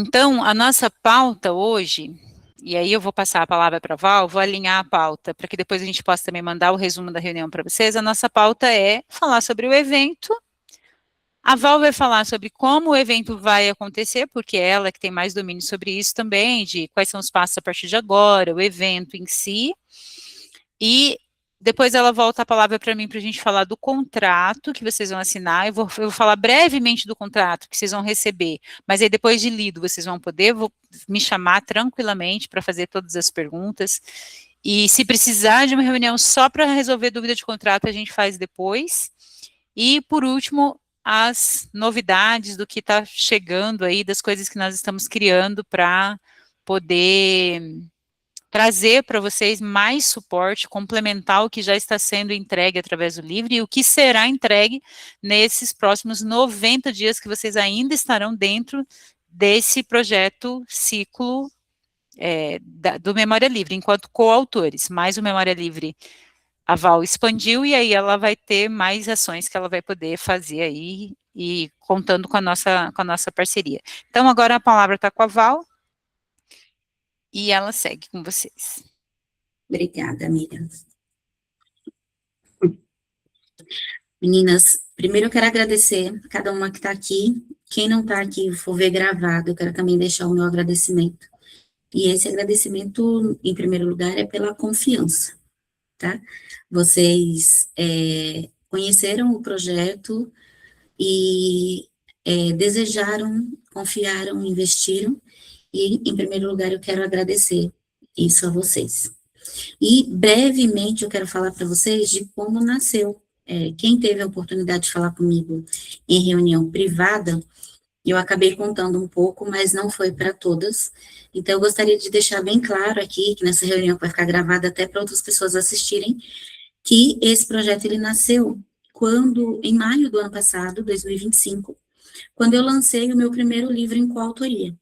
Então, a nossa pauta hoje, e aí eu vou passar a palavra para a Val, vou alinhar a pauta, para que depois a gente possa também mandar o resumo da reunião para vocês. A nossa pauta é falar sobre o evento. A Val vai falar sobre como o evento vai acontecer, porque é ela que tem mais domínio sobre isso também, de quais são os passos a partir de agora, o evento em si. E depois ela volta a palavra para mim para a gente falar do contrato que vocês vão assinar. Eu vou falar brevemente do contrato que vocês vão receber, mas aí depois de lido vocês vão poder me chamar tranquilamente para fazer todas as perguntas. E se precisar de uma reunião só para resolver dúvida de contrato, a gente faz depois. E por último, as novidades do que está chegando aí, das coisas que nós estamos criando para poder trazer para vocês mais suporte, complementar o que já está sendo entregue através do livro e o que será entregue nesses próximos 90 dias que vocês ainda estarão dentro desse projeto ciclo do Memória Livre, enquanto coautores, mais o Memória Livre a Val expandiu e aí ela vai ter mais ações que ela vai poder fazer aí e contando com a nossa parceria. Então agora a palavra está com a Val e ela segue com vocês. Obrigada, Miriam. Meninas, primeiro eu quero agradecer a cada uma que está aqui. Quem não está aqui e for ver gravado, eu quero também deixar o meu agradecimento. E esse agradecimento, em primeiro lugar, é pela confiança, tá? Vocês conheceram o projeto e desejaram, confiaram, investiram. E, em primeiro lugar, eu quero agradecer isso a vocês. E, brevemente, eu quero falar para vocês de como nasceu. Quem teve a oportunidade de falar comigo em reunião privada, eu acabei contando um pouco, mas não foi para todas. Então, eu gostaria de deixar bem claro aqui, que nessa reunião vai ficar gravada até para outras pessoas assistirem, que esse projeto, ele nasceu em maio do ano passado, 2025, quando eu lancei o meu primeiro livro em coautoria.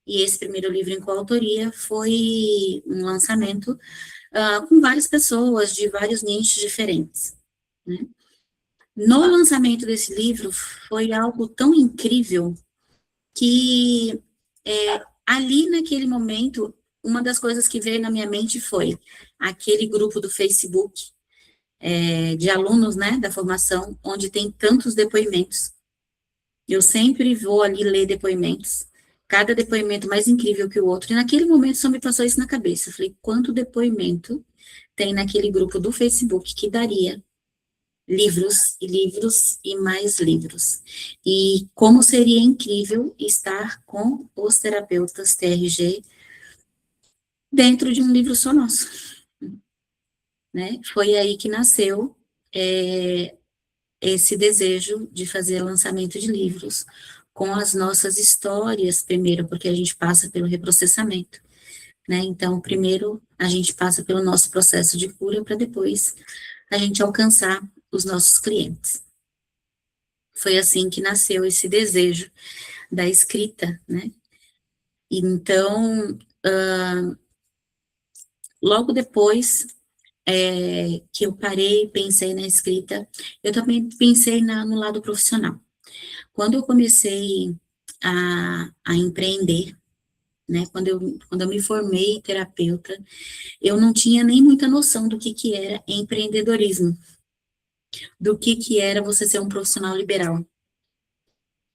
E esse primeiro livro em coautoria foi um lançamento com várias pessoas de vários nichos diferentes, né? No lançamento desse livro, foi algo tão incrível que ali naquele momento, uma das coisas que veio na minha mente foi aquele grupo do Facebook de alunos, né, da formação, onde tem tantos depoimentos. Eu sempre vou ali ler depoimentos, cada depoimento mais incrível que o outro, e naquele momento só me passou isso na cabeça. Eu falei, quanto depoimento tem naquele grupo do Facebook que daria livros e livros e mais livros. E como seria incrível estar com os terapeutas TRG dentro de um livro só nosso, né? Foi aí que nasceu esse desejo de fazer lançamento de livros com as nossas histórias, primeiro, porque a gente passa pelo reprocessamento, né? Então, primeiro, a gente passa pelo nosso processo de cura, para depois a gente alcançar os nossos clientes. Foi assim que nasceu esse desejo da escrita, né? Então, logo depois que eu parei, pensei na escrita, eu também pensei no lado profissional. Quando eu comecei a empreender, né, quando eu me formei terapeuta, eu não tinha nem muita noção do que era empreendedorismo, do que era você ser um profissional liberal,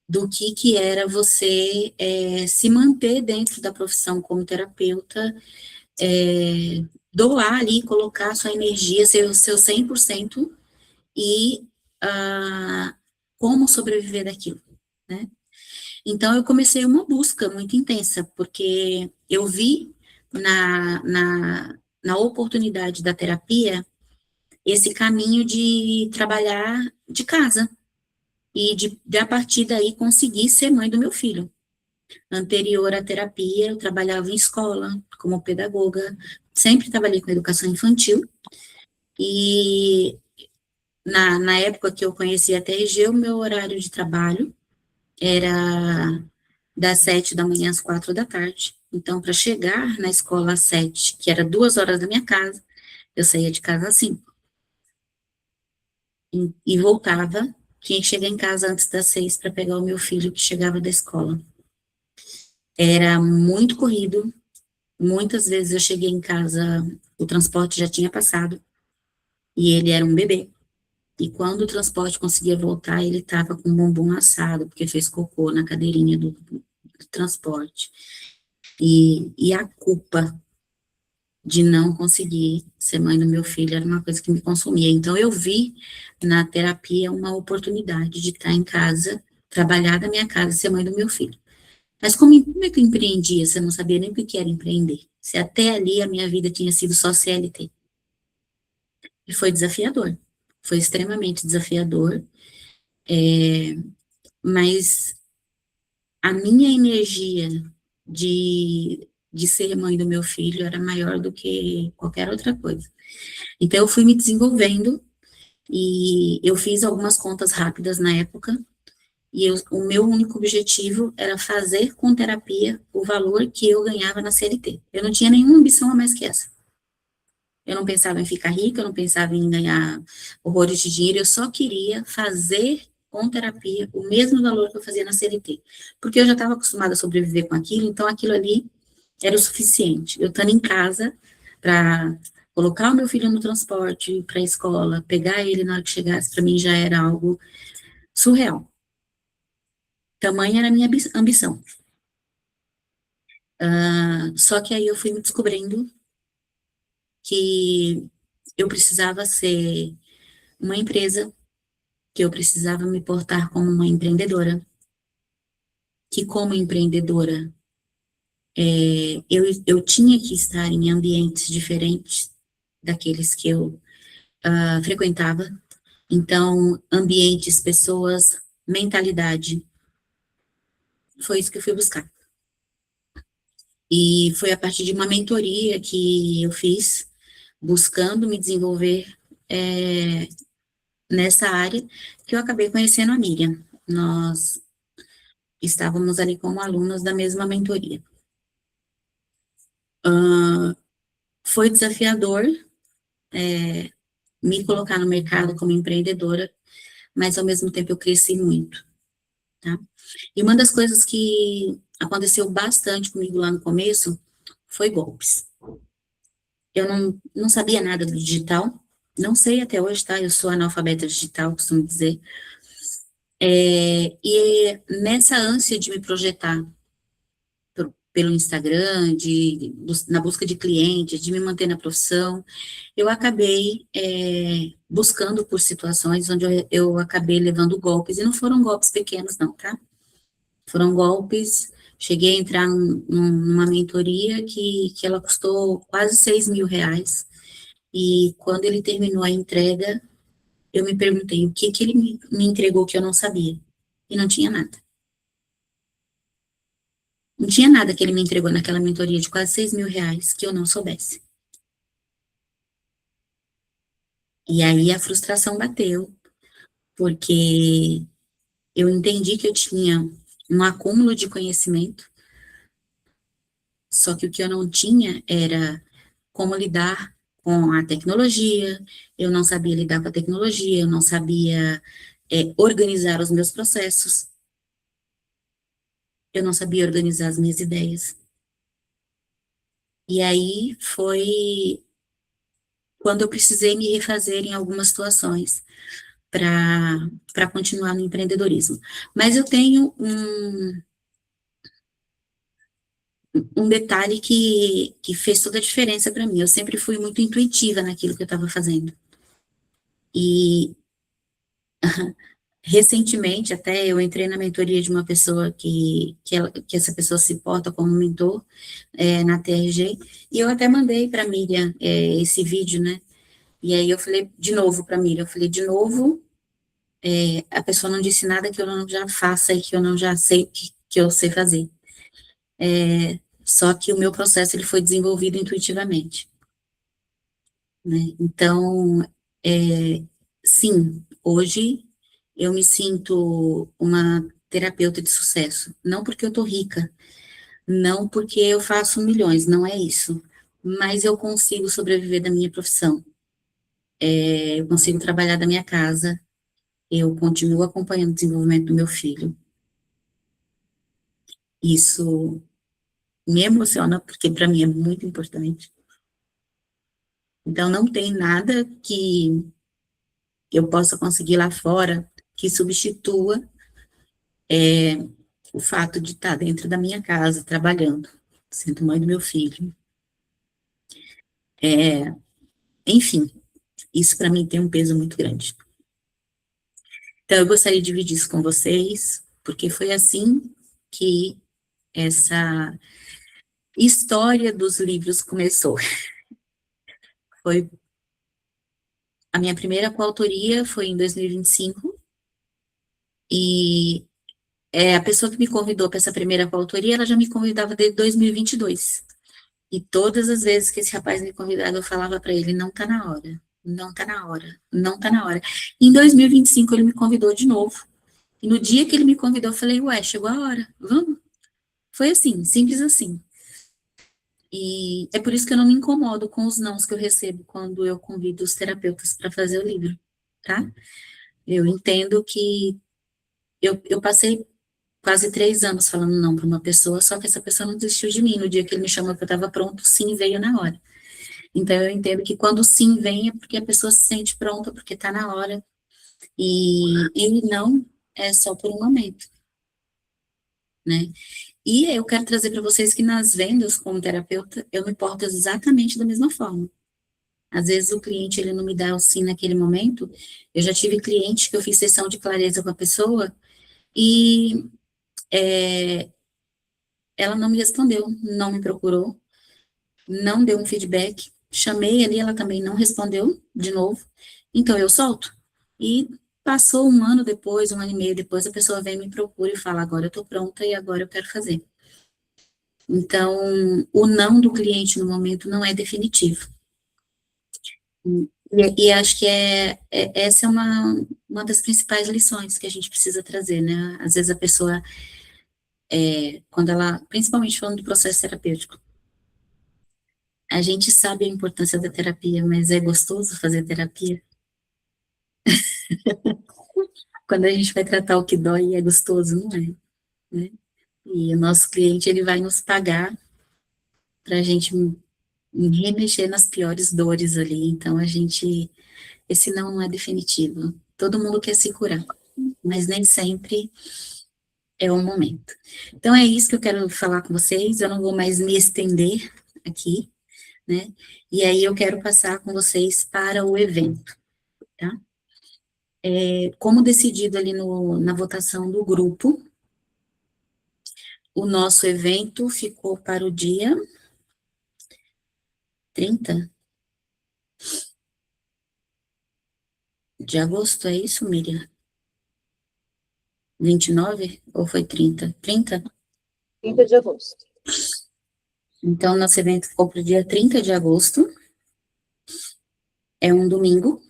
do que era você se manter dentro da profissão como terapeuta, doar ali, colocar sua energia, seu 100%, e como sobreviver daquilo, né? Então, eu comecei uma busca muito intensa, porque eu vi na oportunidade da terapia esse caminho de trabalhar de casa, e de a partir daí conseguir ser mãe do meu filho. Anterior à terapia, eu trabalhava em escola, como pedagoga, sempre trabalhei com educação infantil, e na época que eu conheci a TRG, o meu horário de trabalho era das 7 da manhã às 4 da tarde. Então, para chegar na escola às 7, que era 2 horas da minha casa, eu saía de casa às 5. E voltava, tinha que chegar em casa antes das 6 para pegar o meu filho que chegava da escola. Era muito corrido, muitas vezes eu cheguei em casa, o transporte já tinha passado, e ele era um bebê. E quando o transporte conseguia voltar, ele estava com o bumbum assado, porque fez cocô na cadeirinha do transporte. E a culpa de não conseguir ser mãe do meu filho era uma coisa que me consumia. Então, eu vi na terapia uma oportunidade de estar em casa, trabalhar da minha casa e ser mãe do meu filho. Mas como é que eu empreendia? Você não sabia nem o que era empreender. Se até ali a minha vida tinha sido só CLT. E foi desafiador. Foi extremamente desafiador. Mas a minha energia de ser mãe do meu filho era maior do que qualquer outra coisa. Então, eu fui me desenvolvendo e eu fiz algumas contas rápidas na época, e o meu único objetivo era fazer com terapia o valor que eu ganhava na CLT. Eu não tinha nenhuma ambição a mais que essa. Eu não pensava em ficar rica, eu não pensava em ganhar horrores de dinheiro, eu só queria fazer com terapia o mesmo valor que eu fazia na CLT. Porque eu já estava acostumada a sobreviver com aquilo, então aquilo ali era o suficiente. Eu estando em casa para colocar o meu filho no transporte para a escola, pegar ele na hora que chegasse, para mim já era algo surreal. Tamanha era a minha ambição. Só que aí eu fui me descobrindo que eu precisava ser uma empresa, que eu precisava me portar como uma empreendedora, que como empreendedora eu tinha que estar em ambientes diferentes daqueles que eu frequentava. Então, ambientes, pessoas, mentalidade, foi isso que eu fui buscar. E foi a partir de uma mentoria que eu fiz, buscando me desenvolver é, nessa área, que eu acabei conhecendo a Miriam. Nós estávamos ali como alunos da mesma mentoria. Foi desafiador me colocar no mercado como empreendedora, mas ao mesmo tempo eu cresci muito, tá? E uma das coisas que aconteceu bastante comigo lá no começo foi golpes. Eu não sabia nada do digital, não sei até hoje, tá? Eu sou analfabeta digital, costumo dizer. E nessa ânsia de me projetar pelo Instagram, na busca de clientes, de me manter na profissão, eu acabei buscando por situações onde eu acabei levando golpes, e não foram golpes pequenos, não, tá? Foram golpes, cheguei a entrar numa mentoria que ela custou quase R$ 6.000, e quando ele terminou a entrega, eu me perguntei o que ele me entregou que eu não sabia, e não tinha nada. Não tinha nada que ele me entregou naquela mentoria de quase R$ 6.000 que eu não soubesse. E aí a frustração bateu, porque eu entendi que eu tinha um acúmulo de conhecimento, só que o que eu não tinha era como lidar com a tecnologia, eu não sabia lidar com a tecnologia, eu não sabia organizar os meus processos, eu não sabia organizar as minhas ideias. E aí foi quando eu precisei me refazer em algumas situações para continuar no empreendedorismo. Mas eu tenho um detalhe que fez toda a diferença para mim. Eu sempre fui muito intuitiva naquilo que eu estava fazendo. E recentemente, até eu entrei na mentoria de uma pessoa que essa pessoa se porta como mentor na TRG, e eu até mandei para a Miriam esse vídeo, né? E aí eu falei de novo para a Miriam, eu falei de novo, a pessoa não disse nada que eu não já faça e que eu não já sei que eu sei fazer. Só que o meu processo ele foi desenvolvido intuitivamente, né? Então, sim, hoje eu me sinto uma terapeuta de sucesso, não porque eu tô rica, não porque eu faço milhões, não é isso, mas eu consigo sobreviver da minha profissão, eu consigo trabalhar da minha casa, eu continuo acompanhando o desenvolvimento do meu filho, isso me emociona, porque para mim é muito importante. Então, não tem nada que eu possa conseguir lá fora que substitua o fato de estar dentro da minha casa, trabalhando, sendo mãe do meu filho. Enfim, isso para mim tem um peso muito grande. Então, eu gostaria de dividir isso com vocês, porque foi assim que essa história dos livros começou. Foi a minha primeira coautoria foi em 2025, e a pessoa que me convidou para essa primeira coautoria, ela já me convidava desde 2022. E todas as vezes que esse rapaz me convidava, eu falava para ele, não tá na hora, não tá na hora, não tá na hora. Em 2025, ele me convidou de novo. E no dia que ele me convidou, eu falei, ué, chegou a hora, vamos? Foi assim, simples assim. E é por isso que eu não me incomodo com os nãos que eu recebo quando eu convido os terapeutas para fazer o livro, tá? Eu entendo que eu passei quase 3 anos falando não para uma pessoa, só que essa pessoa não desistiu de mim. No dia que ele me chamou que eu estava pronto, sim veio na hora. Então eu entendo que quando o sim vem é porque a pessoa se sente pronta, porque está na hora, e não é só por um momento, né? E eu quero trazer para vocês que nas vendas como terapeuta, eu me porto exatamente da mesma forma. Às vezes o cliente ele não me dá o sim naquele momento. Eu já tive cliente que eu fiz sessão de clareza com a pessoa e ela não me respondeu, não me procurou, não deu um feedback. Chamei ali, ela também não respondeu de novo. Então eu solto. E passou um ano depois, um ano e meio depois, a pessoa vem me procura e fala: agora eu estou pronta e agora eu quero fazer. Então, o não do cliente no momento não é definitivo. E acho que essa é uma das principais lições que a gente precisa trazer, né? Às vezes a pessoa, quando ela, principalmente falando do processo terapêutico, a gente sabe a importância da terapia, mas é gostoso fazer terapia? Quando a gente vai tratar o que dói, é gostoso, não é? Né? E o nosso cliente, ele vai nos pagar para a gente remexer nas piores dores ali. Então, esse não é definitivo. Todo mundo quer se curar, mas nem sempre é o momento. Então, é isso que eu quero falar com vocês. Eu não vou mais me estender aqui, né? E aí, eu quero passar com vocês para o evento, tá? Como decidido ali na votação do grupo, o nosso evento ficou para o dia 30 de agosto, é isso, Miriam? 29 ou foi 30? 30? 30 de agosto. Então, nosso evento ficou para o dia 30 de agosto, é um domingo.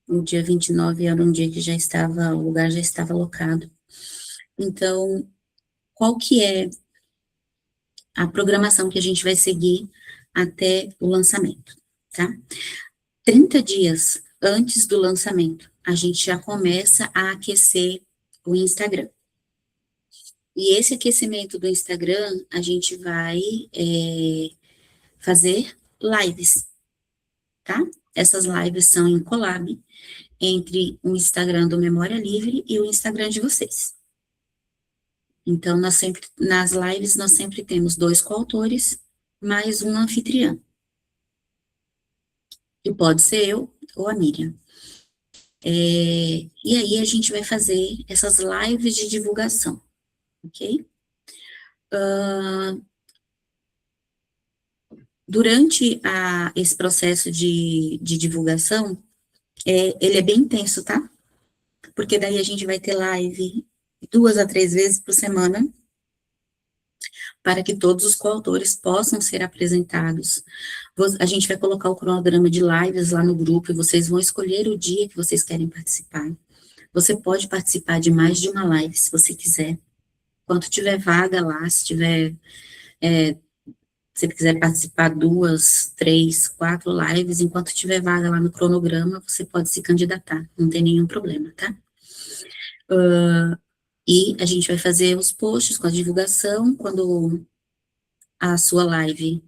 No dia 29 era um dia que o lugar já estava lotado. Então, qual que é a programação que a gente vai seguir até o lançamento, tá? 30 dias antes do lançamento, a gente já começa a aquecer o Instagram. E esse aquecimento do Instagram, a gente vai fazer lives, tá? Essas lives são em collab entre o Instagram do Memória Livre e o Instagram de vocês. Então, nas lives, nós sempre temos 2 coautores, mais um anfitriã. E pode ser eu ou a Miriam. E aí, a gente vai fazer essas lives de divulgação, ok? Durante esse processo de divulgação, ele é bem intenso, tá? Porque daí a gente vai ter live 2 a 3 vezes por semana, para que todos os coautores possam ser apresentados. A gente vai colocar o cronograma de lives lá no grupo, e vocês vão escolher o dia que vocês querem participar. Você pode participar de mais de uma live, se você quiser. Quando tiver vaga lá, se você quiser participar 2, 3, 4 lives, enquanto tiver vaga lá no cronograma, você pode se candidatar, não tem nenhum problema, tá? E a gente vai fazer os posts com a divulgação, quando a sua live,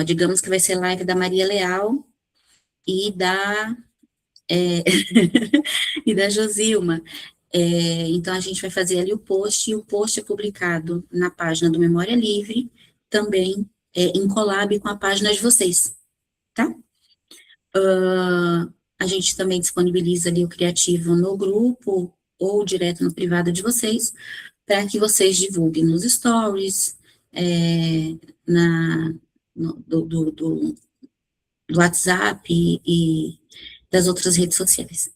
digamos que vai ser live da Maria Leal e e da Josilma. Então, a gente vai fazer ali o post, e o post é publicado na página do Memória Livre, também em collab com a página de vocês, tá? A gente também disponibiliza ali o criativo no grupo, ou direto no privado de vocês, para que vocês divulguem nos stories, do WhatsApp e das outras redes sociais.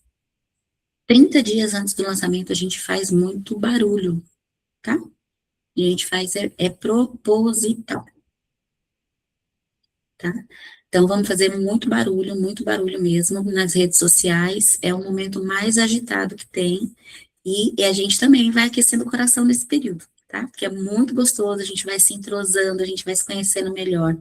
30 dias antes do lançamento, a gente faz muito barulho, tá? E a gente faz, proposital, tá? Então, vamos fazer muito barulho mesmo nas redes sociais, é o momento mais agitado que tem, e a gente também vai aquecendo o coração nesse período, tá? Porque é muito gostoso, a gente vai se entrosando, a gente vai se conhecendo melhor.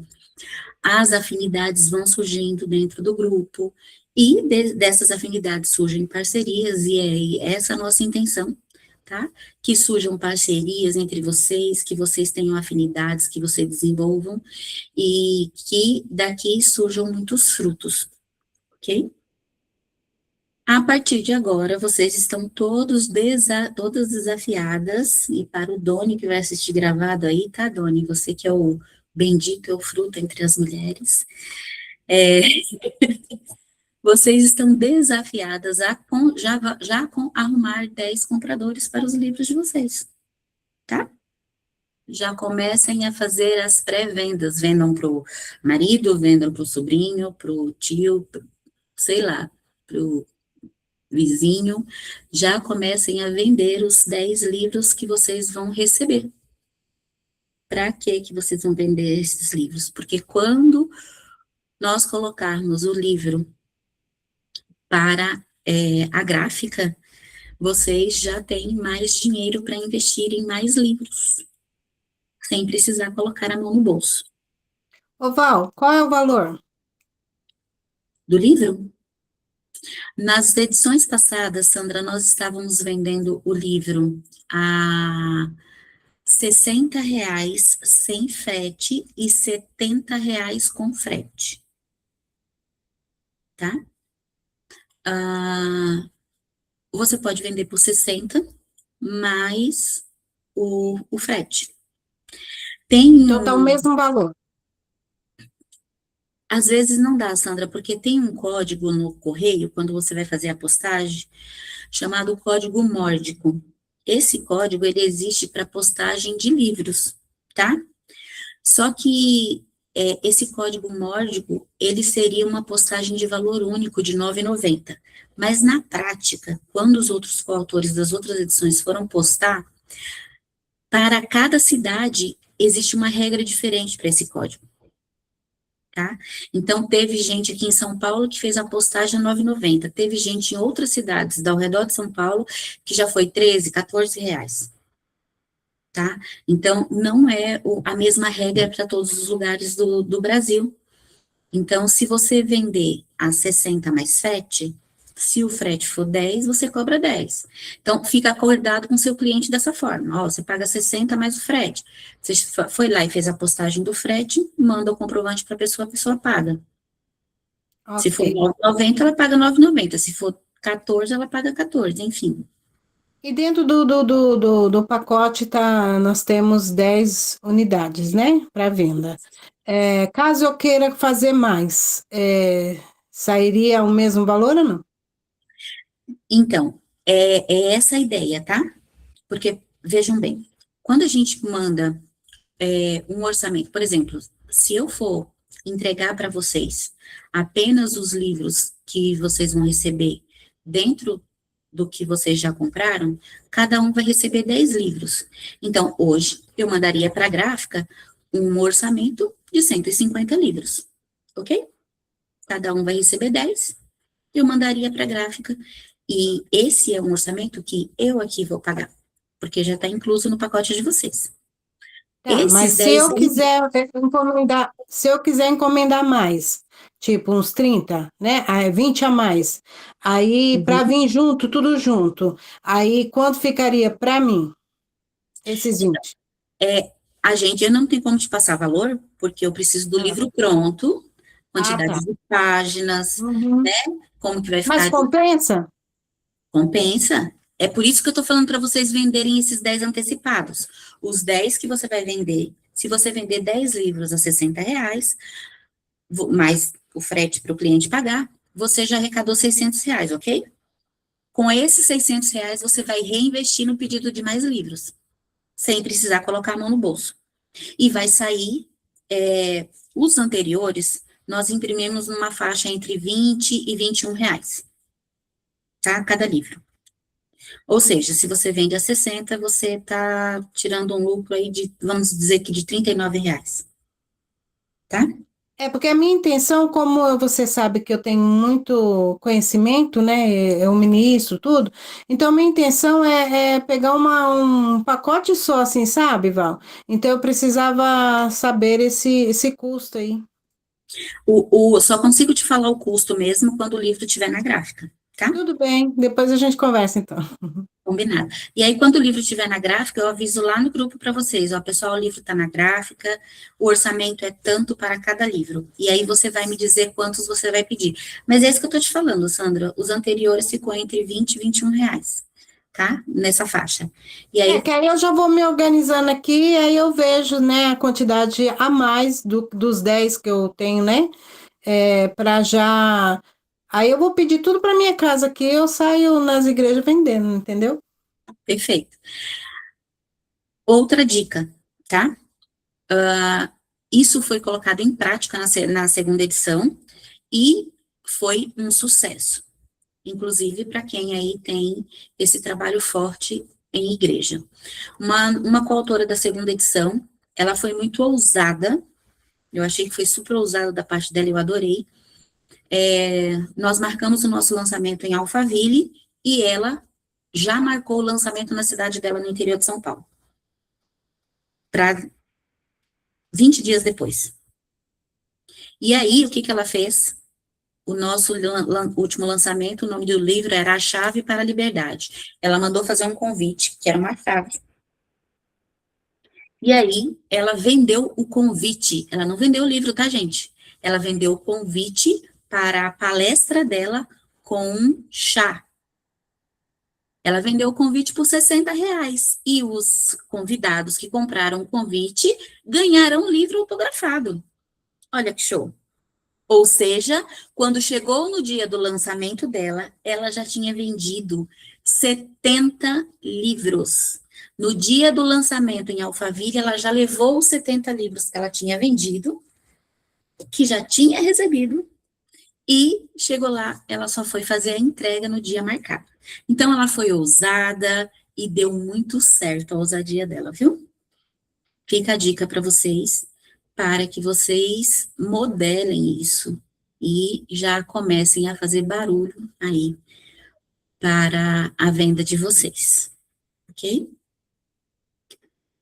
As afinidades vão surgindo dentro do grupo, e dessas afinidades surgem parcerias, e é essa a nossa intenção, tá? Que surjam parcerias entre vocês, que vocês tenham afinidades, que vocês desenvolvam, e que daqui surjam muitos frutos, ok? A partir de agora, vocês estão todas desafiadas, e para o Doni que vai assistir gravado aí, tá, Doni? Você que é o bendito, é o fruto entre as mulheres, vocês estão desafiadas a arrumar 10 compradores para os livros de vocês, tá? Já comecem a fazer as pré-vendas, vendam para o marido, vendam para o sobrinho, para o tio, sei lá, para o vizinho, já comecem a vender os 10 livros que vocês vão receber. Para que vocês vão vender esses livros? Porque quando nós colocarmos o livro para a gráfica, vocês já têm mais dinheiro para investir em mais livros, sem precisar colocar a mão no bolso. Ô Val, qual é o valor? Do livro? Nas edições passadas, Sandra, nós estávamos vendendo o livro a R$ 60 sem frete e R$ 70 com frete, tá? Você pode vender por 60 mais o frete. Então tá o mesmo valor. Às vezes não dá, Sandra, porque tem um código no correio, quando você vai fazer a postagem, chamado código mórdico. Esse código, ele existe para postagem de livros, tá? Só que esse código mórdico, ele seria uma postagem de valor único de R$ 9,90. Mas na prática, quando os outros coautores das outras edições foram postar, para cada cidade existe uma regra diferente para esse código. Tá? Então, teve gente aqui em São Paulo que fez a postagem a R$ 9,90. Teve gente em outras cidades ao redor de São Paulo que já foi R$ 13, R$ 14. Tá? Então, não é a mesma regra para todos os lugares do Brasil. Então, se você vender a 60 mais 7, se o frete for 10, você cobra 10. Então, fica acordado com o seu cliente dessa forma. Ó, você paga 60 mais o frete. Você foi lá e fez a postagem do frete, manda o comprovante para a pessoa paga. Okay. Se for R$ 9,90, ela paga R$ 9,90. Se for 14, ela paga 14, enfim. E dentro do pacote, nós temos 10 unidades, né, para venda. Caso eu queira fazer mais, sairia o mesmo valor ou não? Então, é essa a ideia, tá? Porque, vejam bem, quando a gente manda um orçamento, por exemplo, se eu for entregar para vocês apenas os livros que vocês vão receber dentro do que vocês já compraram, cada um vai receber 10 livros. Então, hoje, eu mandaria para a gráfica um orçamento de 150 livros, ok? Cada um vai receber 10, eu mandaria para a gráfica, e esse é um orçamento que eu aqui vou pagar, porque já está incluso no pacote de vocês. Tá, mas Esses 10 se eu quiser encomendar mais, tipo uns 30, né? 20 a mais. Aí, para livros, vir junto, tudo junto. Aí, quanto ficaria para mim, esses 20? eu não tenho como te passar valor, porque eu preciso do Ah, livro pronto, tá. quantidade de páginas, Uhum. como que vai Mas ficar, compensa? compensa. É por isso que eu tô falando para vocês venderem esses 10 antecipados. Os 10 que você vai vender, se você vender 10 livros a R$ 60, mais o frete para o cliente pagar, você já arrecadou R$ 600, ok? Com esses R$ 600, você vai reinvestir no pedido de mais livros, sem precisar colocar a mão no bolso. E vai sair, os anteriores, nós imprimimos numa faixa entre R$ 20 e R$ 21, tá? Cada livro. Ou seja, se você vende a 60, você está tirando um lucro aí de, vamos dizer que de R$ 39, tá? É porque a minha intenção, como você sabe que eu tenho muito conhecimento, né? Eu ministro tudo, então minha intenção é pegar um pacote só, assim, sabe, Val? Então eu precisava saber esse custo aí. Só consigo te falar o custo mesmo quando o livro estiver na gráfica, tá? Tudo bem, depois a gente conversa então. Combinado. E aí, quando o livro estiver na gráfica, eu aviso lá no grupo para vocês, ó, pessoal, o livro está na gráfica, o orçamento é tanto para cada livro. E aí você vai me dizer quantos você vai pedir. Mas é isso que eu estou te falando, Sandra. Os anteriores ficou entre R$ 20 e R$ 21, tá? Nessa faixa. E aí, Que aí eu já vou me organizando aqui, aí eu vejo, né, a quantidade a mais dos 10 que eu tenho, né? Para já. Aí eu vou pedir tudo para minha casa aqui, eu saio nas igrejas vendendo, entendeu? perfeito. Outra dica, tá? Isso foi colocado em prática na segunda edição e foi um sucesso. Inclusive para quem aí tem esse trabalho forte em igreja. Uma coautora da segunda edição, ela foi muito ousada, eu achei que foi super ousada da parte dela, eu adorei. Nós marcamos o nosso lançamento em Alphaville e ela já marcou o lançamento na cidade dela, no interior de São Paulo, para 20 dias depois. E aí, o que que ela fez? O nosso último lançamento, o nome do livro era A Chave para a Liberdade. Ela mandou fazer um convite, que era uma chave. E aí, ela vendeu o convite. Ela não vendeu o livro, tá, gente? Ela vendeu o convite para a palestra dela com um chá. Ela vendeu o convite por R$ 60. E os convidados que compraram o convite ganharam o livro autografado. Olha que show. Ou seja, quando chegou no dia do lançamento dela, ela já tinha vendido 70 livros. No dia do lançamento em Alphaville, ela já levou os 70 livros que ela tinha vendido, que já tinha recebido, e chegou lá, ela só foi fazer a entrega no dia marcado. Então, ela foi ousada e deu muito certo a ousadia dela, viu? Fica a dica para vocês, para que vocês modelem isso e já comecem a fazer barulho aí para a venda de vocês, ok?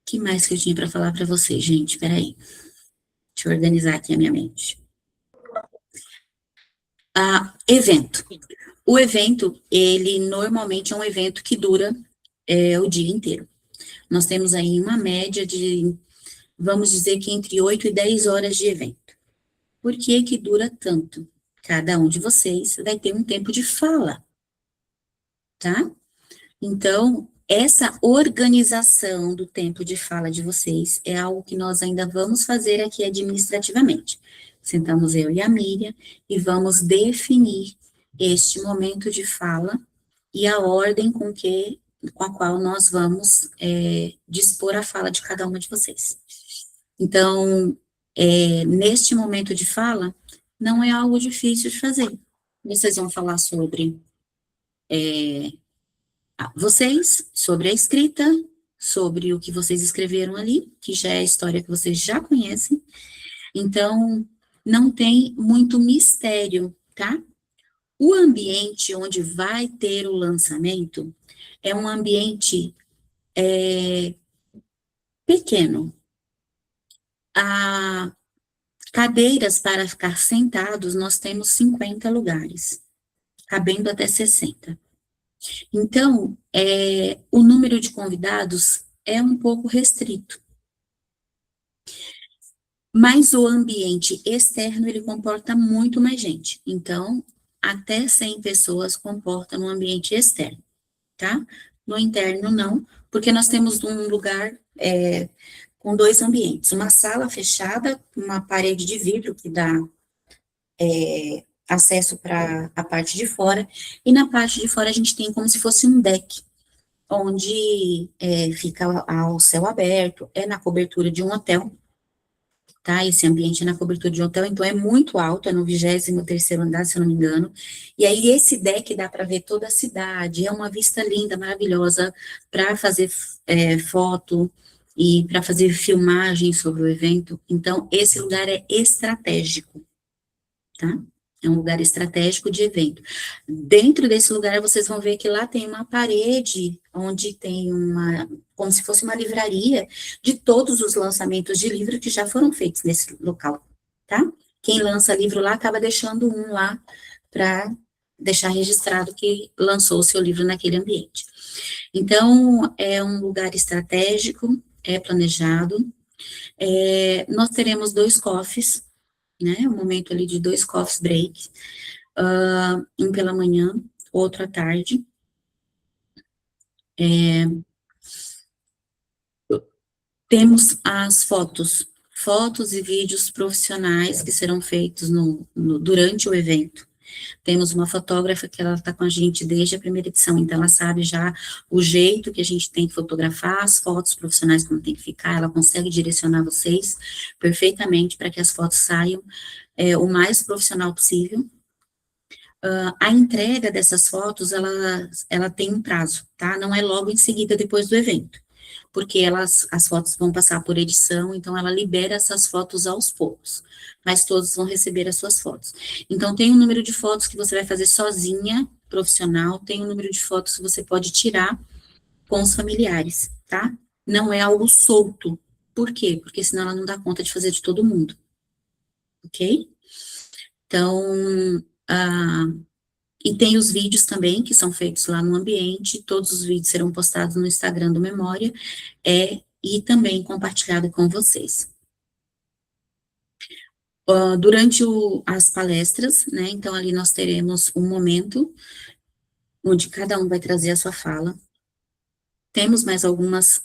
Que mais que eu tinha para falar para vocês, gente? Peraí, deixa eu organizar aqui a minha mente. Evento. O evento, ele normalmente é um evento que dura o dia inteiro. Nós temos aí uma média de, vamos dizer que entre 8 e 10 horas de evento. Por que que dura tanto? Cada um de vocês vai ter um tempo de fala, tá? Então, essa organização do tempo de fala de vocês é algo que nós ainda vamos fazer aqui administrativamente. Sentamos eu e a Miriam e vamos definir este momento de fala e a ordem com a qual nós vamos dispor a fala de cada uma de vocês. Então, neste momento de fala, não é algo difícil de fazer. Vocês vão falar sobre vocês, sobre a escrita, sobre o que vocês escreveram ali, que já é a história que vocês já conhecem. Então, não tem muito mistério, tá? O ambiente onde vai ter o lançamento é um ambiente pequeno. Cadeiras para ficar sentados, nós temos 50 lugares, cabendo até 60. Então, o número de convidados é um pouco restrito. Mas o ambiente externo, ele comporta muito mais gente. Então, até 100 pessoas comporta no ambiente externo, tá? No interno, não, porque nós temos um lugar com 2 ambientes. Uma sala fechada, uma parede de vidro que dá acesso para a parte de fora, e na parte de fora a gente tem como se fosse um deck, onde fica ao céu aberto, na cobertura de um hotel, tá? Esse ambiente é na cobertura de um hotel, então é muito alto, é no 23º andar, se eu não me engano, e aí esse deck dá para ver toda a cidade, é uma vista linda, maravilhosa, para fazer foto e para fazer filmagem sobre o evento, então esse lugar é estratégico, tá? É um lugar estratégico de evento. Dentro desse lugar, vocês vão ver que lá tem uma parede, onde tem como se fosse uma livraria, de todos os lançamentos de livro que já foram feitos nesse local, tá? Quem lança livro lá, acaba deixando um lá, para deixar registrado que lançou o seu livro naquele ambiente. Então, é um lugar estratégico, é planejado, nós teremos 2 coffees, né, um momento ali de 2 coffee breaks, um pela manhã, outro à tarde. Temos as fotos e vídeos profissionais que serão feitos durante o evento. Temos uma fotógrafa que ela está com a gente desde a primeira edição, então ela sabe já o jeito que a gente tem que fotografar, as fotos profissionais como tem que ficar, ela consegue direcionar vocês perfeitamente para que as fotos saiam o mais profissional possível. A entrega dessas fotos, ela tem um prazo, tá? Não é logo em seguida depois do evento, porque as fotos vão passar por edição, então ela libera essas fotos aos poucos, mas todos vão receber as suas fotos. Então, tem um número de fotos que você vai fazer sozinha, profissional, tem um número de fotos que você pode tirar com os familiares, tá? Não é algo solto. Por quê? Porque senão ela não dá conta de fazer de todo mundo, ok? Então, e tem os vídeos também, que são feitos lá no ambiente, todos os vídeos serão postados no Instagram do Memória, e também compartilhado com vocês. Durante as palestras, né, então ali nós teremos um momento, onde cada um vai trazer a sua fala. Temos mais algumas...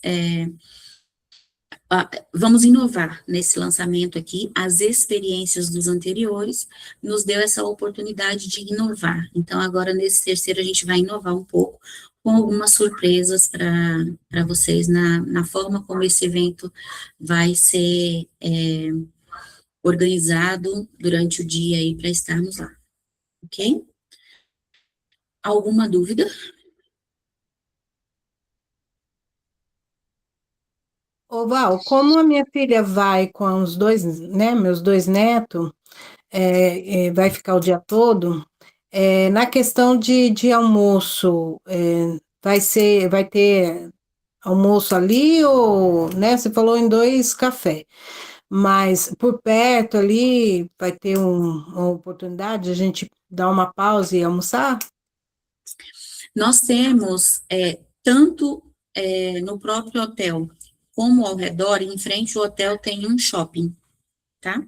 vamos inovar nesse lançamento aqui, as experiências dos anteriores nos deu essa oportunidade de inovar, então agora nesse terceiro a gente vai inovar um pouco, com algumas surpresas para vocês, na forma como esse evento vai ser organizado durante o dia aí, para estarmos lá, ok? Alguma dúvida? Ô, Val, como a minha filha vai com os 2, né, meus 2 netos, vai ficar o dia todo, na questão de almoço, vai ter almoço ali ou, né, você falou em 2 cafés, mas por perto ali vai ter uma oportunidade de a gente dar uma pausa e almoçar? Nós temos, tanto no próprio hotel, como ao redor, em frente ao hotel tem um shopping, tá?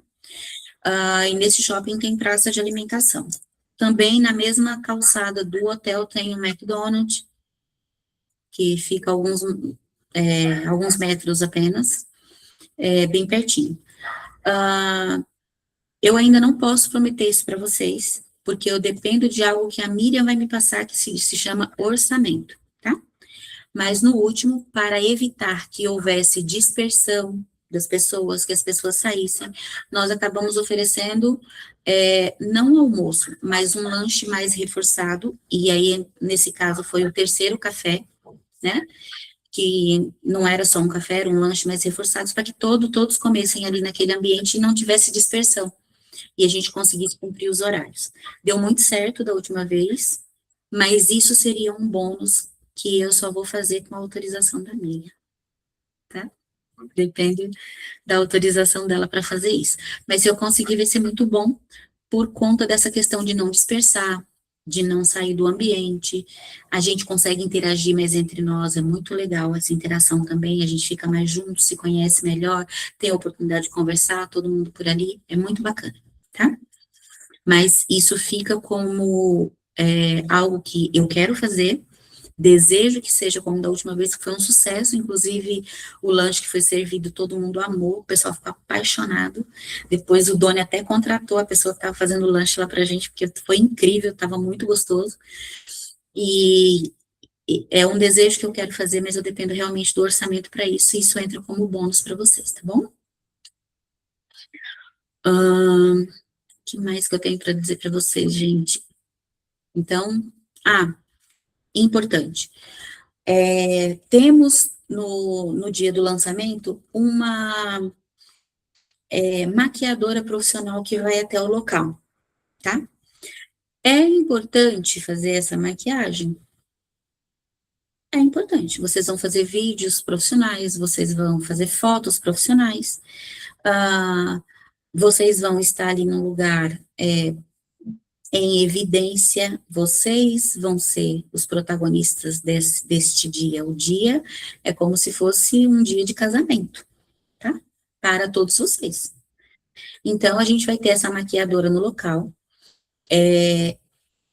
E nesse shopping tem praça de alimentação. Também na mesma calçada do hotel tem um McDonald's, que fica alguns metros apenas, bem pertinho. Eu ainda não posso prometer isso para vocês, porque eu dependo de algo que a Miriam vai me passar, que se chama orçamento, tá? Mas no último, para evitar que houvesse dispersão das pessoas, que as pessoas saíssem, nós acabamos oferecendo não almoço, mas um lanche mais reforçado, e aí, nesse caso, foi o terceiro café, né? Que não era só um café, era um lanche mais reforçado, para que todos comessem ali naquele ambiente e não tivesse dispersão, e a gente conseguisse cumprir os horários. Deu muito certo da última vez, mas isso seria um bônus que eu só vou fazer com a autorização da minha, tá? Depende da autorização dela para fazer isso. Mas se eu conseguir, vai ser muito bom, por conta dessa questão de não dispersar, de não sair do ambiente. A gente consegue interagir mais entre nós, é muito legal essa interação também, a gente fica mais junto, se conhece melhor, tem a oportunidade de conversar, todo mundo por ali, é muito bacana, tá? Mas isso fica como algo que eu quero fazer, desejo que seja como da última vez, que foi um sucesso, inclusive o lanche que foi servido, todo mundo amou, o pessoal ficou apaixonado, depois o Doni até contratou a pessoa que estava fazendo o lanche lá pra gente, porque foi incrível, estava muito gostoso, e é um desejo que eu quero fazer, mas eu dependo realmente do orçamento para isso, e isso entra como bônus para vocês, tá bom? O que mais que eu tenho para dizer para vocês, gente? Então, importante, temos no dia do lançamento uma maquiadora profissional que vai até o local, tá? É importante fazer essa maquiagem? É importante. Vocês vão fazer vídeos profissionais, vocês vão fazer fotos profissionais, vocês vão estar ali no lugar em evidência, vocês vão ser os protagonistas deste dia. O dia é como se fosse um dia de casamento, tá? Para todos vocês. Então, a gente vai ter essa maquiadora no local,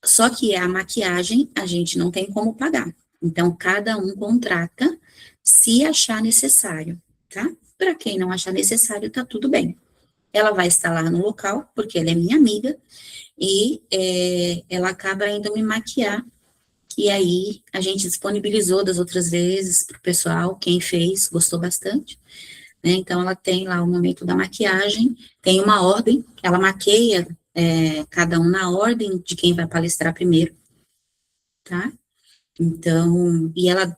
só que a maquiagem a gente não tem como pagar. Então, cada um contrata se achar necessário, tá? Para quem não achar necessário, tá tudo bem. Ela vai estar lá no local, porque ela é minha amiga, e ela acaba indo me maquiar, e aí a gente disponibilizou das outras vezes para o pessoal, quem fez, gostou bastante, né? Então, ela tem lá o momento da maquiagem, tem uma ordem, ela maqueia cada um na ordem de quem vai palestrar primeiro, tá? Então, e ela,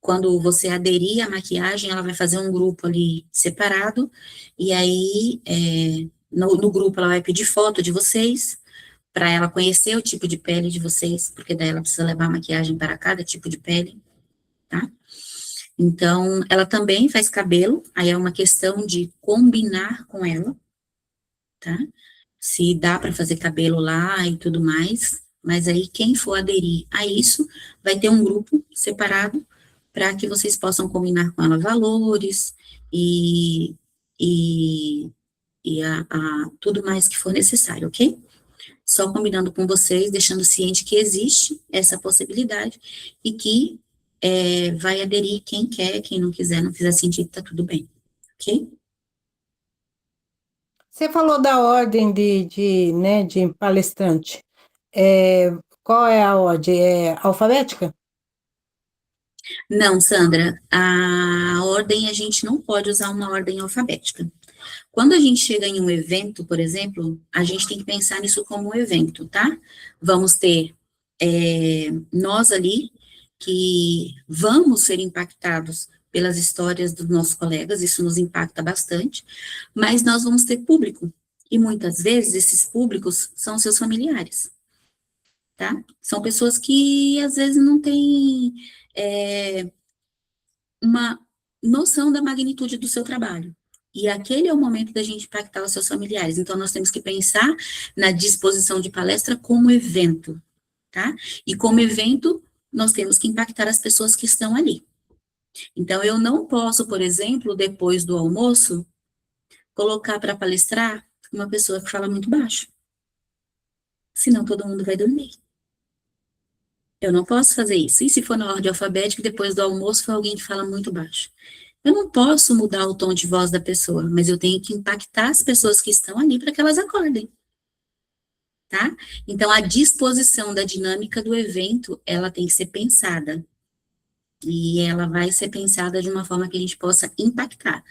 quando você aderir à maquiagem, ela vai fazer um grupo ali separado, e aí, no grupo ela vai pedir foto de vocês, para ela conhecer o tipo de pele de vocês, porque daí ela precisa levar a maquiagem para cada tipo de pele, tá? Então, ela também faz cabelo, aí é uma questão de combinar com ela, tá? Se dá para fazer cabelo lá e tudo mais, mas aí quem for aderir a isso, vai ter um grupo separado para que vocês possam combinar com ela valores e tudo mais que for necessário, ok? Só combinando com vocês, deixando ciente que existe essa possibilidade e que vai aderir quem quer, quem não quiser, não fizer sentido, tá tudo bem, ok? Você falou da ordem de palestrante. Qual é a ordem? É alfabética? Não, Sandra, a ordem, a gente não pode usar uma ordem alfabética. Quando a gente chega em um evento, por exemplo, a gente tem que pensar nisso como um evento, tá? Vamos ter nós ali, que vamos ser impactados pelas histórias dos nossos colegas, isso nos impacta bastante, mas nós vamos ter público, e muitas vezes esses públicos são seus familiares, tá? São pessoas que às vezes não têm uma noção da magnitude do seu trabalho. E aquele é o momento da gente impactar os seus familiares. Então, nós temos que pensar na disposição de palestra como evento, tá? E como evento, nós temos que impactar as pessoas que estão ali. Então, eu não posso, por exemplo, depois do almoço, colocar para palestrar uma pessoa que fala muito baixo. Senão todo mundo vai dormir. Eu não posso fazer isso. E se for na ordem alfabética, depois do almoço, for alguém que fala muito baixo. Eu não posso mudar o tom de voz da pessoa, mas eu tenho que impactar as pessoas que estão ali para que elas acordem. Tá? Então, a disposição da dinâmica do evento, ela tem que ser pensada. E ela vai ser pensada de uma forma que a gente possa impactar.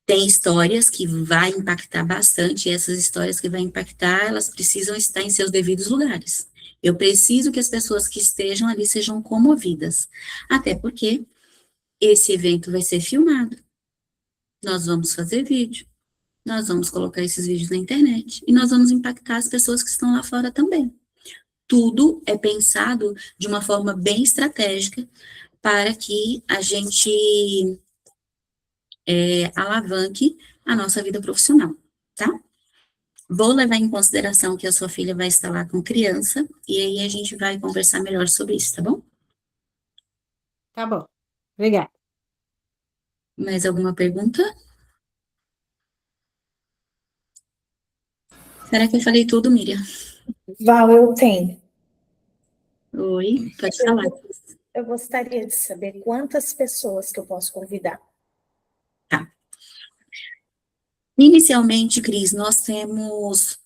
Tem histórias que vai impactar bastante, e essas histórias que vai impactar, elas precisam estar em seus devidos lugares. Eu preciso que as pessoas que estejam ali sejam comovidas. Até porque esse evento vai ser filmado. Nós vamos fazer vídeo. Nós vamos colocar esses vídeos na internet. E nós vamos impactar as pessoas que estão lá fora também. Tudo é pensado de uma forma bem estratégica para que a gente alavanque a nossa vida profissional, tá? Vou levar em consideração que a sua filha vai estar lá com criança, e aí a gente vai conversar melhor sobre isso, tá bom? Tá bom. Obrigada. Mais alguma pergunta? Será que eu falei tudo, Miriam? Val, eu tenho. Oi, pode falar. Eu gostaria de saber quantas pessoas que eu posso convidar. Inicialmente, Cris, nós temos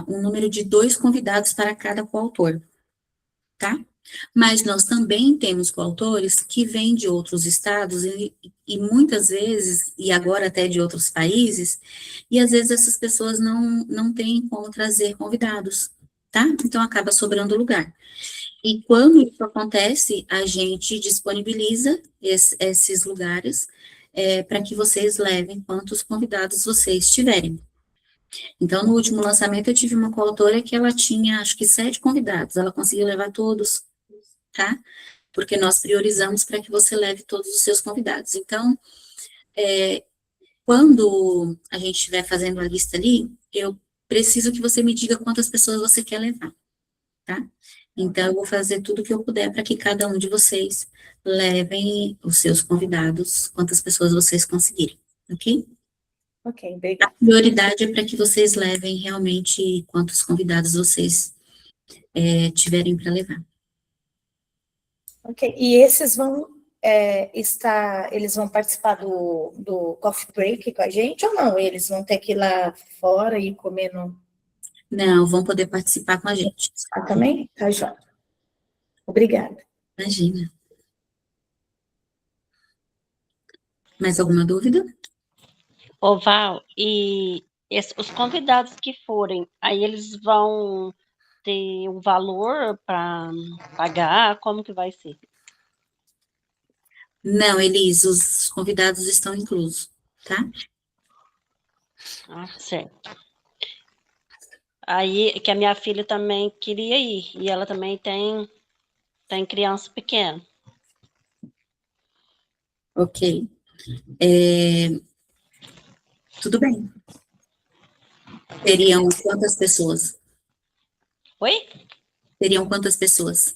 um número de 2 convidados para cada coautor, tá? Mas nós também temos coautores que vêm de outros estados e muitas vezes, e agora até de outros países, e às vezes essas pessoas não têm como trazer convidados, tá? Então acaba sobrando lugar. E quando isso acontece, a gente disponibiliza esses lugares para que vocês levem quantos convidados vocês tiverem. Então, no último lançamento, eu tive uma coautora que ela tinha, acho que 7 convidados, ela conseguiu levar todos, tá? Porque nós priorizamos para que você leve todos os seus convidados. Então, quando a gente estiver fazendo a lista ali, eu preciso que você me diga quantas pessoas você quer levar, tá? Então, eu vou fazer tudo o que eu puder para que cada um de vocês levem os seus convidados, quantas pessoas vocês conseguirem, ok? Ok, A obrigada. prioridade é para que vocês levem realmente quantos convidados vocês tiverem para levar. Ok, e esses vão eles vão participar do coffee break com a gente ou não? Eles vão ter que ir lá fora e comer no... Não, vão poder participar com a gente. Ah, também? Tá, jóia. Obrigada. Imagina. Mais alguma dúvida? Ô, Val, e os convidados que forem, aí eles vão ter um valor para pagar? Como que vai ser? Não, Elis, os convidados estão inclusos, tá? Ah, certo. Aí, que a minha filha também queria ir, e ela também tem criança pequena. Ok. Tudo bem. Teriam quantas pessoas? Oi? Teriam quantas pessoas?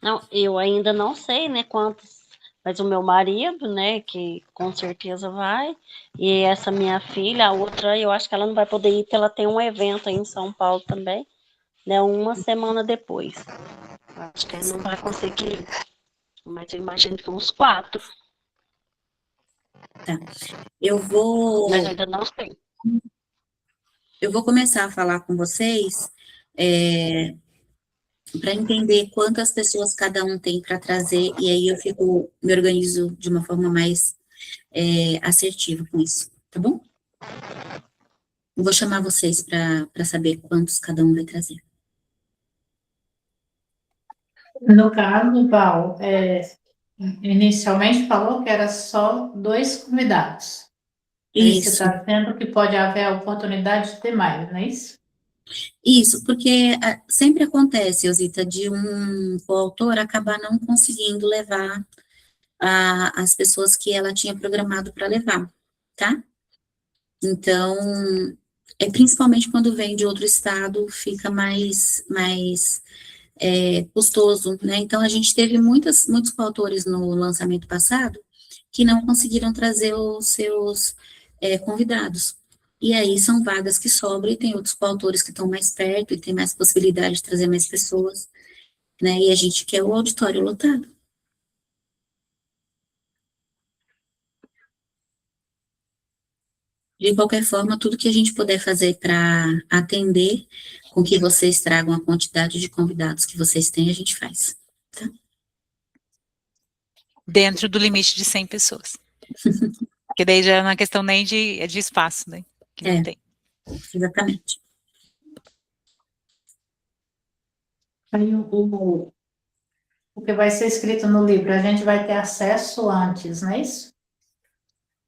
Não, eu ainda não sei, né, quantos, mas o meu marido, né, que com certeza vai, e essa minha filha, a outra, eu acho que ela não vai poder ir, porque ela tem um evento aí em São Paulo também, né, uma semana depois. Acho que ele não vai conseguir, mas eu imagino que uns 4, Tá. Eu vou mas eu ainda não sei. começar a falar com vocês para entender quantas pessoas cada um tem para trazer, e aí eu me organizo de uma forma mais assertiva com isso, tá bom? Eu vou chamar vocês para saber quantos cada um vai trazer. No caso, Val, inicialmente falou que era só 2 convidados. Aí você Isso, está dizendo que pode haver a oportunidade de ter mais, não é isso? isso, porque sempre acontece, Elzita, de um coautor acabar não conseguindo levar as pessoas que ela tinha programado para levar, tá? Então, principalmente quando vem de outro estado, fica mais custoso, né? Então, a gente teve muitos coautores no lançamento passado que não conseguiram trazer os seus convidados. E aí são vagas que sobram e tem outros coautores que estão mais perto e tem mais possibilidade de trazer mais pessoas, né? E a gente quer o auditório lotado. De qualquer forma, tudo que a gente puder fazer para atender com que vocês tragam a quantidade de convidados que vocês têm, a gente faz. Tá? Dentro do limite de 100 pessoas. Porque daí já não é questão nem de espaço, né? Que não tem. Exatamente. Aí o que vai ser escrito no livro, a gente vai ter acesso antes, não é isso?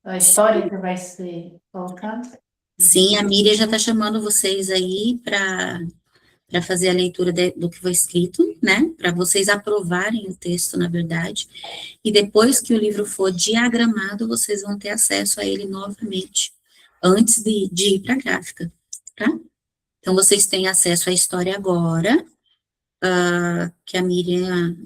A história que vai ser colocada? Sim, a Miriam já está chamando vocês aí para para fazer a leitura do que foi escrito, né, para vocês aprovarem o texto, na verdade, e depois que o livro for diagramado, vocês vão ter acesso a ele novamente, antes de ir para a gráfica, tá? Então, vocês têm acesso à história agora, que a Miriam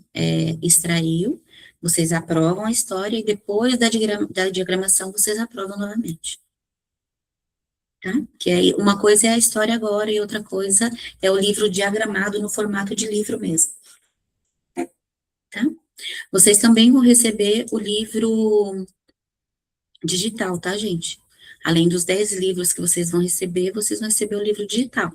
extraiu, vocês aprovam a história, e depois da diagramação, vocês aprovam novamente. Tá? Que aí, uma coisa é a história agora, e outra coisa é o livro diagramado no formato de livro mesmo. Tá? Vocês também vão receber o livro digital, tá, gente? Além dos 10 livros que vocês vão receber o livro digital.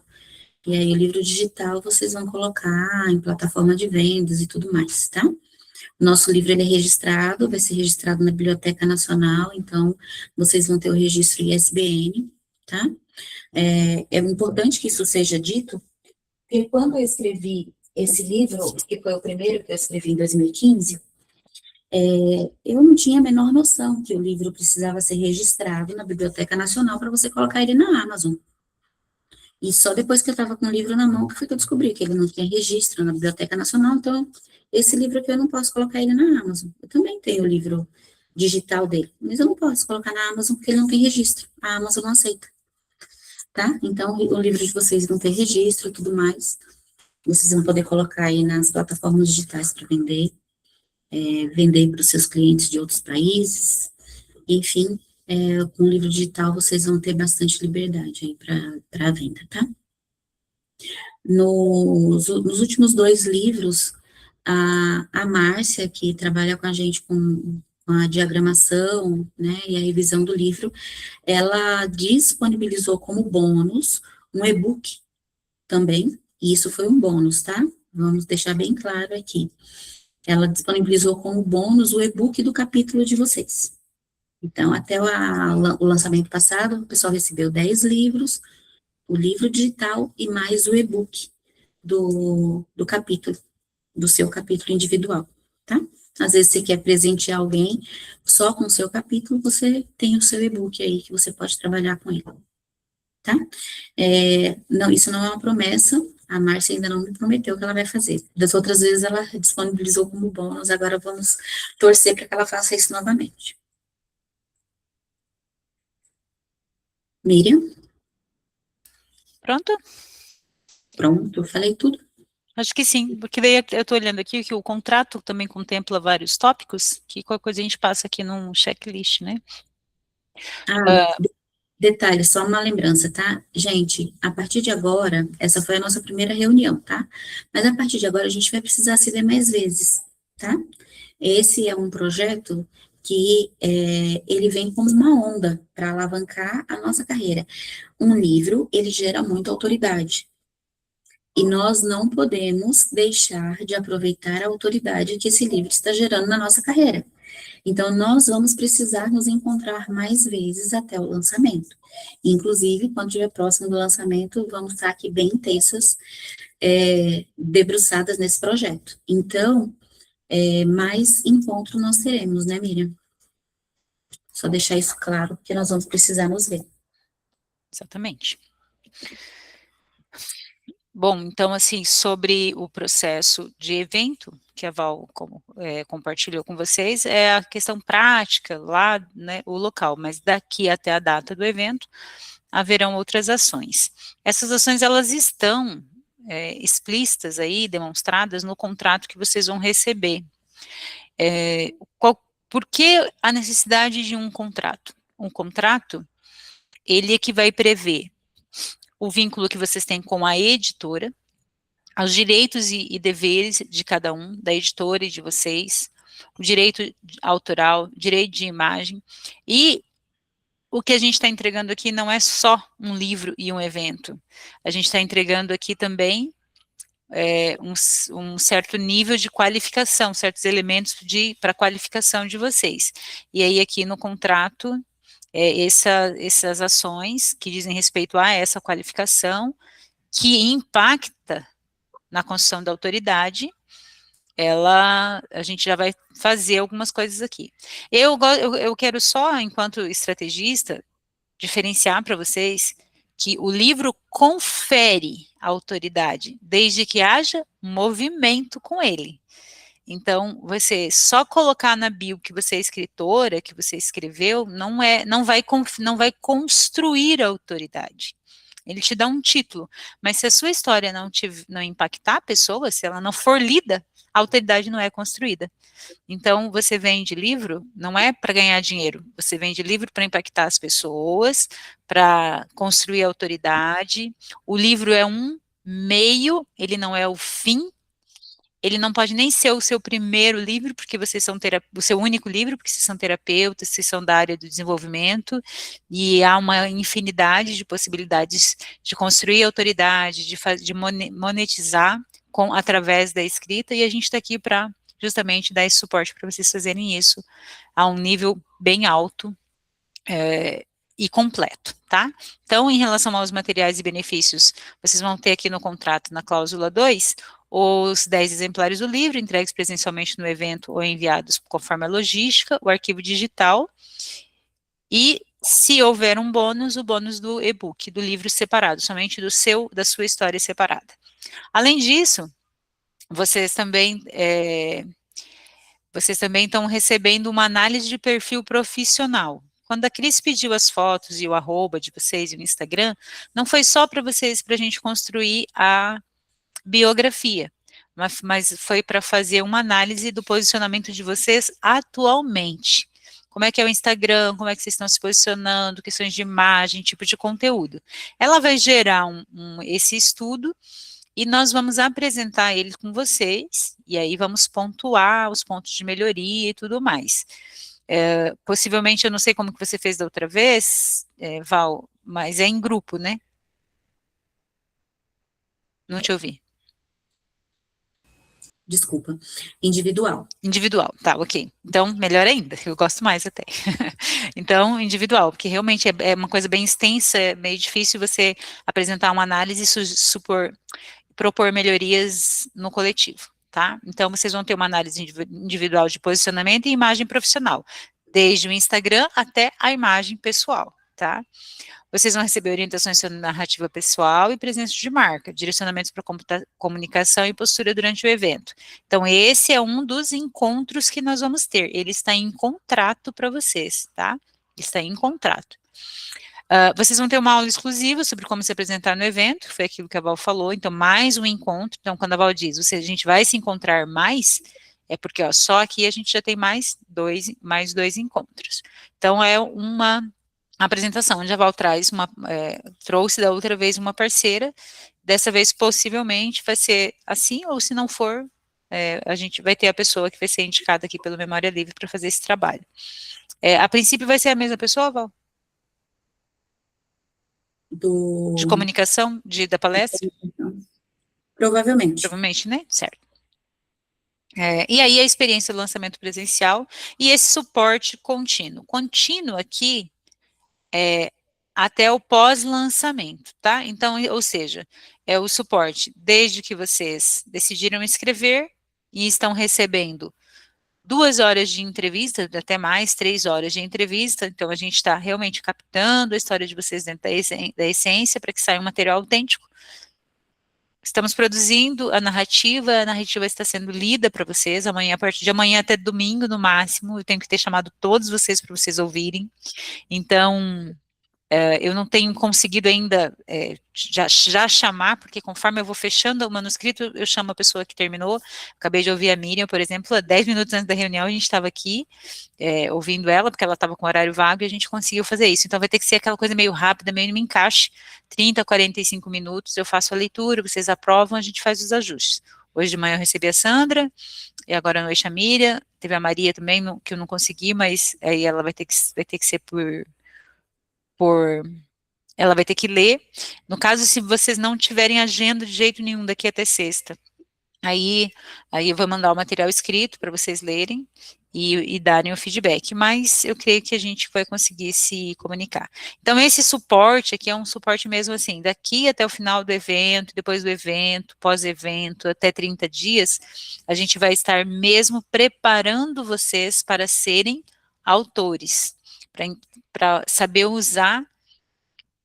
E aí, o livro digital vocês vão colocar em plataforma de vendas e tudo mais, tá? O nosso livro, ele é registrado, vai ser registrado na Biblioteca Nacional, então, vocês vão ter o registro ISBN, tá? É importante que isso seja dito, porque quando eu escrevi esse livro, que foi o primeiro que eu escrevi em 2015, eu não tinha a menor noção que o livro precisava ser registrado na Biblioteca Nacional para você colocar ele na Amazon. E só depois que eu estava com o livro na mão que foi que eu descobri que ele não tinha registro na Biblioteca Nacional, então esse livro aqui eu não posso colocar ele na Amazon. Eu também tenho o livro digital dele, mas eu não posso colocar na Amazon porque ele não tem registro. A Amazon não aceita. Tá? Então, o livro de vocês vão ter registro e tudo mais. Vocês vão poder colocar aí nas plataformas digitais para vender, vender para os seus clientes de outros países. Enfim, com o livro digital vocês vão ter bastante liberdade aí para a venda, tá? Nos últimos 2 livros, a Márcia, que trabalha com a gente com a diagramação, né, e a revisão do livro, ela disponibilizou como bônus um e-book também, e isso foi um bônus, tá? Vamos deixar bem claro aqui. Ela disponibilizou como bônus o e-book do capítulo de vocês. Então, até o lançamento passado, o pessoal recebeu 10 livros, o livro digital e mais o e-book do capítulo, do seu capítulo individual, tá? Às vezes você quer presentear alguém só com o seu capítulo, você tem o seu e-book aí, que você pode trabalhar com ele, tá? Não, isso não é uma promessa, a Márcia ainda não me prometeu que ela vai fazer. Das outras vezes ela disponibilizou como bônus, agora vamos torcer para que ela faça isso novamente. Miriam? Pronto? Pronto, eu falei tudo. Acho que sim, porque daí eu estou olhando aqui que o contrato também contempla vários tópicos, que qualquer coisa a gente passa aqui num checklist, né? Detalhe, só uma lembrança, tá? Gente, a partir de agora, essa foi a nossa primeira reunião, tá? Mas a partir de agora a gente vai precisar se ver mais vezes, tá? Esse é um projeto que ele vem como uma onda para alavancar a nossa carreira. Um livro, ele gera muita autoridade. E nós não podemos deixar de aproveitar a autoridade que esse livro está gerando na nossa carreira. Então, nós vamos precisar nos encontrar mais vezes até o lançamento. Inclusive, quando estiver próximo do lançamento, vamos estar aqui bem intensas, debruçadas nesse projeto. Então, mais encontro nós teremos, né, Miriam? Só deixar isso claro, porque nós vamos precisar nos ver. Exatamente. Bom, então, assim, sobre o processo de evento, que a Val compartilhou com vocês, é a questão prática lá, né, o local, mas daqui até a data do evento, haverão outras ações. Essas ações, elas estão explícitas aí, demonstradas no contrato que vocês vão receber. Por que a necessidade de um contrato? Um contrato, ele é que vai prever o vínculo que vocês têm com a editora, os direitos e deveres de cada um, da editora e de vocês, o direito autoral, direito de imagem, e o que a gente está entregando aqui não é só um livro e um evento, a gente está entregando aqui também um certo nível de qualificação, certos elementos para qualificação de vocês, e aí aqui no contrato, essas ações que dizem respeito a essa qualificação, que impacta na construção da autoridade, a gente já vai fazer algumas coisas aqui. Eu quero só, enquanto estrategista, diferenciar para vocês que o livro confere autoridade, desde que haja movimento com ele. Então, você só colocar na bio que você é escritora, que você escreveu, não vai construir a autoridade. Ele te dá um título, mas se a sua história não impactar a pessoa, se ela não for lida, a autoridade não é construída. Então, você vende livro, não é para ganhar dinheiro, você vende livro para impactar as pessoas, para construir autoridade. O livro é um meio, ele não é o fim. Ele não pode nem ser o seu primeiro livro, porque vocês são o seu único livro, porque vocês são terapeutas, vocês são da área do desenvolvimento, e há uma infinidade de possibilidades de construir autoridade, de monetizar através da escrita, e a gente está aqui para justamente dar esse suporte para vocês fazerem isso a um nível bem alto e completo, tá? Então, em relação aos materiais e benefícios, vocês vão ter aqui no contrato, na cláusula 2, os 10 exemplares do livro, entregues presencialmente no evento ou enviados conforme a logística, o arquivo digital, e se houver um bônus, o bônus do e-book, do livro separado, somente da sua história separada. Além disso, vocês também estão recebendo uma análise de perfil profissional. Quando a Cris pediu as fotos e o arroba de vocês e o Instagram, não foi só para a gente construir a biografia, mas foi para fazer uma análise do posicionamento de vocês atualmente. Como é que é o Instagram, como é que vocês estão se posicionando, questões de imagem, tipo de conteúdo. Ela vai gerar esse estudo e nós vamos apresentar ele com vocês, e aí vamos pontuar os pontos de melhoria e tudo mais. Possivelmente, eu não sei como que você fez da outra vez, Val, mas é em grupo, né? Não te ouvi. Desculpa, individual. Individual, tá, ok. Então, melhor ainda, eu gosto mais até. Então, individual, porque realmente é uma coisa bem extensa, é meio difícil você apresentar uma análise e propor melhorias no coletivo, tá? Então, vocês vão ter uma análise individual de posicionamento e imagem profissional, desde o Instagram até a imagem pessoal, tá? Vocês vão receber orientações sobre narrativa pessoal e presença de marca, direcionamentos para comunicação e postura durante o evento. Então, esse é um dos encontros que nós vamos ter. Ele está em contrato para vocês, tá? Está em contrato. Vocês vão ter uma aula exclusiva sobre como se apresentar no evento, foi aquilo que a Val falou, então mais um encontro. Então, quando a Val diz, a gente vai se encontrar mais, é porque só aqui a gente já tem mais dois encontros. Então, é uma apresentação, onde a Val trouxe da outra vez uma parceira, dessa vez possivelmente vai ser assim, ou se não for, a gente vai ter a pessoa que vai ser indicada aqui pelo Memória Livre para fazer esse trabalho. A princípio vai ser a mesma pessoa, Val? De comunicação, da palestra? Provavelmente. Provavelmente, né? Certo. E aí a experiência do lançamento presencial e esse suporte contínuo. Contínuo aqui até o pós-lançamento, tá? Então, ou seja, é o suporte desde que vocês decidiram escrever e estão recebendo 2 horas de entrevista, até mais, 3 horas de entrevista, então a gente está realmente captando a história de vocês dentro da essência para que saia um material autêntico. Estamos produzindo a narrativa está sendo lida para vocês, a partir de amanhã até domingo no máximo, eu tenho que ter chamado todos vocês para vocês ouvirem, então eu não tenho conseguido ainda já chamar, porque conforme eu vou fechando o manuscrito, eu chamo a pessoa que terminou. Acabei de ouvir a Miriam, por exemplo, 10 minutos antes da reunião, a gente estava aqui ouvindo ela, porque ela estava com horário vago, e a gente conseguiu fazer isso. Então, vai ter que ser aquela coisa meio rápida, meio no encaixe, 30, 45 minutos, eu faço a leitura, vocês aprovam, a gente faz os ajustes. Hoje de manhã eu recebi a Sandra, e agora à noite a Miriam, teve a Maria também, que eu não consegui, mas aí ela vai ter que ser ela vai ter que ler. No caso, se vocês não tiverem agenda de jeito nenhum daqui até sexta, aí eu vou mandar o material escrito para vocês lerem e darem o feedback, mas eu creio que a gente vai conseguir se comunicar. Então, esse suporte aqui é um suporte mesmo assim, daqui até o final do evento, depois do evento, pós-evento, até 30 dias, a gente vai estar mesmo preparando vocês para serem autores, para saber usar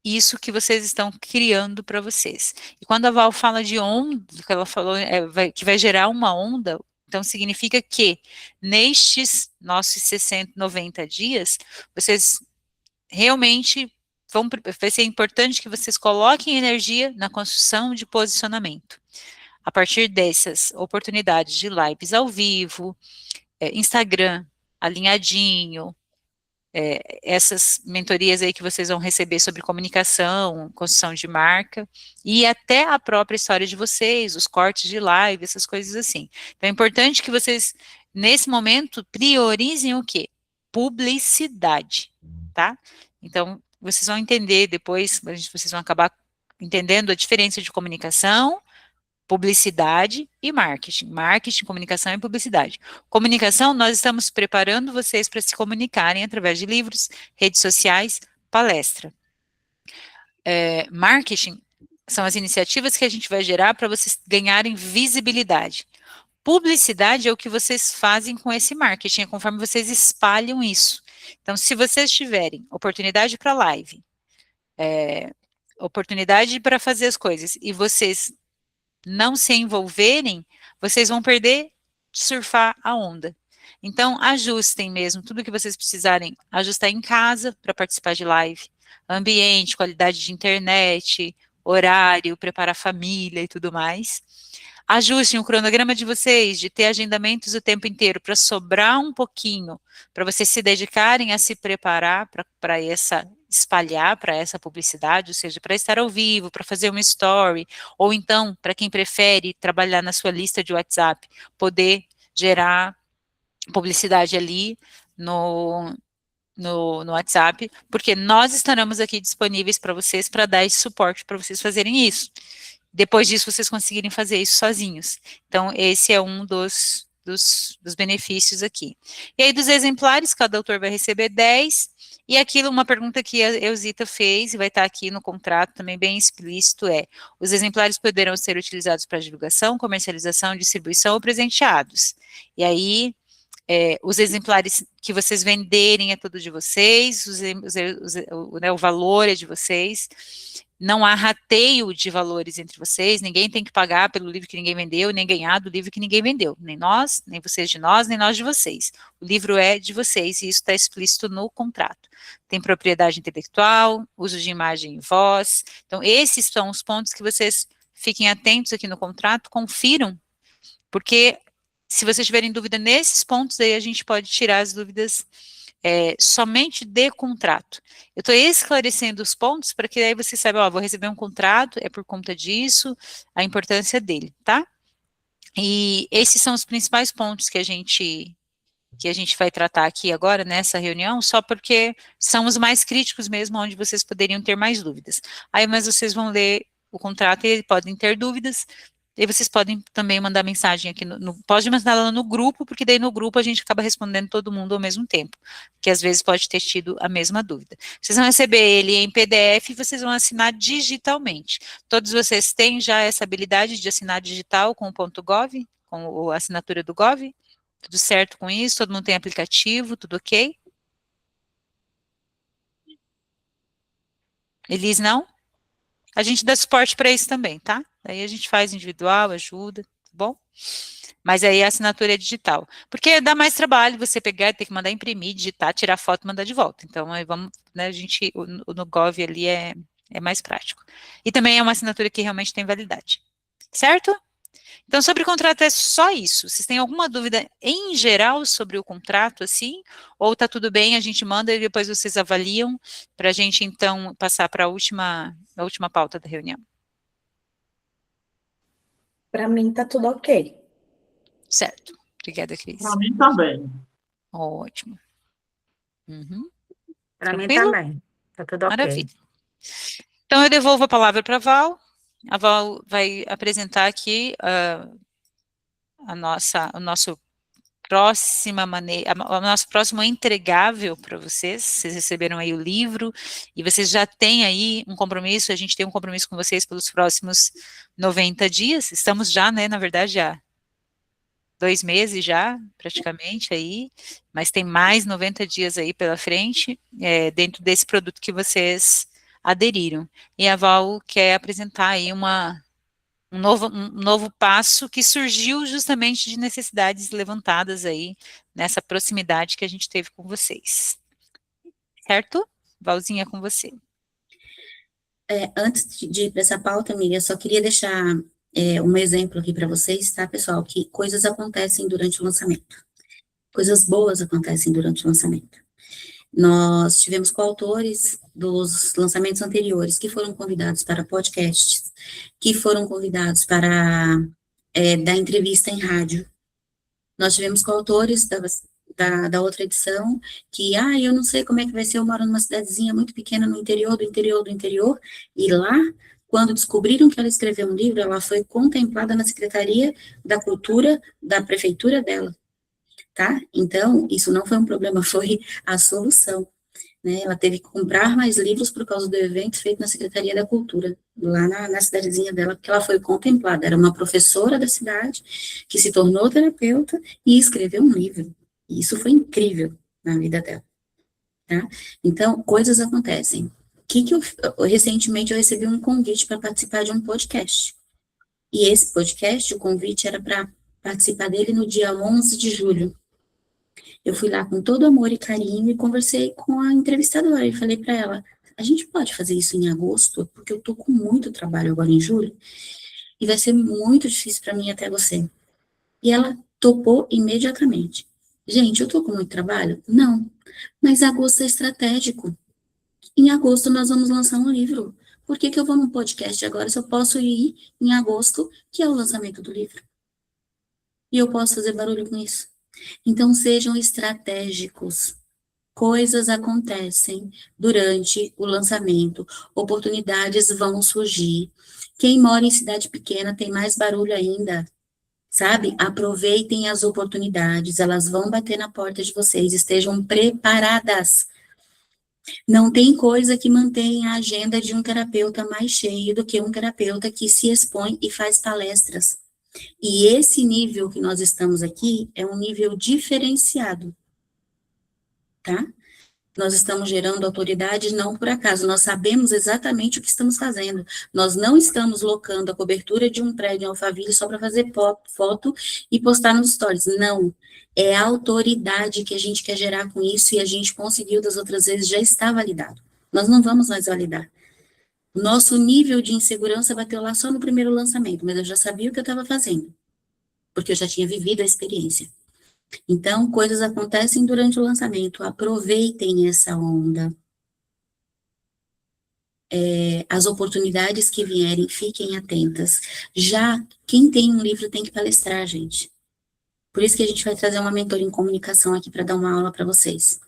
isso que vocês estão criando para vocês. E quando a Val fala de onda, que ela falou que vai gerar uma onda, então significa que nestes nossos 60, 90 dias, vocês realmente vai ser importante que vocês coloquem energia na construção de posicionamento. A partir dessas oportunidades de lives ao vivo, Instagram alinhadinho, essas mentorias aí que vocês vão receber sobre comunicação, construção de marca, e até a própria história de vocês, os cortes de live, essas coisas assim. Então é importante que vocês, nesse momento, priorizem o quê? Publicidade, tá? Então, vocês vão entender depois, vocês vão acabar entendendo a diferença de comunicação, publicidade e marketing. Marketing, comunicação e publicidade. Comunicação, nós estamos preparando vocês para se comunicarem através de livros, redes sociais, palestra. Marketing são as iniciativas que a gente vai gerar para vocês ganharem visibilidade. Publicidade é o que vocês fazem com esse marketing, é conforme vocês espalham isso. Então, se vocês tiverem oportunidade para live, oportunidade para fazer as coisas, e vocês não se envolverem, vocês vão perder de surfar a onda. Então, ajustem mesmo tudo que vocês precisarem ajustar em casa para participar de live, ambiente, qualidade de internet, horário, preparar a família e tudo mais. Ajustem o cronograma de vocês, de ter agendamentos o tempo inteiro, para sobrar um pouquinho, para vocês se dedicarem a se preparar para espalhar para essa publicidade, ou seja, para estar ao vivo, para fazer uma story, ou então, para quem prefere trabalhar na sua lista de WhatsApp, poder gerar publicidade ali no WhatsApp, porque nós estaremos aqui disponíveis para vocês, para dar esse suporte para vocês fazerem isso. Depois disso, vocês conseguirem fazer isso sozinhos. Então, esse é um dos benefícios aqui. E aí, dos exemplares, cada autor vai receber 10, e aquilo, uma pergunta que a Eusita fez, e vai estar aqui no contrato também bem explícito, os exemplares poderão ser utilizados para divulgação, comercialização, distribuição ou presenteados. E aí, os exemplares que vocês venderem é tudo de vocês, o valor é de vocês, não há rateio de valores entre vocês, ninguém tem que pagar pelo livro que ninguém vendeu, nem ganhar do livro que ninguém vendeu, nem nós, nem vocês de nós, nem nós de vocês. O livro é de vocês e isso está explícito no contrato. Tem propriedade intelectual, uso de imagem e voz, então esses são os pontos que vocês fiquem atentos aqui no contrato, confiram, porque se vocês tiverem dúvida nesses pontos, aí a gente pode tirar as dúvidas somente de contrato. Eu estou esclarecendo os pontos para que aí você saiba, vou receber um contrato, é por conta disso, a importância dele, tá? E esses são os principais pontos que a gente vai tratar aqui agora nessa reunião, só porque são os mais críticos mesmo, onde vocês poderiam ter mais dúvidas. Aí, mas vocês vão ler o contrato e podem ter dúvidas, e vocês podem também mandar mensagem aqui, pode mandar lá no grupo, porque daí no grupo a gente acaba respondendo todo mundo ao mesmo tempo, que às vezes pode ter tido a mesma dúvida. Vocês vão receber ele em PDF e vocês vão assinar digitalmente. Todos vocês têm já essa habilidade de assinar digital com o .gov, com a assinatura do Gov? Tudo certo com isso? Todo mundo tem aplicativo, tudo ok? Elis, não? A gente dá suporte para isso também, tá? Aí a gente faz individual, ajuda, tá bom? Mas aí a assinatura é digital. Porque dá mais trabalho você pegar, ter que mandar imprimir, digitar, tirar foto e mandar de volta. Então, aí vamos, né, no Gov ali é mais prático. E também é uma assinatura que realmente tem validade. Certo? Então, sobre o contrato é só isso. Vocês têm alguma dúvida em geral sobre o contrato, assim? Ou tá tudo bem, a gente manda e depois vocês avaliam para a gente, então, passar para a última pauta da reunião. Para mim tá tudo ok. Certo. Obrigada, Cris. Para mim também. Ótimo. Uhum. Para mim Tranquilo? também. Tá tudo ok. Maravilha. Então, eu devolvo a palavra para a Val. A Val vai apresentar aqui o nosso próximo entregável para vocês. Vocês receberam aí o livro e vocês já têm aí um compromisso, a gente tem um compromisso com vocês pelos próximos 90 dias. Estamos já, né, na verdade, já 2 meses já, praticamente aí, mas tem mais 90 dias aí pela frente, dentro desse produto que vocês aderiram. E a Val quer apresentar aí um novo passo que surgiu justamente de necessidades levantadas aí nessa proximidade que a gente teve com vocês. Certo? Valzinha, com você. Antes de ir para essa pauta, amiga, eu só queria deixar um exemplo aqui para vocês, tá, pessoal? Que coisas acontecem durante o lançamento. Coisas boas acontecem durante o lançamento. Nós tivemos coautores dos lançamentos anteriores que foram convidados para podcasts, que foram convidados para dar entrevista em rádio. Nós tivemos coautores da outra edição que, eu não sei como é que vai ser, eu moro numa cidadezinha muito pequena no interior, do interior, e lá, quando descobriram que ela escreveu um livro, ela foi contemplada na Secretaria da Cultura da prefeitura dela, tá? Então, isso não foi um problema, foi a solução, né? Ela teve que comprar mais livros por causa do evento feito na Secretaria da Cultura, lá na cidadezinha dela, porque ela foi contemplada, era uma professora da cidade, que se tornou terapeuta e escreveu um livro, e isso foi incrível na vida dela, tá? Então, coisas acontecem. Recentemente eu recebi um convite para participar de um podcast, e esse podcast, o convite era para participar dele no dia 11 de julho, eu fui lá com todo amor e carinho e conversei com a entrevistadora e falei para ela, a gente pode fazer isso em agosto, porque eu tô com muito trabalho agora em julho, e vai ser muito difícil para mim até você. E ela topou imediatamente. Gente, eu tô com muito trabalho? Não, mas agosto é estratégico. Em agosto nós vamos lançar um livro. Por que eu vou num podcast agora se eu posso ir em agosto, que é o lançamento do livro? E eu posso fazer barulho com isso? Então, sejam estratégicos. Coisas acontecem durante o lançamento, oportunidades vão surgir. Quem mora em cidade pequena tem mais barulho ainda, sabe? Aproveitem as oportunidades, elas vão bater na porta de vocês, estejam preparadas. Não tem coisa que mantenha a agenda de um terapeuta mais cheia do que um terapeuta que se expõe e faz palestras. E esse nível que nós estamos aqui é um nível diferenciado, tá? Nós estamos gerando autoridade não por acaso, nós sabemos exatamente o que estamos fazendo. Nós não estamos locando a cobertura de um prédio em Alphaville só para fazer foto e postar nos stories. Não. É a autoridade que a gente quer gerar com isso e a gente conseguiu das outras vezes, já está validado. Nós não vamos mais validar. Nosso nível de insegurança bateu lá só no primeiro lançamento, mas eu já sabia o que eu estava fazendo, porque eu já tinha vivido a experiência. Então, coisas acontecem durante o lançamento, aproveitem essa onda. As oportunidades que vierem, fiquem atentas. Já, quem tem um livro tem que palestrar, gente. Por isso que a gente vai trazer uma mentora em comunicação aqui para dar uma aula para vocês.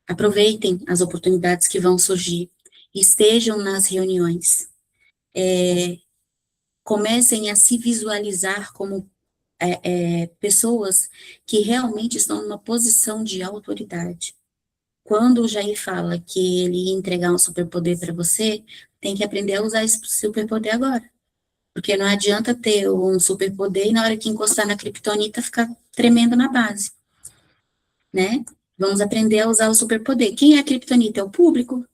Aproveitem as oportunidades que vão surgir. Estejam nas reuniões. Comecem a se visualizar como pessoas que realmente estão numa posição de autoridade. Quando o Jair fala que ele ia entregar um superpoder para você, tem que aprender a usar esse superpoder agora. Porque não adianta ter um superpoder e na hora que encostar na criptonita ficar tremendo na base, né? Vamos aprender a usar o superpoder. Quem é a criptonita? É o público.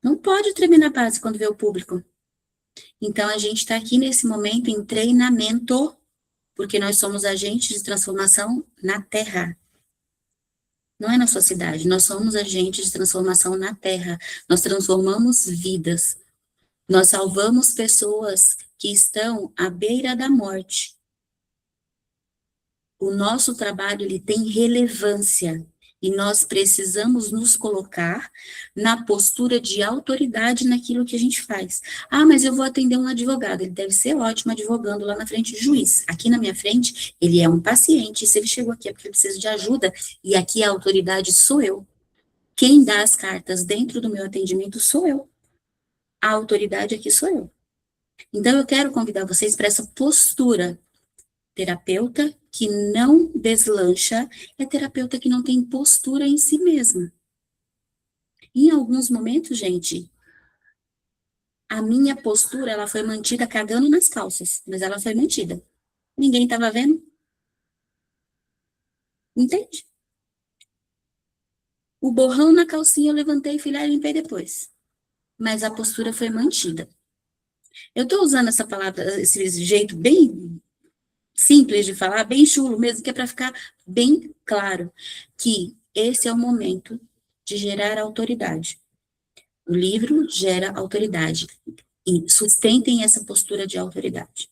Não pode tremer na base quando vê o público. Então, a gente está aqui nesse momento em treinamento, porque nós somos agentes de transformação na Terra. Não é na sua cidade, nós somos agentes de transformação na Terra. Nós transformamos vidas. Nós salvamos pessoas que estão à beira da morte. O nosso trabalho, ele tem relevância. E nós precisamos nos colocar na postura de autoridade naquilo que a gente faz. Mas eu vou atender um advogado. Ele deve ser ótimo advogando lá na frente de juiz. Aqui na minha frente, ele é um paciente. Se ele chegou aqui é porque ele precisa de ajuda. E aqui a autoridade sou eu. Quem dá as cartas dentro do meu atendimento sou eu. A autoridade aqui sou eu. Então, eu quero convidar vocês para essa postura. Terapeuta que não deslancha é terapeuta que não tem postura em si mesma. Em alguns momentos, gente, a minha postura, ela foi mantida cagando nas calças, mas ela foi mantida. Ninguém estava vendo. Entende? O borrão na calcinha eu levantei e fui lá e limpei depois. mas a postura foi mantida. Eu estou usando essa palavra, esse jeito bem simples de falar, bem chulo mesmo, que é para ficar bem claro que esse é o momento de gerar autoridade. O livro gera autoridade. E sustentem essa postura de autoridade.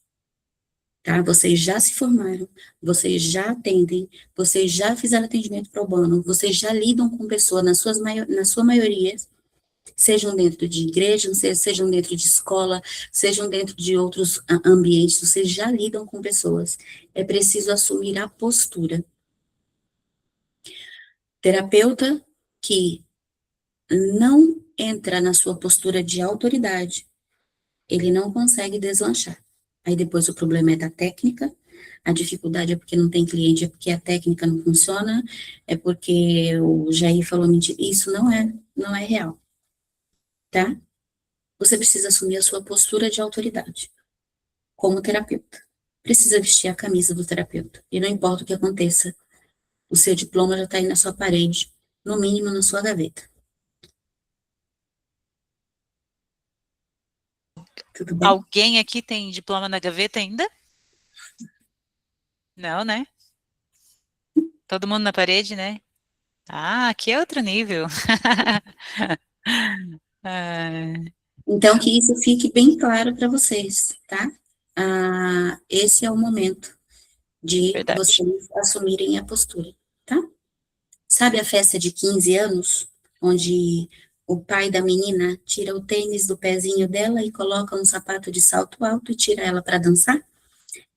Tá? Vocês já se formaram, vocês já atendem, vocês já fizeram atendimento pro bono, vocês já lidam com pessoas, na sua maioria, sejam dentro de igreja, sejam dentro de escola, sejam dentro de outros ambientes, vocês já lidam com pessoas. É preciso assumir a postura. Terapeuta que não entra na sua postura de autoridade, ele não consegue deslanchar. Aí depois o problema é da técnica, a dificuldade é porque não tem cliente, é porque a técnica não funciona, é porque o Jair falou mentira. Isso não é real, tá? Você precisa assumir a sua postura de autoridade, como terapeuta. Precisa vestir a camisa do terapeuta. E não importa o que aconteça, o seu diploma já está aí na sua parede, no mínimo na sua gaveta. Tudo bem? Alguém aqui tem diploma na gaveta ainda? Não, né? Todo mundo na parede, né? Ah, aqui é outro nível. Ah, Então, que isso fique bem claro para vocês, tá? Esse é o momento de verdade. vocês assumirem a postura, tá? Sabe a festa de 15 anos, onde o pai da menina tira o tênis do pezinho dela e coloca um sapato de salto alto e tira ela para dançar?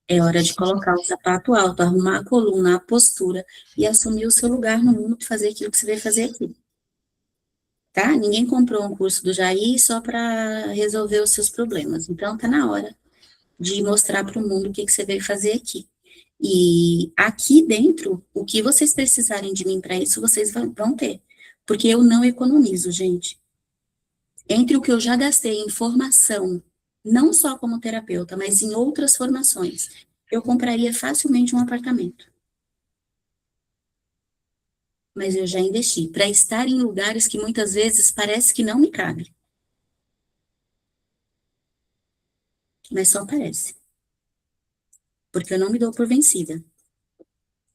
É hora de colocar o sapato alto, arrumar a coluna, a postura e assumir o seu lugar no mundo para fazer aquilo que você veio fazer aqui. Tá? Ninguém comprou um curso do Jair só para resolver os seus problemas. Então, tá na hora de mostrar para o mundo o que você veio fazer aqui. E aqui dentro, o que vocês precisarem de mim para isso, vocês vão ter. Porque eu não economizo, gente. Entre o que eu já gastei em formação, não só como terapeuta, mas em outras formações, eu compraria facilmente um apartamento. Mas eu já investi para estar em lugares que muitas vezes parece que não me cabe. Mas só parece. Porque eu não me dou por vencida.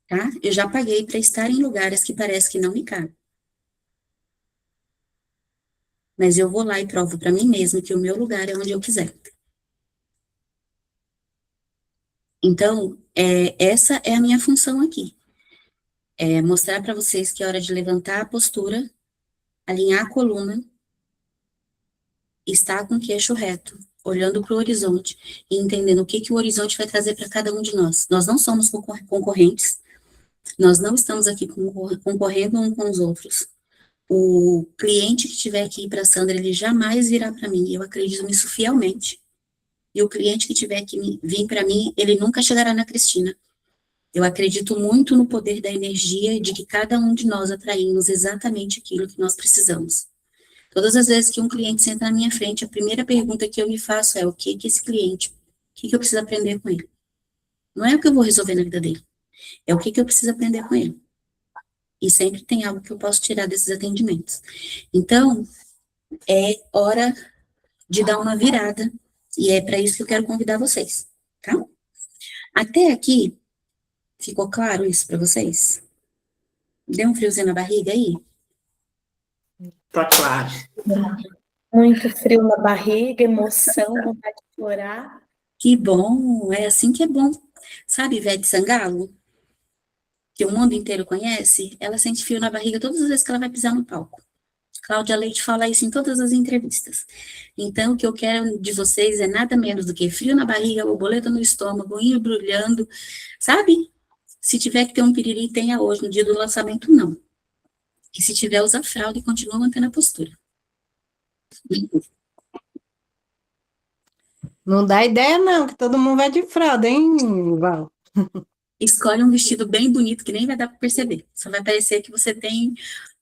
Tá? Eu já paguei para estar em lugares que parece que não me cabe. Mas eu vou lá e provo para mim mesma que o meu lugar é onde eu quiser. Então, essa é a minha função aqui. É mostrar para vocês que é hora de levantar a postura, alinhar a coluna, estar com o queixo reto, olhando para o horizonte e entendendo o que o horizonte vai trazer para cada um de nós. Nós não somos concorrentes, nós não estamos aqui concorrendo uns com os outros. O cliente que tiver aqui para a Sandra, ele jamais virá para mim, eu acredito nisso fielmente. E o cliente que tiver que vir para mim, ele nunca chegará na Cristina. Eu acredito muito no poder da energia de que cada um de nós atraímos exatamente aquilo que nós precisamos. Todas as vezes que um cliente senta na minha frente, a primeira pergunta que eu me faço é o que esse cliente, o que eu preciso aprender com ele? Não é o que eu vou resolver na vida dele, é o que eu preciso aprender com ele. E sempre tem algo que eu posso tirar desses atendimentos. Então, é hora de dar uma virada, e é para isso que eu quero convidar vocês, tá? Até aqui, ficou claro isso para vocês? Deu um friozinho na barriga aí? Tá claro. Muito frio na barriga, emoção, vontade de chorar. Que bom, é assim que é bom. Sabe Ivete Sangalo? Que o mundo inteiro conhece? Ela sente frio na barriga todas as vezes que ela vai pisar no palco. Cláudia Leite fala isso em todas as entrevistas. Então, o que eu quero de vocês é nada menos do que frio na barriga, borboleta no estômago, embrulhando, sabe? Se tiver que ter um piriri, tenha hoje, no dia do lançamento, não. E se tiver, usa fralda e continua mantendo a postura. Não dá ideia, não, que todo mundo vai de fralda, hein, Val? Escolhe um vestido bem bonito, que nem vai dar para perceber. Só vai parecer que você tem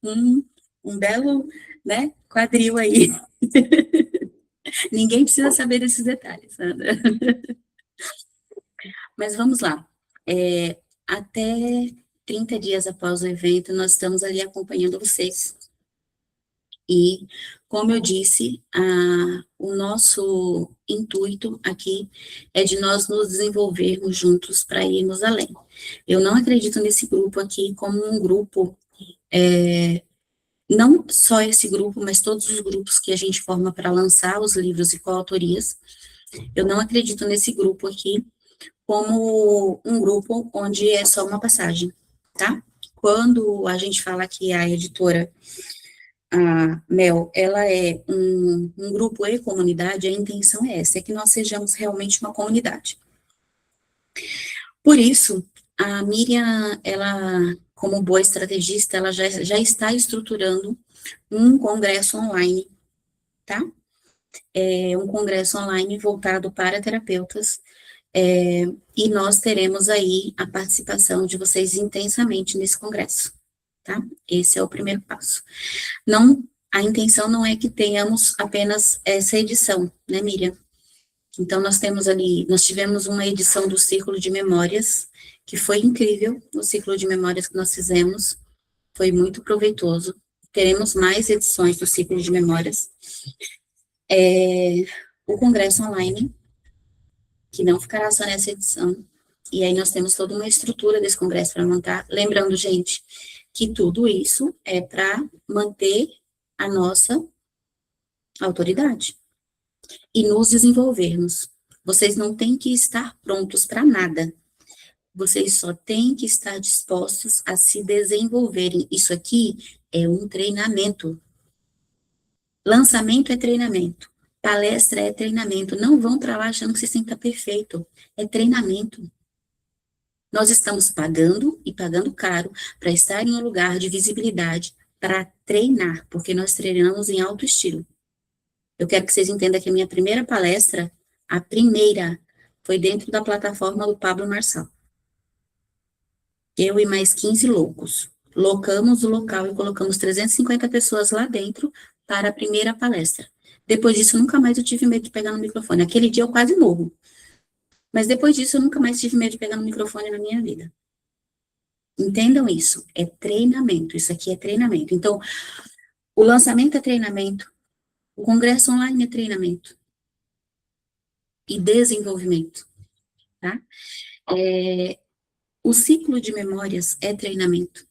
um belo, né, quadril aí. Ninguém precisa saber desses detalhes, Sandra. Mas vamos lá. Até 30 dias após o evento, nós estamos ali acompanhando vocês. E, como eu disse, o nosso intuito aqui é de nós nos desenvolvermos juntos para irmos além. Eu não acredito nesse grupo aqui como um grupo, não só esse grupo, mas todos os grupos que a gente forma para lançar os livros e coautorias. Eu não acredito nesse grupo aqui como um grupo onde é só uma passagem, tá? Quando a gente fala que a editora, a Mel, ela é um grupo e comunidade, a intenção é essa, é que nós sejamos realmente uma comunidade. Por isso, a Miriam, ela, como boa estrategista, ela já está estruturando um congresso online, tá? É um congresso online voltado para terapeutas, e nós teremos aí a participação de vocês intensamente nesse congresso, tá? Esse é o primeiro passo. Não, a intenção não é que tenhamos apenas essa edição, né, Miriam? Então, nós tivemos uma edição do Círculo de Memórias, que foi incrível, o Círculo de Memórias que nós fizemos, foi muito proveitoso. Teremos mais edições do Círculo de Memórias. O Congresso Online, que não ficará só nessa edição, e aí nós temos toda uma estrutura desse congresso para montar. Lembrando, gente, que tudo isso é para manter a nossa autoridade e nos desenvolvermos. Vocês não têm que estar prontos para nada. Vocês só têm que estar dispostos a se desenvolverem. Isso aqui é um treinamento. Lançamento é treinamento. Palestra é treinamento. Não vão para lá achando que vocês têm que estar perfeito. É treinamento. Nós estamos pagando, e pagando caro, para estar em um lugar de visibilidade, para treinar, porque nós treinamos em alto estilo. Eu quero que vocês entendam que a minha primeira palestra, a primeira, foi dentro da plataforma do Pablo Marçal. Eu e mais 15 loucos. Locamos o local e colocamos 350 pessoas lá dentro para a primeira palestra. Depois disso, nunca mais eu tive medo de pegar no microfone. Aquele dia eu quase morro. Mas depois disso, eu nunca mais tive medo de pegar no microfone na minha vida. Entendam isso. É treinamento. Isso aqui é treinamento. Então, o lançamento é treinamento. O congresso online é treinamento. E desenvolvimento. Tá? O ciclo de memórias é treinamento.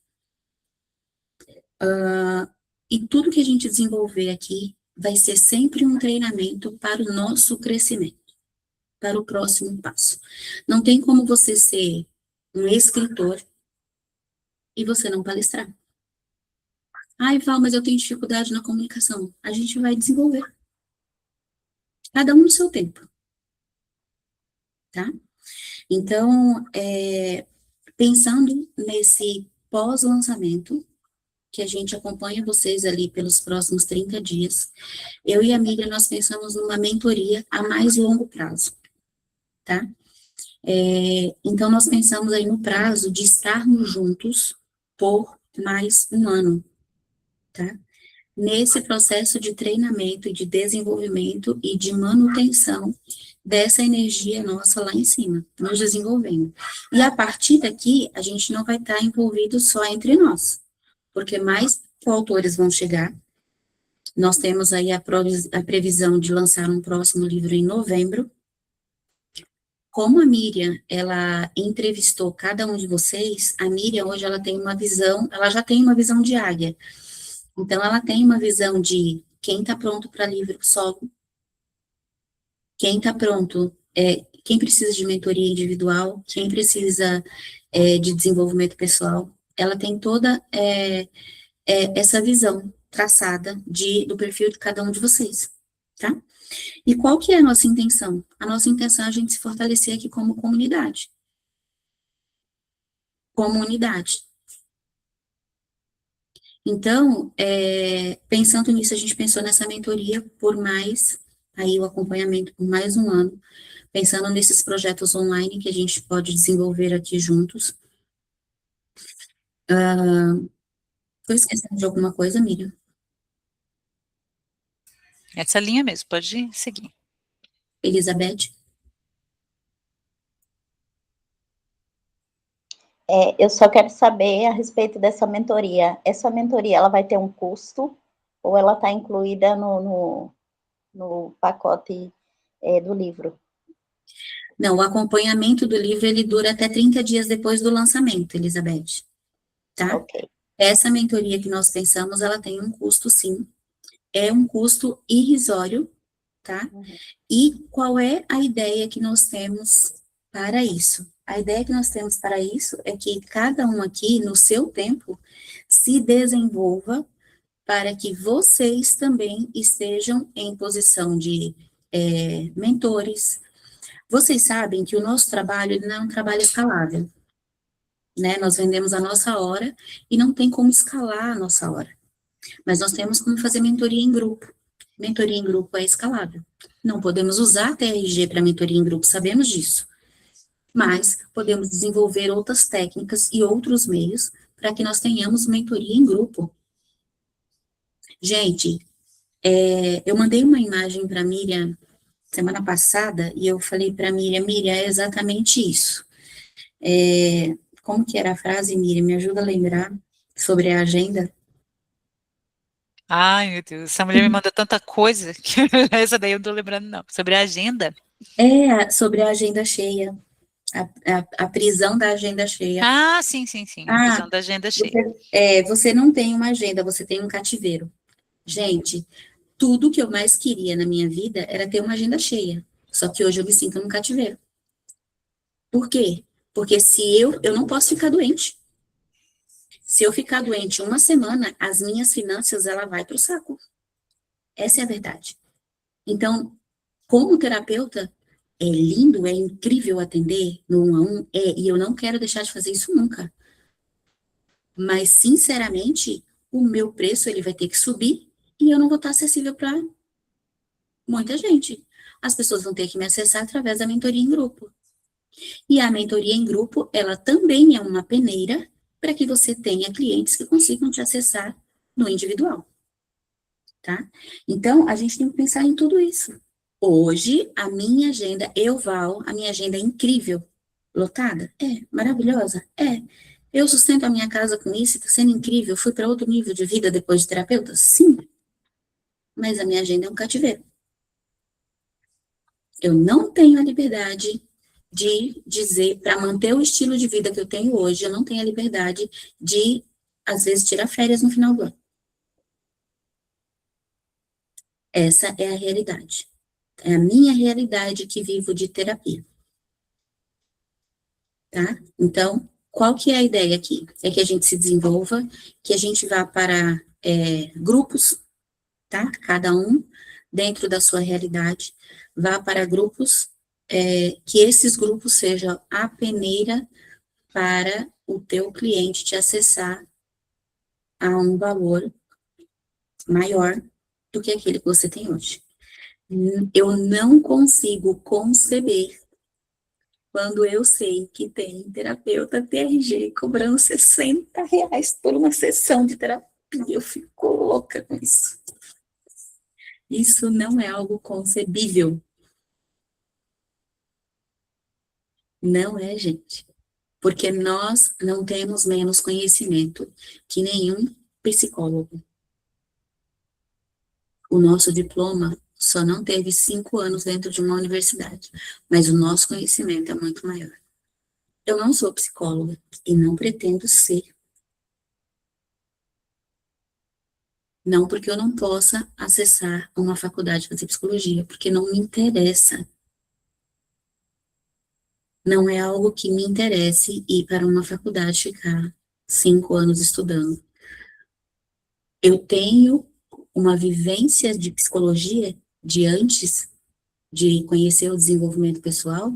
E tudo que a gente desenvolver aqui vai ser sempre um treinamento para o nosso crescimento, para o próximo passo. Não tem como você ser um escritor e você não palestrar. Ai, Val, mas eu tenho dificuldade na comunicação. A gente vai desenvolver. Cada um no seu tempo. Tá? Então, pensando nesse pós-lançamento, que a gente acompanha vocês ali pelos próximos 30 dias, eu e a Miriam, nós pensamos numa mentoria a mais longo prazo, tá? Então, nós pensamos aí no prazo de estarmos juntos por mais um ano, tá? Nesse processo de treinamento e de desenvolvimento e de manutenção dessa energia nossa lá em cima, nos desenvolvendo. E a partir daqui, a gente não vai estar envolvido só entre nós, porque mais coautores vão chegar. Nós temos aí a previsão de lançar um próximo livro em novembro. Como a Miriam, ela entrevistou cada um de vocês, a Miriam hoje ela tem uma visão, ela já tem uma visão de águia. Então, ela tem uma visão de quem está pronto para livro solo, quem está pronto, quem precisa de mentoria individual, quem precisa de desenvolvimento pessoal. Ela tem toda essa visão traçada do perfil de cada um de vocês, tá? E qual que é a nossa intenção? A nossa intenção é a gente se fortalecer aqui como comunidade. Comunidade. Então, pensando nisso, a gente pensou nessa mentoria por mais, aí o acompanhamento por mais um ano, pensando nesses projetos online que a gente pode desenvolver aqui juntos. Estou esquecendo de alguma coisa, Miriam? Essa linha mesmo, pode seguir. Elizabeth? Eu só quero saber a respeito dessa mentoria. Essa mentoria, ela vai ter um custo? ou ela está incluída no pacote do livro? Não, o acompanhamento do livro, ele dura até 30 dias depois do lançamento, Elizabeth, tá? Ok. Essa mentoria que nós pensamos, ela tem um custo, sim. É um custo irrisório, tá? E qual é a ideia que nós temos para isso? A ideia que nós temos para isso é que cada um aqui, no seu tempo, se desenvolva para que vocês também estejam em posição de mentores. Vocês sabem que o nosso trabalho ele não é um trabalho escalável, né? Nós vendemos a nossa hora e não tem como escalar a nossa hora. Mas nós temos como fazer mentoria em grupo. Mentoria em grupo é escalável. Não podemos usar a TRG para mentoria em grupo, sabemos disso. Mas podemos desenvolver outras técnicas e outros meios para que nós tenhamos mentoria em grupo. Gente, eu mandei uma imagem para a Miriam semana passada e eu falei para a Miriam, é exatamente isso. Como que era a frase, Miriam? Me ajuda a lembrar sobre a agenda? Ai, meu Deus, essa mulher me manda tanta coisa que essa daí eu não tô lembrando, não. Sobre a agenda. Sobre a agenda cheia. A prisão da agenda cheia. Ah, sim, a prisão da agenda cheia. Você não tem uma agenda, você tem um cativeiro. Gente, tudo que eu mais queria na minha vida era ter uma agenda cheia. Só que hoje eu me sinto num cativeiro. Por quê? Porque se eu não posso ficar doente. Se eu ficar doente uma semana, as minhas finanças, ela vai pro saco. Essa é a verdade. Então, como terapeuta, é lindo, é incrível atender no 1 a 1, e eu não quero deixar de fazer isso nunca. Mas, sinceramente, o meu preço, ele vai ter que subir, e eu não vou estar acessível para muita gente. As pessoas vão ter que me acessar através da mentoria em grupo. E a mentoria em grupo, ela também é uma peneira para que você tenha clientes que consigam te acessar no individual. Tá? Então, a gente tem que pensar em tudo isso. Hoje, a minha agenda, a minha agenda é incrível. Lotada? É. Maravilhosa? É. Eu sustento a minha casa com isso, está sendo incrível. Fui para outro nível de vida depois de terapeuta? Sim. Mas a minha agenda é um cativeiro. Eu não tenho a liberdade de dizer, para manter o estilo de vida que eu tenho hoje, eu não tenho a liberdade de, às vezes, tirar férias no final do ano. Essa é a realidade. É a minha realidade que vivo de terapia. Tá? Então, qual que é a ideia aqui? É que a gente se desenvolva, que a gente vá para grupos, tá? Cada um dentro da sua realidade, vá para grupos, que esses grupos sejam a peneira para o teu cliente te acessar a um valor maior do que aquele que você tem hoje. Eu não consigo conceber quando eu sei que tem terapeuta TRG cobrando R$60 por uma sessão de terapia. Eu fico louca com isso. Isso não é algo concebível. Não é, gente. Porque nós não temos menos conhecimento que nenhum psicólogo. O nosso diploma só não teve 5 anos dentro de uma universidade, mas o nosso conhecimento é muito maior. Eu não sou psicóloga e não pretendo ser. Não porque eu não possa acessar uma faculdade de fazer psicologia, porque não me interessa. Não é algo que me interesse ir para uma faculdade ficar 5 anos estudando. Eu tenho uma vivência de psicologia de antes de conhecer o desenvolvimento pessoal,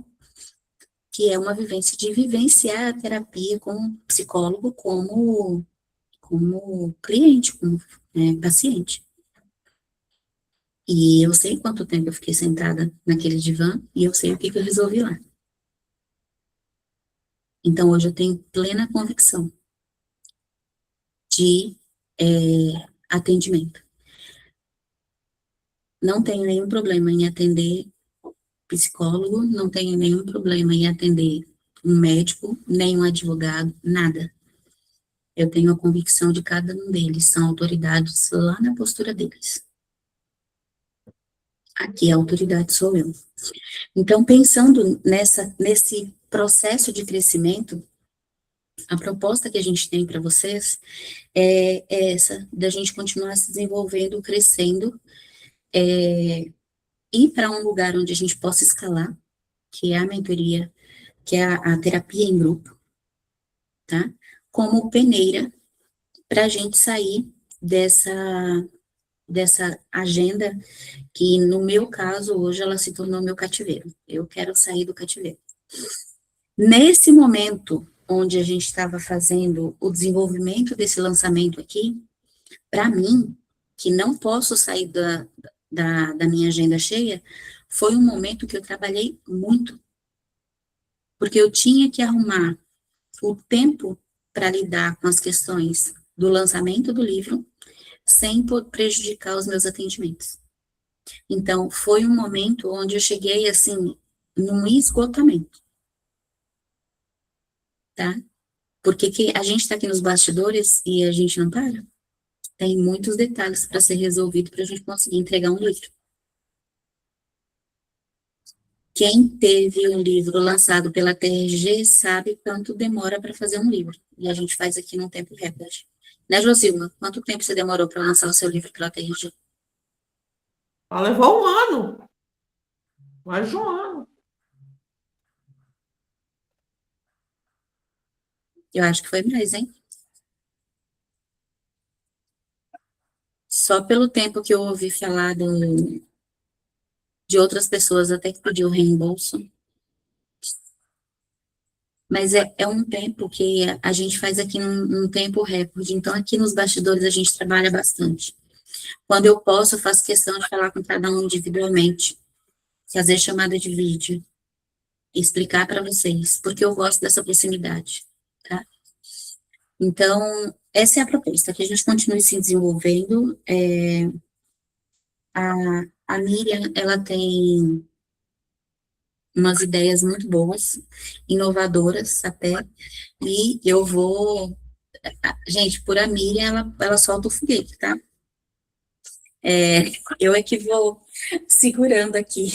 que é uma vivência de vivenciar a terapia com psicólogo como cliente, como paciente. E eu sei quanto tempo eu fiquei sentada naquele divã, e eu sei o que eu resolvi lá. Então, hoje eu tenho plena convicção de atendimento. Não tenho nenhum problema em atender psicólogo, não tenho nenhum problema em atender um médico, nem um advogado, nada. Eu tenho a convicção de cada um deles, são autoridades lá na postura deles. Aqui a autoridade sou eu. Então, pensando nesse processo de crescimento, a proposta que a gente tem para vocês é essa, da gente continuar se desenvolvendo, crescendo, ir para um lugar onde a gente possa escalar, que é a mentoria, que é a terapia em grupo, tá? Como peneira para a gente sair dessa agenda que, no meu caso, hoje ela se tornou meu cativeiro. Eu quero sair do cativeiro. Nesse momento, onde a gente estava fazendo o desenvolvimento desse lançamento aqui, para mim, que não posso sair da minha agenda cheia, foi um momento que eu trabalhei muito, porque eu tinha que arrumar o tempo para lidar com as questões do lançamento do livro, sem prejudicar os meus atendimentos. Então, foi um momento onde eu cheguei, assim, num esgotamento, tá? Porque a gente está aqui nos bastidores e a gente não para. Tem muitos detalhes para ser resolvido para a gente conseguir entregar um livro. Quem teve um livro lançado pela TRG sabe quanto demora para fazer um livro. E a gente faz aqui num tempo recorde. Né, Josilma? Quanto tempo você demorou para lançar o seu livro pela TRG? Levou um ano. Mais de um ano. Eu acho que foi mais, hein? Só pelo tempo que eu ouvi falar de outras pessoas até que pediu reembolso. Mas é um tempo que a gente faz aqui num tempo recorde. Então, aqui nos bastidores a gente trabalha bastante. Quando eu posso, eu faço questão de falar com cada um individualmente, fazer chamada de vídeo, explicar para vocês, porque eu gosto dessa proximidade, tá? Então, essa é a proposta, que a gente continue se desenvolvendo. A Miriam, ela tem umas ideias muito boas, inovadoras até, e eu vou... Gente, por a Miriam, ela solta o foguete, tá? Eu é que vou segurando aqui.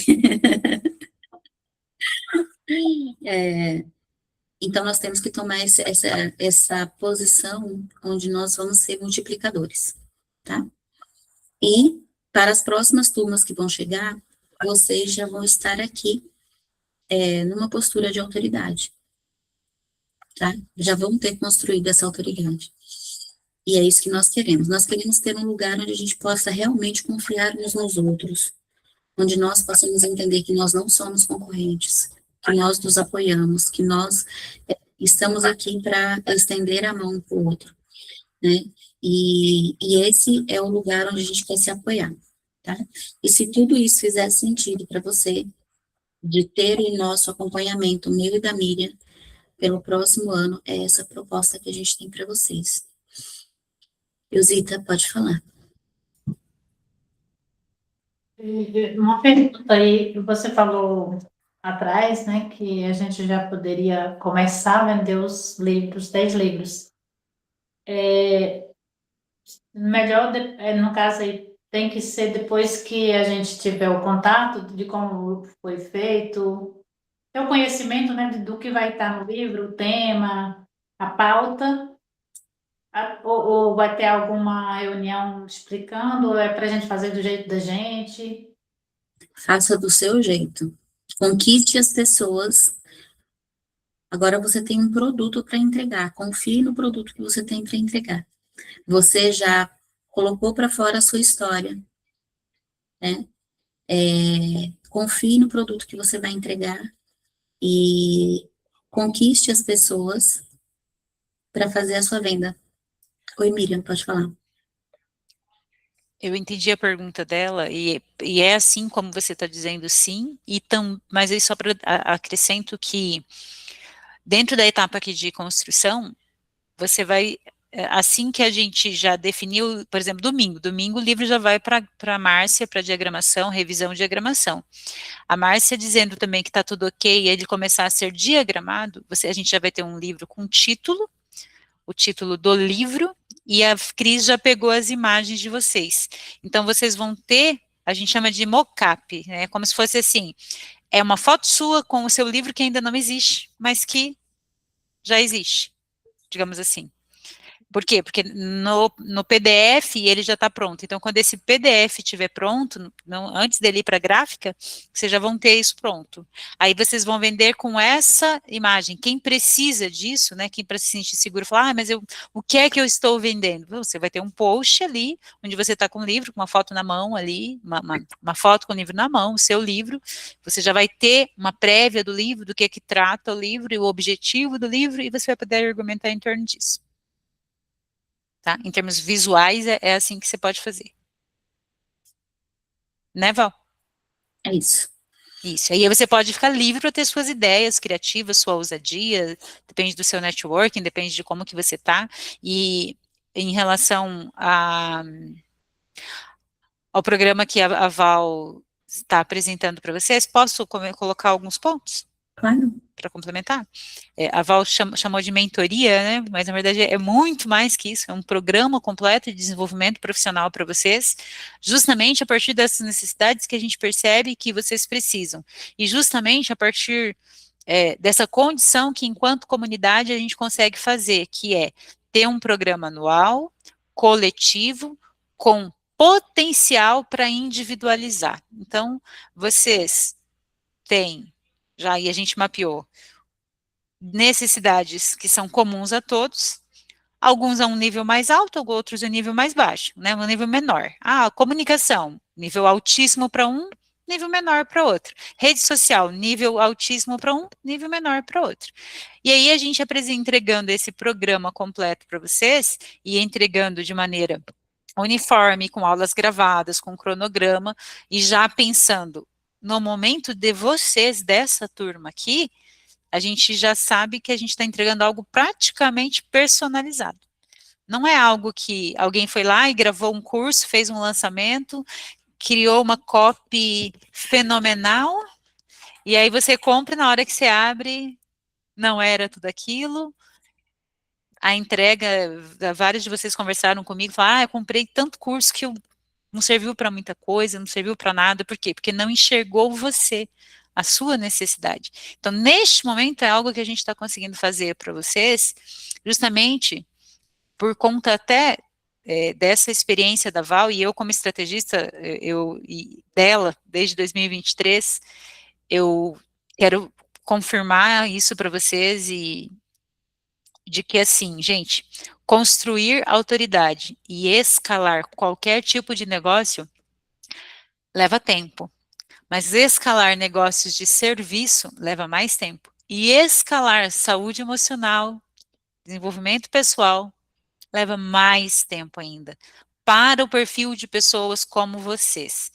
Então, nós temos que tomar essa posição onde nós vamos ser multiplicadores, tá? E, para as próximas turmas que vão chegar, vocês já vão estar aqui, numa postura de autoridade, tá? Já vão ter construído essa autoridade. E é isso que nós queremos. Nós queremos ter um lugar onde a gente possa realmente confiar uns nos outros, onde nós possamos entender que nós não somos concorrentes, que nós nos apoiamos, que nós estamos aqui para estender a mão para o outro, né? E esse é o lugar onde a gente quer se apoiar, tá? E se tudo isso fizer sentido para você, de ter o nosso acompanhamento, o meu e da Miriam, pelo próximo ano, é essa proposta que a gente tem para vocês. Eusita, pode falar. Uma pergunta aí, você falou atrás, né, que a gente já poderia começar a vender os livros, 10 livros. Melhor, no caso aí, tem que ser depois que a gente tiver o contato de como foi feito, ter o conhecimento, né, do que vai estar no livro, o tema, a pauta, ou vai ter alguma reunião explicando, ou é para a gente fazer do jeito da gente? Faça do seu jeito. Conquiste as pessoas. Agora você tem um produto para entregar. Confie no produto que você tem para entregar. Você já colocou para fora a sua história, né? Confie no produto que você vai entregar e conquiste as pessoas para fazer a sua venda. Oi, Miriam, pode falar. Eu entendi a pergunta dela, e é assim como você está dizendo, sim, mas aí só para acrescento que, dentro da etapa aqui de construção, você vai, assim que a gente já definiu, por exemplo, domingo o livro já vai para a Márcia, para diagramação, revisão de diagramação. A Márcia dizendo também que está tudo ok, e ele começar a ser diagramado, a gente já vai ter um livro com título, o título do livro, e a Cris já pegou as imagens de vocês. Então, vocês vão ter, a gente chama de mockup, né? Como se fosse assim, é uma foto sua com o seu livro que ainda não existe, mas que já existe, digamos assim. Por quê? Porque no PDF ele já está pronto. Então, quando esse PDF estiver pronto, antes dele ir para a gráfica, vocês já vão ter isso pronto. Aí vocês vão vender com essa imagem. Quem precisa disso, né? Quem para se sentir seguro, falar, mas o que é que eu estou vendendo? Você vai ter um post ali, onde você está com o livro, com uma foto na mão ali, uma foto com o livro na mão, o seu livro. Você já vai ter uma prévia do livro, do que trata o livro e o objetivo do livro, e você vai poder argumentar em torno disso. Tá? Em termos visuais, é assim que você pode fazer. Né, Val? É isso. Isso. Aí você pode ficar livre para ter suas ideias criativas, sua ousadia, depende do seu networking, depende de como que você está. E em relação ao programa que a Val está apresentando para vocês, posso colocar alguns pontos? Claro. Para complementar? A Val chamou de mentoria, né? Mas na verdade é muito mais que isso, é um programa completo de desenvolvimento profissional para vocês, justamente a partir dessas necessidades que a gente percebe que vocês precisam, e justamente a partir dessa condição que enquanto comunidade a gente consegue fazer, que é ter um programa anual, coletivo, com potencial para individualizar. Então, vocês têm, já aí a gente mapeou, necessidades que são comuns a todos, alguns a um nível mais alto, outros a um nível mais baixo, né, um nível menor. Comunicação, nível altíssimo para um, nível menor para outro. Rede social, nível altíssimo para um, nível menor para outro. E aí a gente entregando esse programa completo para vocês, e entregando de maneira uniforme, com aulas gravadas, com cronograma, e já pensando no momento de vocês, dessa turma aqui, a gente já sabe que a gente está entregando algo praticamente personalizado. Não é algo que alguém foi lá e gravou um curso, fez um lançamento, criou uma copy fenomenal, e aí você compra, na hora que você abre, não era tudo aquilo. A entrega, vários de vocês conversaram comigo, falaram, eu comprei tanto curso que não serviu para muita coisa, não serviu para nada. Por quê? Porque não enxergou você, a sua necessidade. Então, neste momento, é algo que a gente está conseguindo fazer para vocês, justamente por conta até dessa experiência da Val, e eu como estrategista, dela, desde 2023, eu quero confirmar isso para vocês, e de que, assim, gente, construir autoridade e escalar qualquer tipo de negócio leva tempo, mas escalar negócios de serviço leva mais tempo. E escalar saúde emocional, desenvolvimento pessoal, leva mais tempo ainda, para o perfil de pessoas como vocês.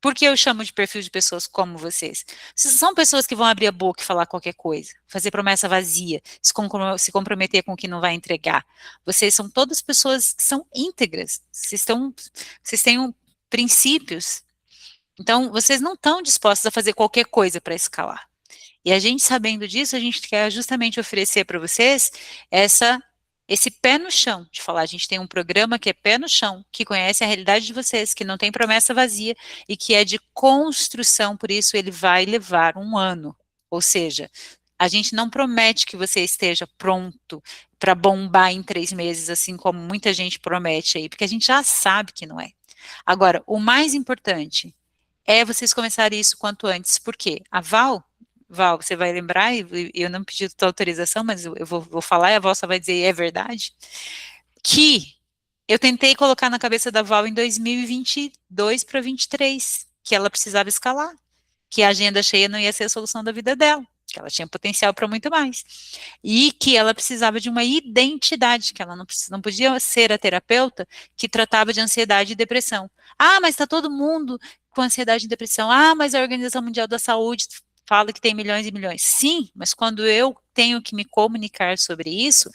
Por que eu chamo de perfil de pessoas como vocês? Vocês são pessoas que vão abrir a boca e falar qualquer coisa, fazer promessa vazia, se comprometer com o que não vai entregar. Vocês são todas pessoas que são íntegras, vocês têm princípios. Então, vocês não estão dispostos a fazer qualquer coisa para escalar. E a gente, sabendo disso, a gente quer justamente oferecer para vocês esse pé no chão, de falar, a gente tem um programa que é pé no chão, que conhece a realidade de vocês, que não tem promessa vazia e que é de construção, por isso ele vai levar 1 ano. Ou seja, a gente não promete que você esteja pronto para bombar em 3 meses, assim como muita gente promete aí, porque a gente já sabe que não é. Agora, o mais importante é vocês começarem isso quanto antes, porque a Val, você vai lembrar, e eu não pedi tua autorização, mas eu vou falar, e a Val só vai dizer, é verdade, que eu tentei colocar na cabeça da Val em 2022 para 2023, que ela precisava escalar, que a agenda cheia não ia ser a solução da vida dela, que ela tinha potencial para muito mais, e que ela precisava de uma identidade, que ela não podia ser a terapeuta que tratava de ansiedade e depressão. Mas está todo mundo com ansiedade e depressão. Mas a Organização Mundial da Saúde fala que tem milhões e milhões. Sim, mas quando eu tenho que me comunicar sobre isso,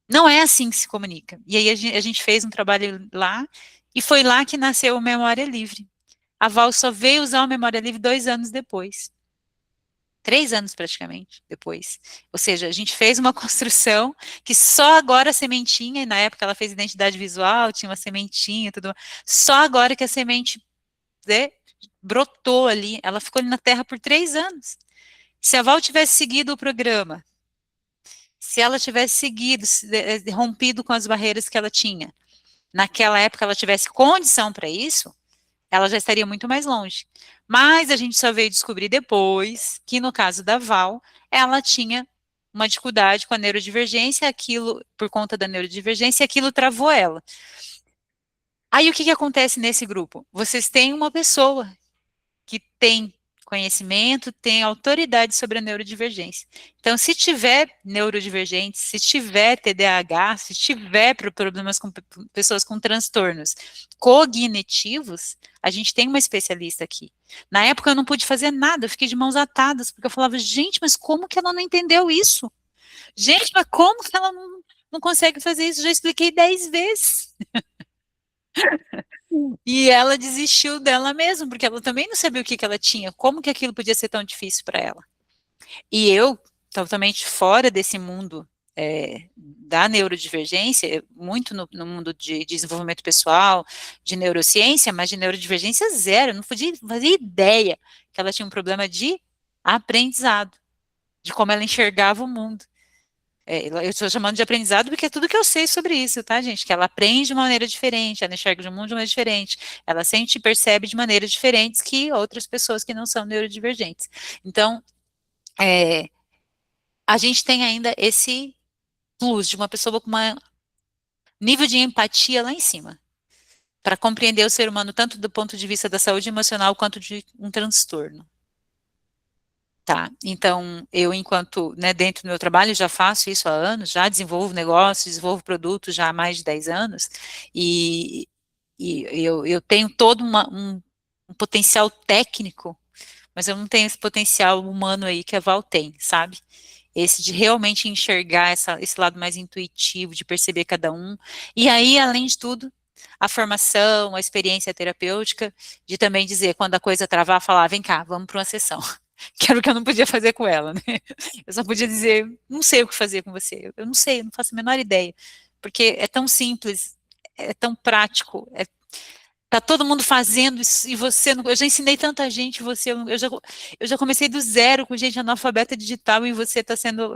não é assim que se comunica. E aí a gente fez um trabalho lá, e foi lá que nasceu o Memória Livre. A Val só veio usar o Memória Livre 2 anos depois. 3 anos praticamente depois. Ou seja, a gente fez uma construção que só agora a sementinha, e na época ela fez identidade visual, tinha uma sementinha, tudo, só agora que a semente, né, brotou ali, ela ficou ali na terra por 3 anos. Se a Val tivesse seguido o programa, se ela tivesse seguido, rompido com as barreiras que ela tinha, naquela época ela tivesse condição para isso, ela já estaria muito mais longe. Mas a gente só veio descobrir depois que, no caso da Val, ela tinha uma dificuldade com a neurodivergência, aquilo, por conta da neurodivergência, aquilo travou ela. Aí o que acontece nesse grupo? Vocês têm uma pessoa que tem conhecimento, tem autoridade sobre a neurodivergência. Então, se tiver neurodivergente, se tiver TDAH, se tiver problemas com pessoas com transtornos cognitivos, a gente tem uma especialista aqui. Na época eu não pude fazer nada, eu fiquei de mãos atadas, porque eu falava, gente, mas como que ela não entendeu isso? Gente, mas como que ela não consegue fazer isso? Já expliquei 10 vezes. E ela desistiu dela mesma, porque ela também não sabia o que ela tinha, como que aquilo podia ser tão difícil para ela. E eu, totalmente fora desse mundo da neurodivergência, muito no mundo de desenvolvimento pessoal, de neurociência, mas de neurodivergência zero, eu não fazia ideia que ela tinha um problema de aprendizado, de como ela enxergava o mundo. Eu estou chamando de aprendizado porque é tudo que eu sei sobre isso, tá, gente? Que ela aprende de uma maneira diferente, ela enxerga o mundo de uma maneira diferente, ela sente e percebe de maneiras diferentes que outras pessoas que não são neurodivergentes. Então, a gente tem ainda esse plus de uma pessoa com um nível de empatia lá em cima, para compreender o ser humano tanto do ponto de vista da saúde emocional quanto de um transtorno. Tá, então, eu enquanto, né, dentro do meu trabalho, já faço isso há anos, já desenvolvo negócios, desenvolvo produtos já há mais de 10 anos, e eu tenho todo um potencial técnico, mas eu não tenho esse potencial humano aí que a Val tem, sabe? Esse de realmente enxergar esse lado mais intuitivo, de perceber cada um, e aí, além de tudo, a formação, a experiência terapêutica, de também dizer, quando a coisa travar, falar, vem cá, vamos para uma sessão. Que era o que eu não podia fazer com ela, né? Eu só podia dizer, não sei o que fazer com você. Eu não sei, eu não faço a menor ideia. Porque é tão simples, é tão prático, tá todo mundo fazendo isso, e você não, eu já ensinei tanta gente, eu já comecei do zero com gente analfabeta digital, e você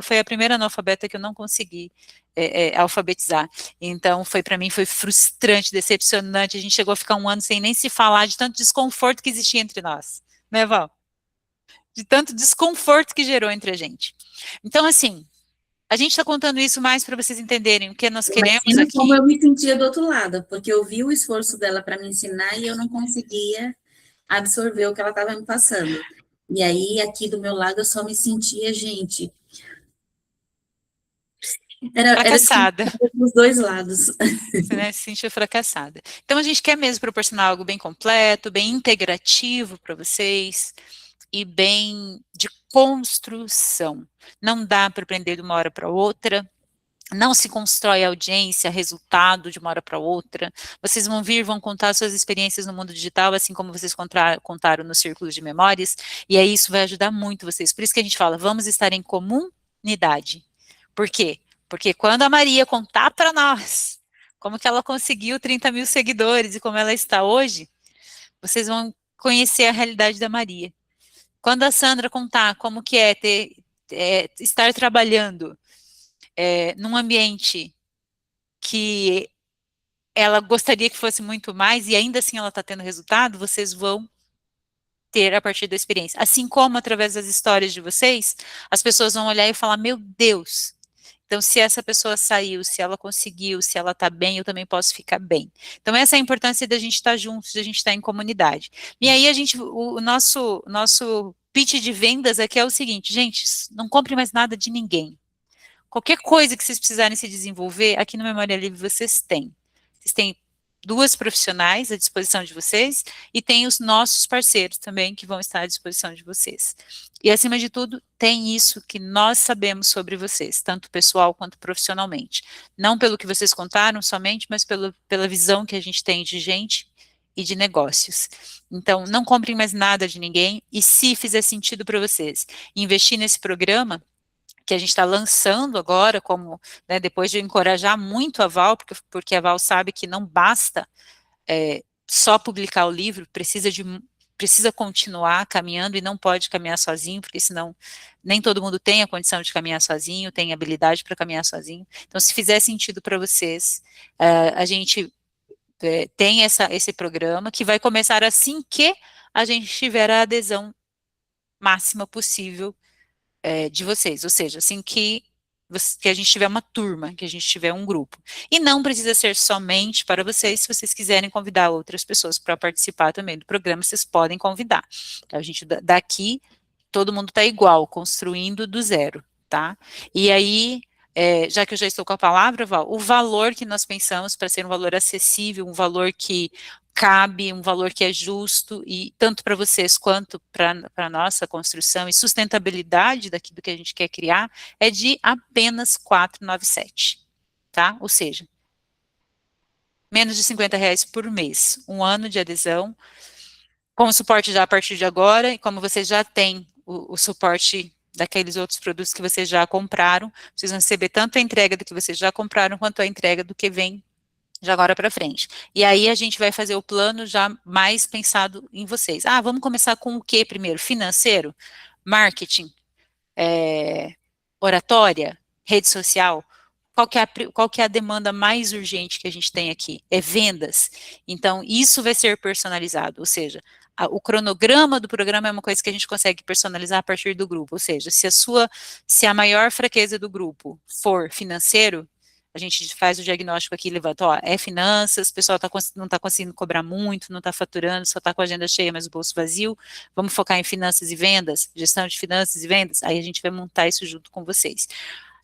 foi a primeira analfabeta que eu não consegui alfabetizar. Então, para mim, foi frustrante, decepcionante, a gente chegou a ficar 1 ano sem nem se falar, de tanto desconforto que existia entre nós. Né, Val? De tanto desconforto que gerou entre a gente. Então, assim, a gente está contando isso mais para vocês entenderem o que nós queremos Imagina aqui. como eu me sentia do outro lado, porque eu vi o esforço dela para me ensinar e eu não conseguia absorver o que ela estava me passando. E aí, aqui do meu lado, eu só me sentia, gente... Fracassada. Dos dois lados. Você, né, se sentiu fracassada. Então, a gente quer mesmo proporcionar algo bem completo, bem integrativo para vocês, e bem de construção. Não dá para aprender de uma hora para outra, não se constrói audiência, resultado de uma hora para outra. Vocês vão contar suas experiências no mundo digital, assim como vocês contaram no Círculo de Memórias, e aí isso vai ajudar muito vocês. Por isso que a gente fala, vamos estar em comunidade. Por quê? Porque quando a Maria contar para nós como que ela conseguiu 30 mil seguidores e como ela está hoje, vocês vão conhecer a realidade da Maria. Quando a Sandra contar como que é estar trabalhando num ambiente que ela gostaria que fosse muito mais e ainda assim ela está tendo resultado, vocês vão ter a partir da experiência. Assim como através das histórias de vocês, as pessoas vão olhar e falar, meu Deus, então se essa pessoa saiu, se ela conseguiu, se ela está bem, eu também posso ficar bem. Então essa é a importância da gente estar juntos, da gente estar em comunidade. E aí o nosso pitch de vendas aqui é o seguinte, gente, não compre mais nada de ninguém. Qualquer coisa que vocês precisarem se desenvolver, aqui no Memória Livre vocês têm. Vocês têm 2 profissionais à disposição de vocês, e tem os nossos parceiros também, que vão estar à disposição de vocês. E, acima de tudo, tem isso que nós sabemos sobre vocês, tanto pessoal quanto profissionalmente. Não pelo que vocês contaram somente, mas pela visão que a gente tem de gente e de negócios. Então, não comprem mais nada de ninguém, e se fizer sentido para vocês investir nesse programa, que a gente está lançando agora, como, né, depois de encorajar muito a Val, porque a Val sabe que não basta só publicar o livro, precisa continuar caminhando e não pode caminhar sozinho, porque senão nem todo mundo tem a condição de caminhar sozinho, tem habilidade para caminhar sozinho. Então, se fizer sentido para vocês, a gente tem esse programa que vai começar assim que a gente tiver a adesão máxima possível de vocês, ou seja, assim que a gente tiver uma turma, que a gente tiver um grupo. E não precisa ser somente para vocês, se vocês quiserem convidar outras pessoas para participar também do programa, vocês podem convidar. Então, a gente, daqui, todo mundo está igual, construindo do zero, tá? E aí, já que eu já estou com a palavra, Val, o valor que nós pensamos para ser um valor acessível, um valor que cabe, um valor que é justo, e tanto para vocês quanto para a nossa construção e sustentabilidade do que a gente quer criar, é de apenas 497, tá? Ou seja, menos de R$50 por mês, um ano de adesão, com suporte já a partir de agora, e como vocês já têm o suporte daqueles outros produtos que vocês já compraram, vocês vão receber tanto a entrega do que vocês já compraram, quanto a entrega do que vem de agora para frente. E aí a gente vai fazer o plano já mais pensado em vocês. Ah, vamos começar com o que primeiro? Financeiro? Marketing? Oratória? Rede social? Qual que é a demanda mais urgente que a gente tem aqui? É vendas. Então, isso vai ser personalizado, ou seja, o cronograma do programa é uma coisa que a gente consegue personalizar a partir do grupo, ou seja, se a maior fraqueza do grupo for financeiro, a gente faz o diagnóstico aqui, levanta, ó, é finanças, o pessoal não está conseguindo cobrar muito, não está faturando, só está com a agenda cheia, mas o bolso vazio, vamos focar em finanças e vendas, gestão de finanças e vendas, aí a gente vai montar isso junto com vocês.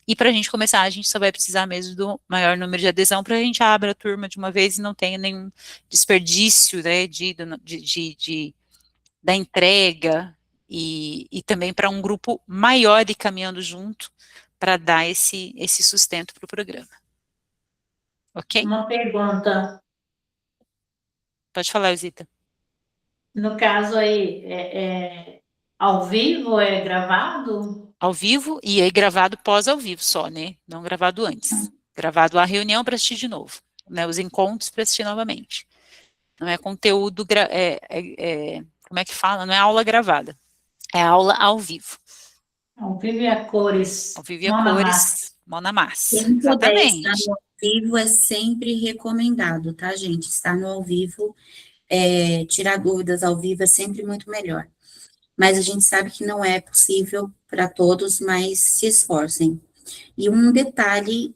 E para a gente começar, a gente só vai precisar mesmo do maior número de adesão para a gente abrir a turma de uma vez e não tenha nenhum desperdício, né, da entrega e também para um grupo maior e caminhando junto para dar esse sustento para o programa. Ok? Uma pergunta. Pode falar, Zita. No caso aí, ao vivo, é gravado? Ao vivo e é gravado pós ao vivo só, né? Não gravado antes. Gravado a reunião para assistir de novo, né? Os encontros para assistir novamente. Não é conteúdo, como é que fala? Não é aula gravada. É aula ao vivo. Ao vivo e a cores. Ao vivo e a cores, mão na massa. Quem puder Exatamente. estar no ao vivo é sempre recomendado, tá, gente? Estar no ao vivo, tirar dúvidas ao vivo é sempre muito melhor. Mas a gente sabe que não é possível para todos, mas se esforcem. E um detalhe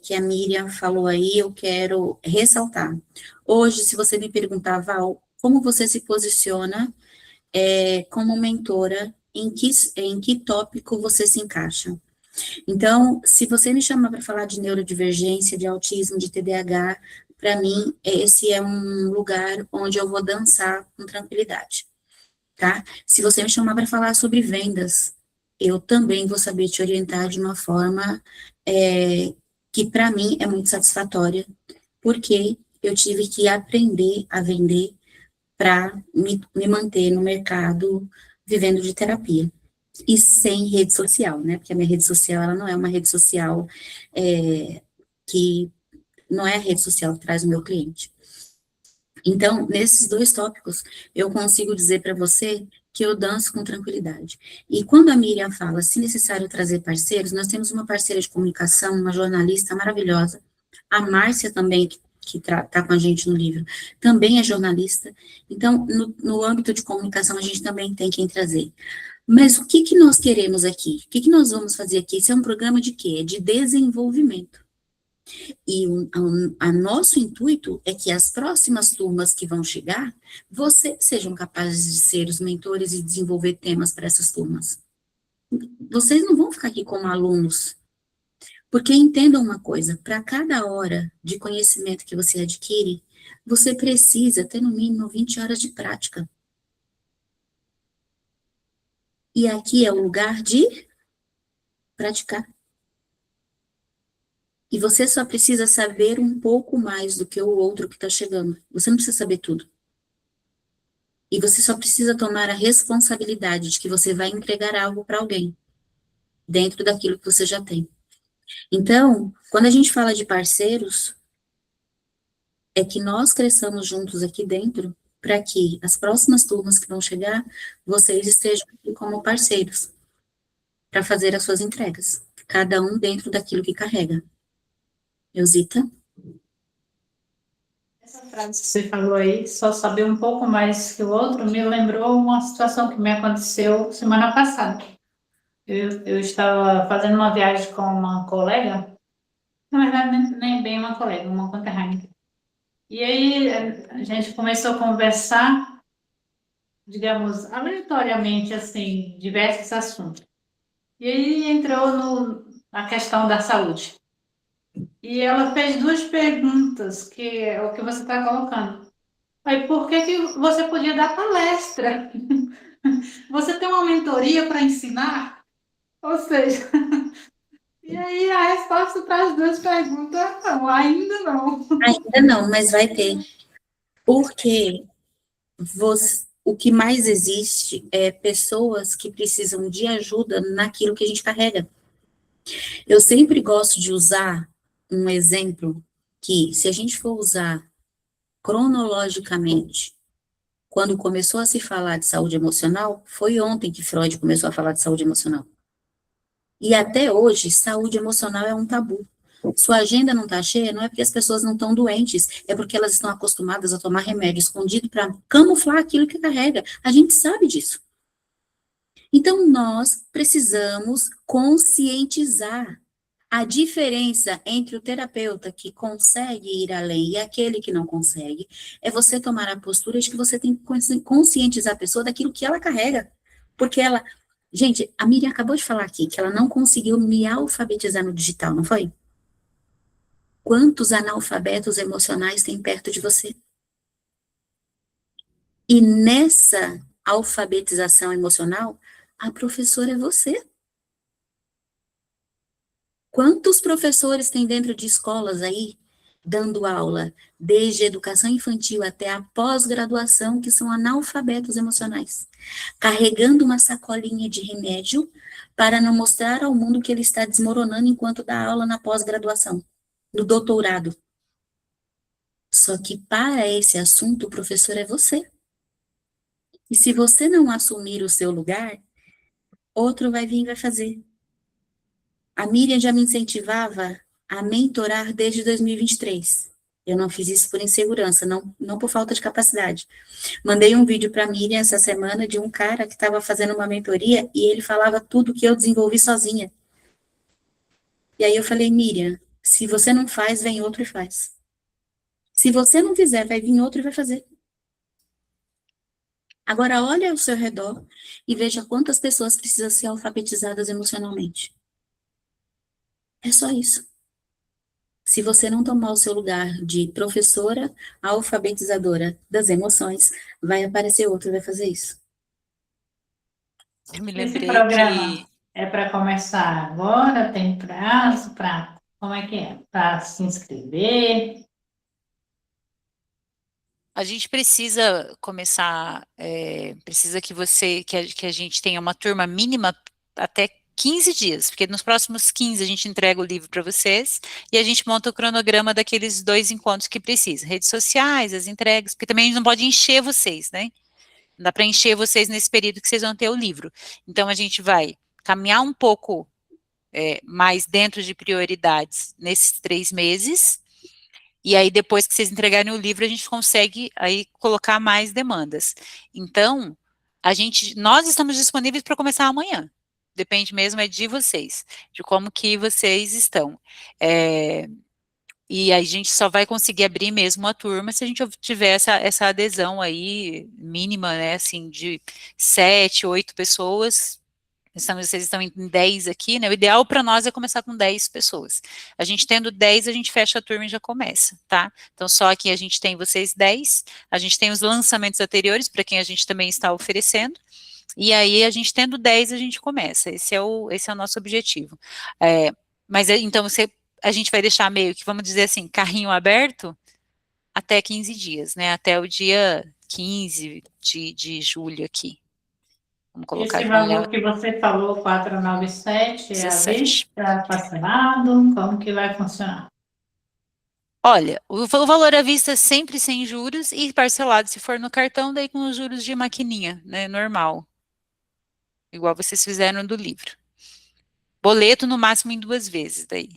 que a Miriam falou aí, eu quero ressaltar. Hoje, se você me perguntar, Val, como você se posiciona como mentora, em que tópico você se encaixa? Então, se você me chamar para falar de neurodivergência, de autismo, de TDAH, para mim, esse é um lugar onde eu vou dançar com tranquilidade, tá? Se você me chamar para falar sobre vendas, eu também vou saber te orientar de uma forma que, para mim, é muito satisfatória, porque eu tive que aprender a vender para me manter no mercado vivendo de terapia. E sem rede social, né? Porque a minha rede social, ela não é uma rede social que não é a rede social que traz o meu cliente. Então, nesses dois tópicos, eu consigo dizer para você que eu danço com tranquilidade. E quando a Miriam fala, se necessário trazer parceiros, nós temos uma parceira de comunicação, uma jornalista maravilhosa, a Márcia também, que está com a gente no livro, também é jornalista. Então, no âmbito de comunicação, a gente também tem quem trazer. Mas o que nós queremos aqui? O que nós vamos fazer aqui? Esse é um programa de quê? É de desenvolvimento. E nosso intuito é que as próximas turmas que vão chegar, vocês sejam capazes de ser os mentores e desenvolver temas para essas turmas. Vocês não vão ficar aqui como alunos. Porque entendam uma coisa, para cada hora de conhecimento que você adquire, você precisa ter no mínimo 20 horas de prática. E aqui é o lugar de praticar. E você só precisa saber um pouco mais do que o outro que está chegando. Você não precisa saber tudo. E você só precisa tomar a responsabilidade de que você vai entregar algo para alguém, dentro daquilo que você já tem. Então, quando a gente fala de parceiros, é que nós cresçamos juntos aqui dentro, para que as próximas turmas que vão chegar, vocês estejam aqui como parceiros, para fazer as suas entregas, cada um dentro daquilo que carrega. Eusita? Essa frase que você falou aí, só saber um pouco mais que o outro, me lembrou uma situação que me aconteceu semana passada. Eu estava fazendo uma viagem com uma colega, na verdade, nem bem uma colega, uma conterrânea. E aí a gente começou a conversar, digamos, aleatoriamente, assim, diversos assuntos. E aí entrou na questão da saúde. E ela fez duas perguntas, que é o que você está colocando. Aí, por que que você podia dar palestra? Você tem uma mentoria para ensinar? Ou seja, e aí a resposta para as duas perguntas é não, ainda não. Ainda não, mas vai ter. Porque o que mais existe é pessoas que precisam de ajuda naquilo que a gente carrega. Eu sempre gosto de usar um exemplo que, se a gente for usar cronologicamente, quando começou a se falar de saúde emocional, foi ontem que Freud começou a falar de saúde emocional. E até hoje, saúde emocional é um tabu. Sua agenda não está cheia, não é porque as pessoas não estão doentes, é porque elas estão acostumadas a tomar remédio escondido para camuflar aquilo que carrega. A gente sabe disso. Então, nós precisamos conscientizar a diferença entre o terapeuta que consegue ir além e aquele que não consegue. É você tomar a postura de que você tem que conscientizar a pessoa daquilo que ela carrega. Porque ela... Gente, a Miriam acabou de falar aqui que ela não conseguiu me alfabetizar no digital, não foi? Quantos analfabetos emocionais tem perto de você? E nessa alfabetização emocional, a professora é você. Quantos professores tem dentro de escolas aí, dando aula, desde educação infantil até a pós-graduação, que são analfabetos emocionais, carregando uma sacolinha de remédio para não mostrar ao mundo que ele está desmoronando enquanto dá aula na pós-graduação, no doutorado. Só que para esse assunto, o professor é você. E se você não assumir o seu lugar, outro vai vir e vai fazer. A Miriam já me incentivava a mentorar desde 2023. Eu não fiz isso por insegurança, não por falta de capacidade. Mandei um vídeo para a Miriam essa semana de um cara que estava fazendo uma mentoria e ele falava tudo que eu desenvolvi sozinha. E aí eu falei, Miriam, se você não faz, vem outro e faz. Se você não fizer, vai vir outro e vai fazer. Agora, olha ao seu redor e veja quantas pessoas precisam ser alfabetizadas emocionalmente. É só isso. Se você não tomar o seu lugar de professora alfabetizadora das emoções, vai aparecer outro e vai fazer isso. Eu me Esse lembrei programa que é para começar agora? Tem prazo para... Como é que é? Para se inscrever? a gente precisa começar, precisa que a gente tenha uma turma mínima até 15 dias, porque nos próximos 15 a gente entrega o livro para vocês e a gente monta o cronograma daqueles 2 encontros que precisa, redes sociais, as entregas, porque também a gente não pode encher vocês, né? Não dá para encher vocês nesse período que vocês vão ter o livro. Então a gente vai caminhar um pouco mais dentro de prioridades nesses 3 meses, e aí depois que vocês entregarem o livro, a gente consegue aí colocar mais demandas. Então, nós estamos disponíveis para começar amanhã. Depende mesmo de vocês, de como que vocês estão. E aí a gente só vai conseguir abrir mesmo a turma se a gente tiver essa adesão aí mínima, né, assim, de 7, 8 pessoas. Vocês estão em 10 aqui, né? O ideal para nós é começar com 10 pessoas. A gente tendo 10, a gente fecha a turma e já começa, tá? Então, só aqui a gente tem vocês 10, a gente tem os lançamentos anteriores, para quem a gente também está oferecendo, e aí a gente tendo 10, a gente começa. Esse é o nosso objetivo. Mas então, a gente vai deixar meio que, vamos dizer assim, carrinho aberto até 15 dias, né? Até o dia 15 de julho aqui. Vamos colocar Esse de valor que você falou, 497, é à 17. vista, parcelado, como que vai funcionar? Olha, o valor à vista é sempre sem juros e parcelado se for no cartão, daí com os juros de maquininha, né, normal. Igual vocês fizeram do livro. Boleto no máximo em 2 vezes daí.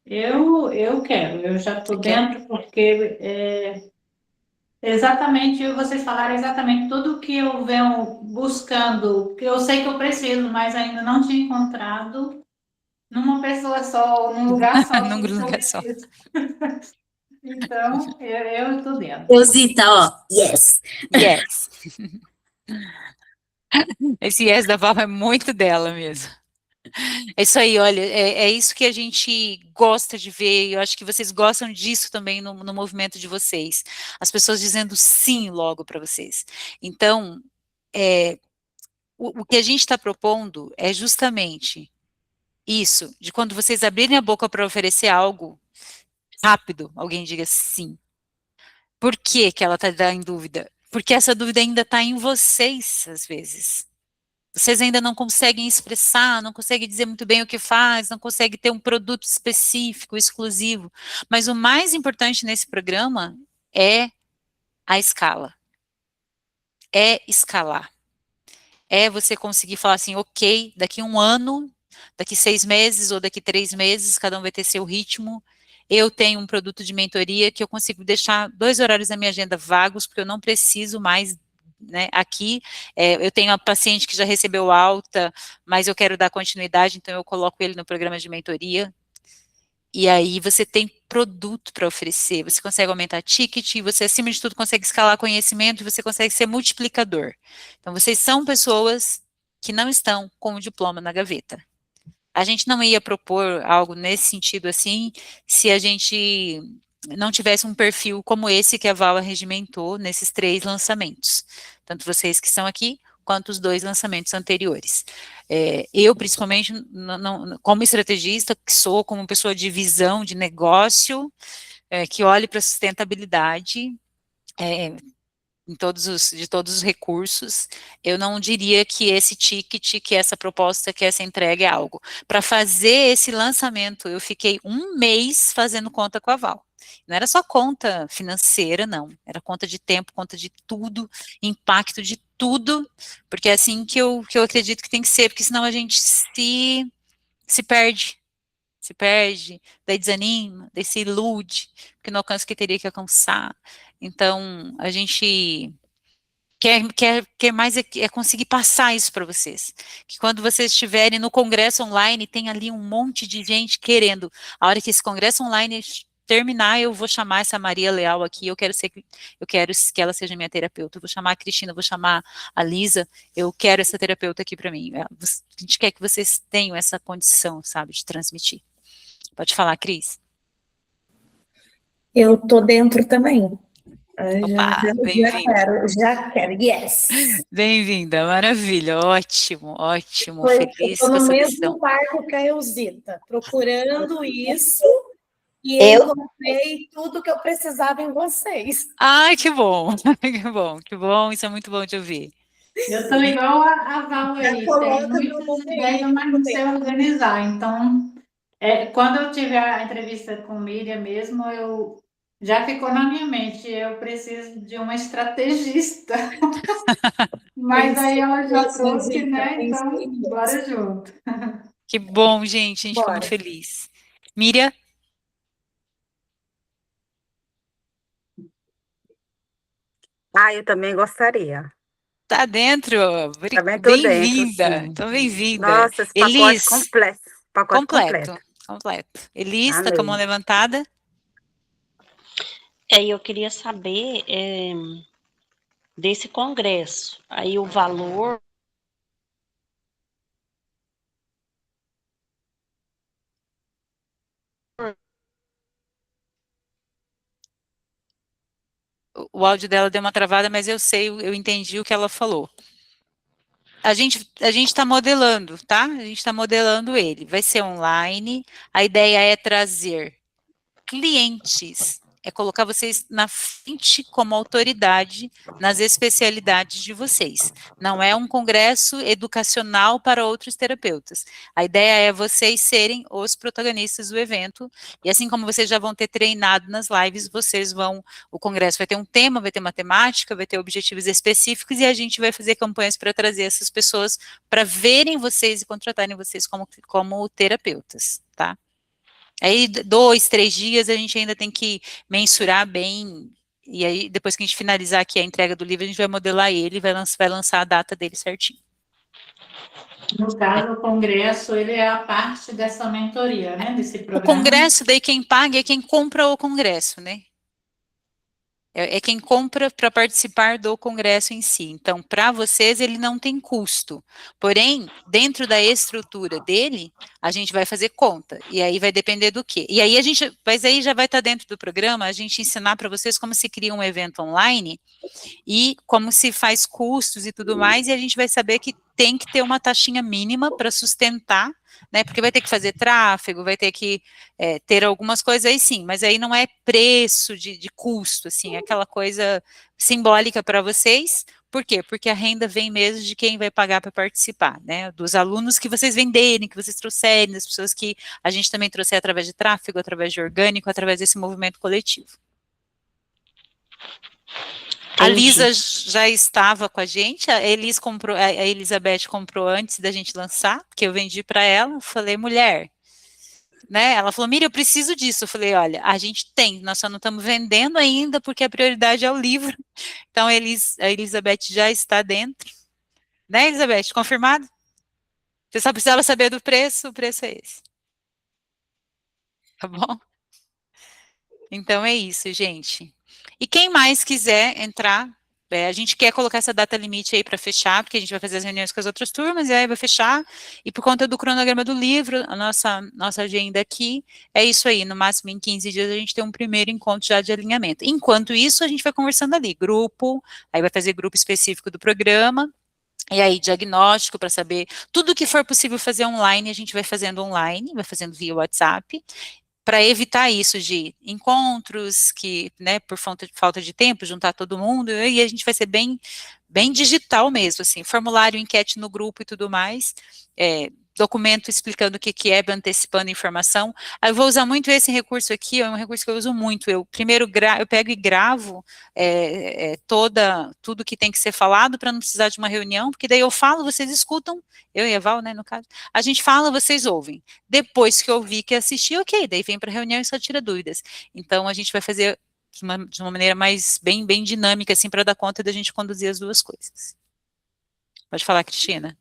Eu quero, eu já estou Você quer? dentro, porque exatamente, vocês falaram exatamente tudo que eu venho buscando, que eu sei que eu preciso, mas ainda não tinha encontrado numa pessoa só, ou num lugar só, Num tudo que eu lugar só. preciso. Então, eu estou dentro. Rosita, ó, yes. Yes. Esse yes da Val é muito dela mesmo. É isso aí, olha, é isso que a gente gosta de ver, e eu acho que vocês gostam disso também no movimento de vocês. As pessoas dizendo sim logo para vocês. Então, o que a gente está propondo é justamente isso, de quando vocês abrirem a boca para oferecer algo, rápido, alguém diga sim. Por que que ela está em dúvida? Porque essa dúvida ainda está em vocês, às vezes. Vocês ainda não conseguem expressar, não conseguem dizer muito bem o que faz, não conseguem ter um produto específico, exclusivo. Mas o mais importante nesse programa é a escala. É escalar. É você conseguir falar assim, ok, daqui 1 ano, daqui 6 meses ou daqui 3 meses, cada um vai ter seu ritmo. Eu tenho um produto de mentoria que eu consigo deixar 2 horários da minha agenda vagos, porque eu não preciso mais, né, aqui, eu tenho a paciente que já recebeu alta, mas eu quero dar continuidade, então eu coloco ele no programa de mentoria, e aí você tem produto para oferecer, você consegue aumentar ticket, você acima de tudo consegue escalar conhecimento, e você consegue ser multiplicador. Então vocês são pessoas que não estão com o diploma na gaveta. A gente não ia propor algo nesse sentido assim, se a gente não tivesse um perfil como esse que a Val regimentou nesses 3 lançamentos. Tanto vocês que estão aqui, quanto os 2 lançamentos anteriores. Eu, principalmente, como estrategista, que sou, como pessoa de visão de negócio, que olhe para a sustentabilidade, de todos os recursos, eu não diria que esse ticket, que essa proposta, que essa entrega é algo. Para fazer esse lançamento, eu fiquei 1 mês fazendo conta com a Val. Não era só conta financeira, não. Era conta de tempo, conta de tudo, impacto de tudo, porque é assim que eu acredito que tem que ser, porque senão a gente se perde. Se perde, daí desanima, daí se ilude, porque não alcança o que teria que alcançar. Então, a gente quer mais é conseguir passar isso para vocês. Que quando vocês estiverem no congresso online, tem ali um monte de gente querendo. A hora que esse congresso online terminar, eu vou chamar essa Maria Leal aqui, eu quero que ela seja minha terapeuta. Eu vou chamar a Cristina, eu vou chamar a Lisa, eu quero essa terapeuta aqui para mim. A gente quer que vocês tenham essa condição, sabe, de transmitir. Pode falar, Cris. Eu tô dentro também. Opa, Já quero, yes. Bem-vinda, maravilha, ótimo, Eu feliz tô com no essa mesmo questão. barco que a Elzita, procurando isso, e Eu? encontrei tudo que eu precisava em vocês. Ai, que bom, que bom, isso é muito bom de ouvir. Eu estou igual a Val aí, tem muitas ideias, mas não sei organizar. Então, quando eu tive a entrevista com Miriam mesmo, já ficou na minha mente, eu preciso de uma estrategista. Mas aí ela já trouxe, né? Então, bora junto. Que bom, gente, a gente fica muito Bora. feliz. Miriam? Eu também gostaria. Tá dentro? Também estou dentro, Bem-vinda, sim. então bem-vinda. Nossa, esse pacote Elis, completo. Pacote completo. completo. Elis, tá com a mão Amei. levantada? Eu queria saber desse congresso. Aí o valor. O áudio dela deu uma travada, mas eu entendi o que ela falou. A gente está modelando, tá? A gente está modelando ele. Vai ser online. A ideia é trazer clientes é colocar vocês na frente como autoridade nas especialidades de vocês. Não é um congresso educacional para outros terapeutas. A ideia é vocês serem os protagonistas do evento, e assim como vocês já vão ter treinado nas lives, o congresso vai ter um tema, vai ter uma temática, vai ter objetivos específicos, e a gente vai fazer campanhas para trazer essas pessoas para verem vocês e contratarem vocês como terapeutas, tá? Aí, 2, 3 dias, a gente ainda tem que mensurar bem, e aí, depois que a gente finalizar aqui a entrega do livro, a gente vai modelar ele, vai lançar a data dele certinho. No caso, o congresso, ele é a parte dessa mentoria, né, desse programa. O congresso, daí quem paga é quem compra o congresso, né? É quem compra para participar do congresso em si. Então, para vocês, ele não tem custo. Porém, dentro da estrutura dele, a gente vai fazer conta. E aí vai depender do quê? E aí mas aí já vai estar dentro do programa, a gente ensinar para vocês como se cria um evento online e como se faz custos e tudo mais, e a gente vai saber que tem que ter uma taxinha mínima para sustentar, né, porque vai ter que fazer tráfego, vai ter que ter algumas coisas aí sim, mas aí não é preço de custo, assim, é aquela coisa simbólica para vocês. Por quê? Porque a renda vem mesmo de quem vai pagar para participar, né, dos alunos que vocês venderem, que vocês trouxerem, das pessoas que a gente também trouxe através de tráfego, através de orgânico, através desse movimento coletivo. A Lisa já estava com a gente, a Elizabeth comprou antes da gente lançar, porque eu vendi para ela, falei, mulher, né, ela falou, Miriam, eu preciso disso, eu falei, olha, a gente tem, nós só não estamos vendendo ainda, porque a prioridade é o livro, então a Elizabeth já está dentro, né, Elizabeth, confirmado? Você só precisava saber do preço, o preço é esse, tá bom? Então é isso, gente. E quem mais quiser entrar, a gente quer colocar essa data limite aí para fechar, porque a gente vai fazer as reuniões com as outras turmas, e aí vai fechar, e por conta do cronograma do livro, a nossa agenda aqui, é isso aí, no máximo em 15 dias a gente tem um primeiro encontro já de alinhamento. Enquanto isso, a gente vai conversando ali, grupo, aí vai fazer grupo específico do programa, e aí diagnóstico para saber, tudo que for possível fazer online, a gente vai fazendo online, vai fazendo via WhatsApp, para evitar isso de encontros que, né, por falta de tempo, juntar todo mundo, e a gente vai ser bem digital mesmo, assim, formulário, enquete no grupo e tudo mais, documento explicando o que é, antecipando informação. Eu vou usar muito esse recurso aqui, é um recurso que eu uso muito. Eu primeiro eu pego e gravo tudo que tem que ser falado para não precisar de uma reunião, porque daí eu falo, vocês escutam, eu e a Val, né, no caso, a gente fala, vocês ouvem. Depois que eu vi que assisti, ok, daí vem para a reunião e só tira dúvidas. Então a gente vai fazer de uma maneira mais bem dinâmica, assim, para dar conta da gente conduzir as duas coisas. Pode falar, Cristina.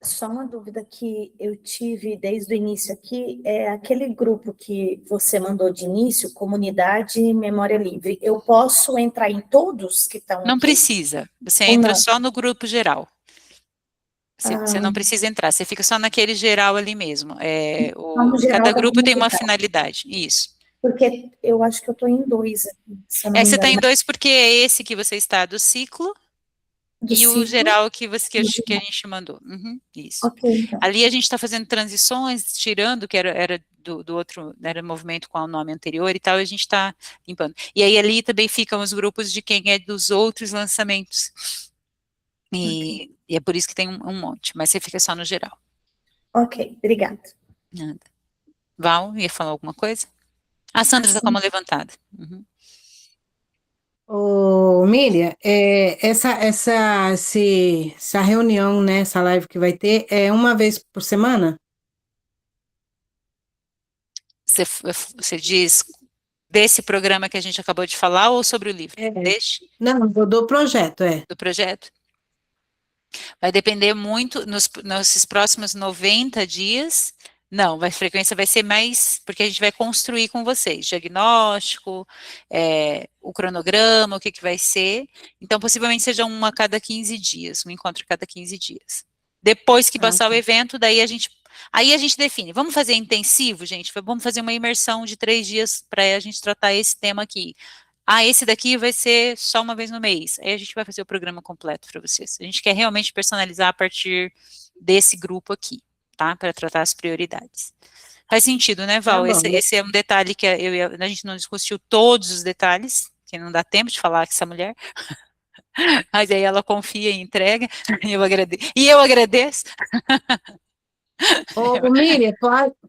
Só uma dúvida que eu tive desde o início aqui, é aquele grupo que você mandou de início, Comunidade Memória Livre, eu posso entrar em todos que estão Não aqui? precisa, você Ou entra não? só no grupo geral. Você não precisa entrar, você fica só naquele geral ali mesmo. no geral Cada da grupo tem uma comunidade. finalidade, isso. Porque eu acho que eu estou em 2 aqui, se eu não me Você está em engano. 2 porque é esse que você está do ciclo, Do e o ciclo. geral que a gente mandou. Uhum, isso. Ok, então. Ali a gente está fazendo transições, tirando, que era do outro, era movimento com o nome anterior e tal, e a gente está limpando. E aí ali também ficam os grupos de quem é dos outros lançamentos. E é por isso que tem um monte, mas você fica só no geral. Ok, obrigada. Nada. Val, ia falar alguma coisa? A Sandra está com a mão levantada. Uhum. Ô, Miriam, essa reunião, né, essa live que vai ter, é uma vez por semana? Você diz desse programa que a gente acabou de falar ou sobre o livro? Não, do projeto, Do projeto? Vai depender muito, nesses próximos 90 dias, não, a frequência vai ser mais, porque a gente vai construir com vocês, diagnóstico, o cronograma, o que vai ser, então possivelmente seja um a cada 15 dias, um encontro a cada 15 dias. Depois que passar o evento, daí a gente define, vamos fazer intensivo, gente? Vamos fazer uma imersão de 3 dias para a gente tratar esse tema aqui. Esse daqui vai ser só uma vez no mês. Aí a gente vai fazer o programa completo para vocês. A gente quer realmente personalizar a partir desse grupo aqui, tá? Para tratar as prioridades. Faz sentido, né, Tá Val? bom. Esse é um detalhe que a gente não discutiu todos os detalhes, que não dá tempo de falar com essa mulher, mas aí ela confia e entrega, e eu agradeço. Ô, Miriam,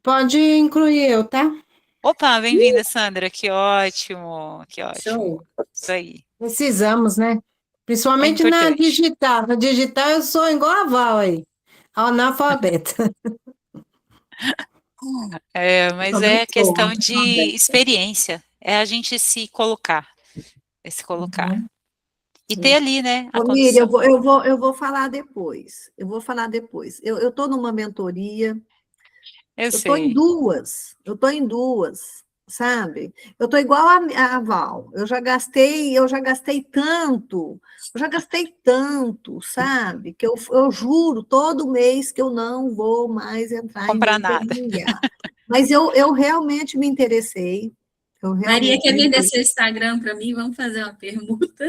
pode incluir eu, tá? Opa, bem-vinda, Sandra, que ótimo, que ótimo. Show. Isso aí, Precisamos, né? é Principalmente na importante. digital. Na digital eu sou igual a Val aí, analfabeta. Mas Também é sou. questão de experiência, é a gente se colocar, Uhum. e ter ali, né, a Ô, Miriam, condição. eu vou falar depois. Eu vou falar depois. Eu estou numa mentoria, Eu eu estou em sei. duas, sabe? Eu estou igual a Val. Eu já gastei tanto, sabe? Que eu juro todo mês que eu não vou mais entrar em Comprar nada. mentoria. Mas eu realmente me interessei. Eu Maria, realmente quer me vender interessei. seu Instagram para mim? Vamos fazer uma permuta.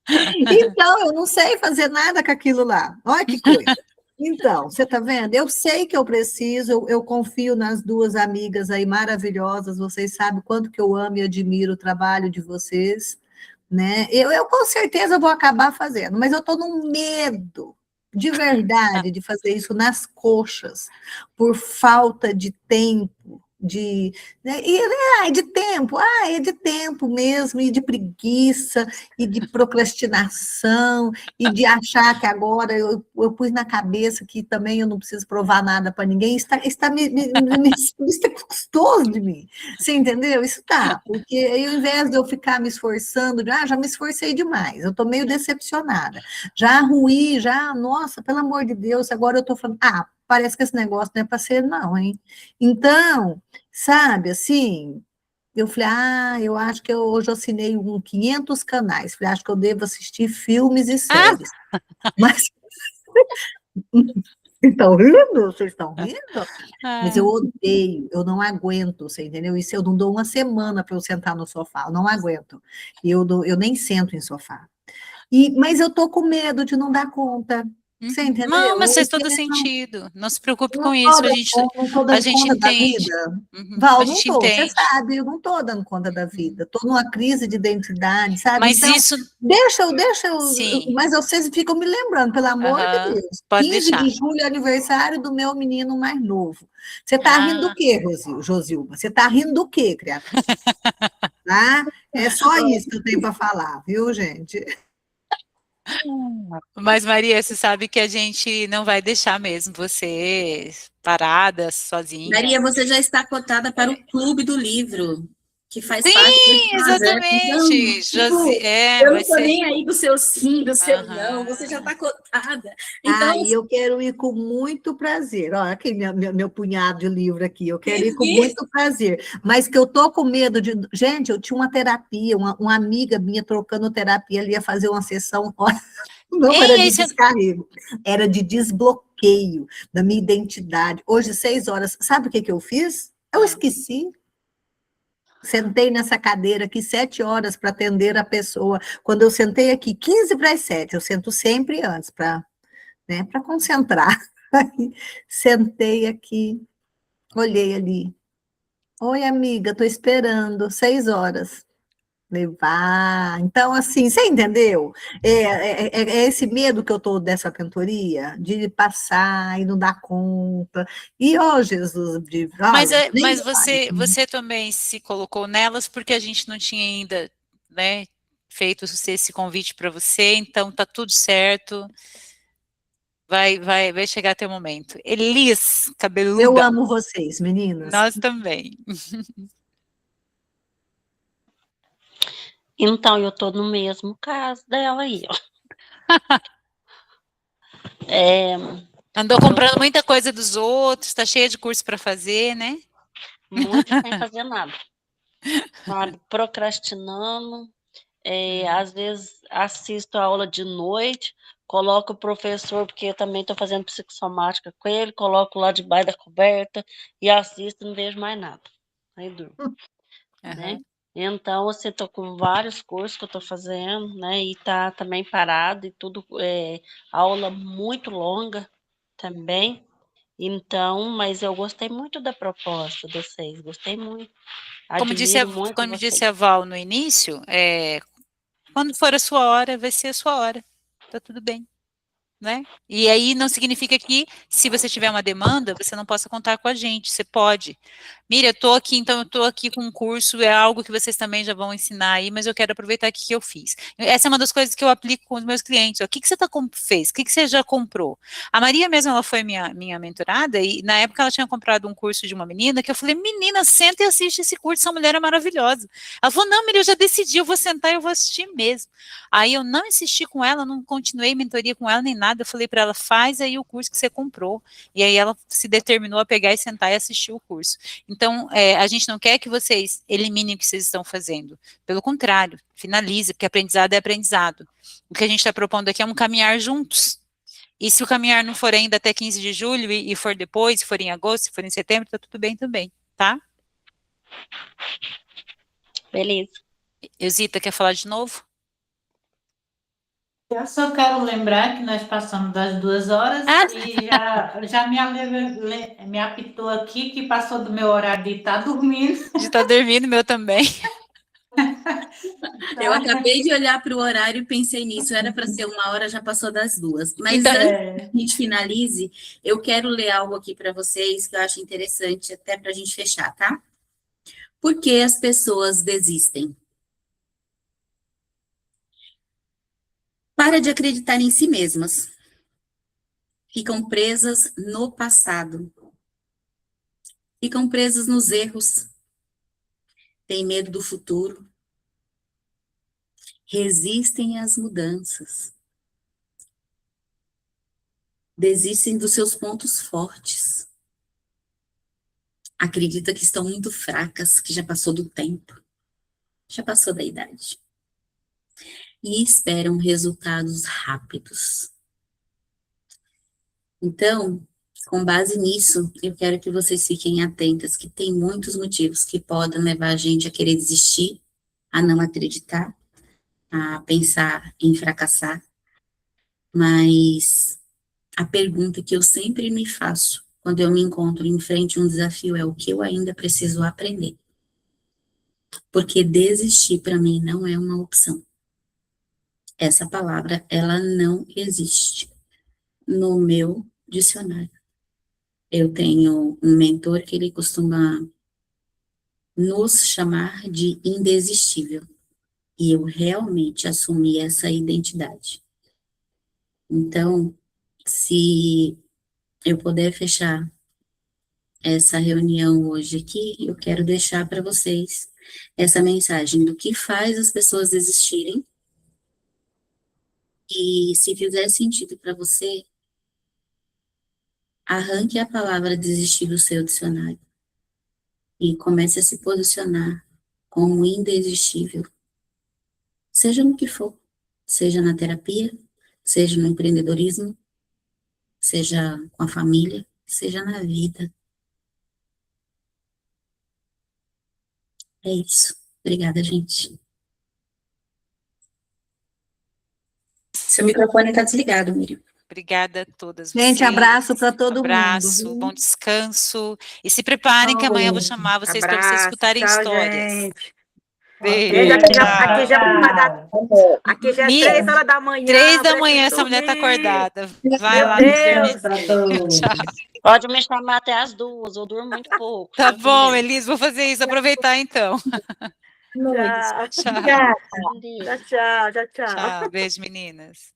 Então, eu não sei fazer nada com aquilo lá. Olha que coisa. Então, você está vendo? Eu sei que eu preciso, eu confio nas duas amigas aí maravilhosas, vocês sabem quanto que eu amo e admiro o trabalho de vocês, né? Eu com certeza vou acabar fazendo, mas eu estou num medo, de verdade, de fazer isso nas coxas, por falta de tempo, né? É de tempo mesmo, e de preguiça, e de procrastinação, e de achar que agora eu pus na cabeça que também eu não preciso provar nada para ninguém, isso está custoso de mim, você entendeu? Isso tá, porque aí, ao invés de eu ficar me esforçando, já me esforcei demais, eu estou meio decepcionada, já ruí, nossa, pelo amor de Deus, agora eu estou falando, parece que esse negócio não é para ser não, hein? Então, sabe, assim, eu falei, eu acho que hoje eu assinei 500 canais, falei, acho que eu devo assistir filmes e séries. Mas, estão rindo? Vocês estão rindo? Mas eu odeio, eu não aguento, você entendeu? Isso eu não dou uma semana para eu sentar no sofá, eu não aguento. Eu nem sento em sofá. Mas eu estou com medo de não dar conta, você Não, entendeu? mas faz todo sentido. Não se preocupe com isso. Não estou A dando gente conta da entende. vida. A Val, não gente estou, você entende. sabe, eu não estou dando conta da vida. Estou numa crise de identidade, sabe? Mas Então, isso, deixa sim. mas vocês ficam me lembrando, pelo amor de Aham, Deus. pode 15 deixar. de julho é aniversário do meu menino mais novo. Você está rindo do Ah, quê, Josilma? Você está rindo do quê, criatura? Tá? É só isso que eu tenho para falar, viu, gente? mas Maria, você sabe que a gente não vai deixar mesmo você parada, sozinha. Maria, você já está cotada para o Clube do Livro, que faz parte da Sim, casa. Então, exatamente. tipo, eu Vai não estou ser. nem aí do seu sim, do seu não, Aham. você já está cotada. Então, E eu quero ir com muito prazer. Olha aqui meu punhado de livro aqui. Eu quero ir com isso. muito prazer. Mas que eu tô com medo de... Gente, eu tinha uma terapia, uma amiga minha trocando terapia, ela ia fazer uma sessão, não era de descarrego, era de desbloqueio da minha identidade. Hoje, 6 horas, sabe o que eu fiz? Eu esqueci. Sentei nessa cadeira aqui 7 horas para atender a pessoa. Quando eu sentei aqui, 15 para as 7, eu sento sempre antes, para concentrar. Aí, sentei aqui, olhei ali. Oi, amiga, estou esperando, 6 horas. Levar. Então, assim, você entendeu? É esse medo que eu estou dessa cantoria, de passar e não dar conta. E, Jesus, Mas você também se colocou nelas porque a gente não tinha ainda, né, feito esse convite para você, então tá tudo certo. Vai chegar teu momento. Elis, cabeluda. Eu amo vocês, meninas. Nós também. Então, eu estou no mesmo caso dela aí, ó. Andou comprando muita coisa dos outros, tá cheia de curso para fazer, né? Muito sem fazer nada. Sabe? Procrastinando. Às vezes assisto a aula de noite, coloco o professor, porque eu também estou fazendo psicossomática com ele, coloco lá debaixo da coberta e assisto, não vejo mais nada. Aí durmo. Né? Então, assim, estou com vários cursos que eu estou fazendo, né? E tá também parado e tudo, aula muito longa também. Então, mas eu gostei muito da proposta de vocês, gostei muito. Como disse Admiro muito como disse vocês. a Val no início, quando for a sua hora, vai ser a sua hora. Tá tudo bem. Né? E aí não significa que, se você tiver uma demanda, você não possa contar com a gente, você pode. Mira, eu tô aqui, então eu tô aqui com um curso, é algo que vocês também já vão ensinar aí, mas eu quero aproveitar aqui que eu fiz. Essa é uma das coisas que eu aplico com os meus clientes. O que você fez? O que você já comprou? A Maria mesmo, ela foi minha mentorada, e na época ela tinha comprado um curso de uma menina, que eu falei, menina, senta e assiste esse curso, essa mulher é maravilhosa. Ela falou, não, Mira, eu já decidi, eu vou sentar e eu vou assistir mesmo. Aí eu não insisti com ela, não continuei mentoria com ela nem nada, eu falei para ela, faz aí o curso que você comprou, e aí ela se determinou a pegar e sentar e assistir o curso. Então, a gente não quer que vocês eliminem o que vocês estão fazendo, pelo contrário, finalize, porque aprendizado é aprendizado. O que a gente está propondo aqui é um caminhar juntos, e se o caminhar não for ainda até 15 de julho, e for depois, se for em agosto, se for em setembro, tá tudo bem também, tá? Beleza. Eusita, quer falar de novo? Eu só quero lembrar que nós passamos das 2 horas e já me apitou aqui que passou do meu horário de estar dormindo. De estar dormindo, meu também. Eu acabei de olhar para o horário e pensei nisso, era para ser 1 hora, já passou das 2. Mas Então, antes que a gente finalize, eu quero ler algo aqui para vocês que eu acho interessante, até para a gente fechar, tá? Por que as pessoas desistem? Para de acreditar em si mesmas. Ficam presas no passado. Ficam presas nos erros. Têm medo do futuro. Resistem às mudanças. Desistem dos seus pontos fortes. Acredita que estão muito fracas, que já passou do tempo. Já passou da idade. E esperam resultados rápidos. Então, com base nisso, eu quero que vocês fiquem atentas, que tem muitos motivos que podem levar a gente a querer desistir, a não acreditar, a pensar em fracassar. Mas a pergunta que eu sempre me faço quando eu me encontro em frente a um desafio é o que eu ainda preciso aprender. Porque desistir para mim não é uma opção. Essa palavra, ela não existe no meu dicionário. Eu tenho um mentor que ele costuma nos chamar de indesistível. E eu realmente assumi essa identidade. Então, se eu puder fechar essa reunião hoje aqui, eu quero deixar para vocês essa mensagem do que faz as pessoas desistirem. E se fizer sentido para você, arranque a palavra desistir do seu dicionário e comece a se posicionar como indesistível, seja no que for, seja na terapia, seja no empreendedorismo, seja com a família, seja na vida. É isso. Obrigada, gente. Seu microfone está desligado, Miriam. Obrigada a todas Gente, vocês. abraço para todo mundo. Abraço, bom descanso. E se preparem que amanhã eu vou chamar vocês para vocês escutarem tchau, histórias. gente. Beijo. Aqui já é 3 horas da manhã. 3 da manhã, essa mulher tá acordada. Vai lá. Tchau. Pode me chamar até as 2, eu durmo muito pouco. Tá bom, Elis, vou fazer isso, aproveitar então. Tchau. Tchau. Tchau. Tchau, beijo, meninas.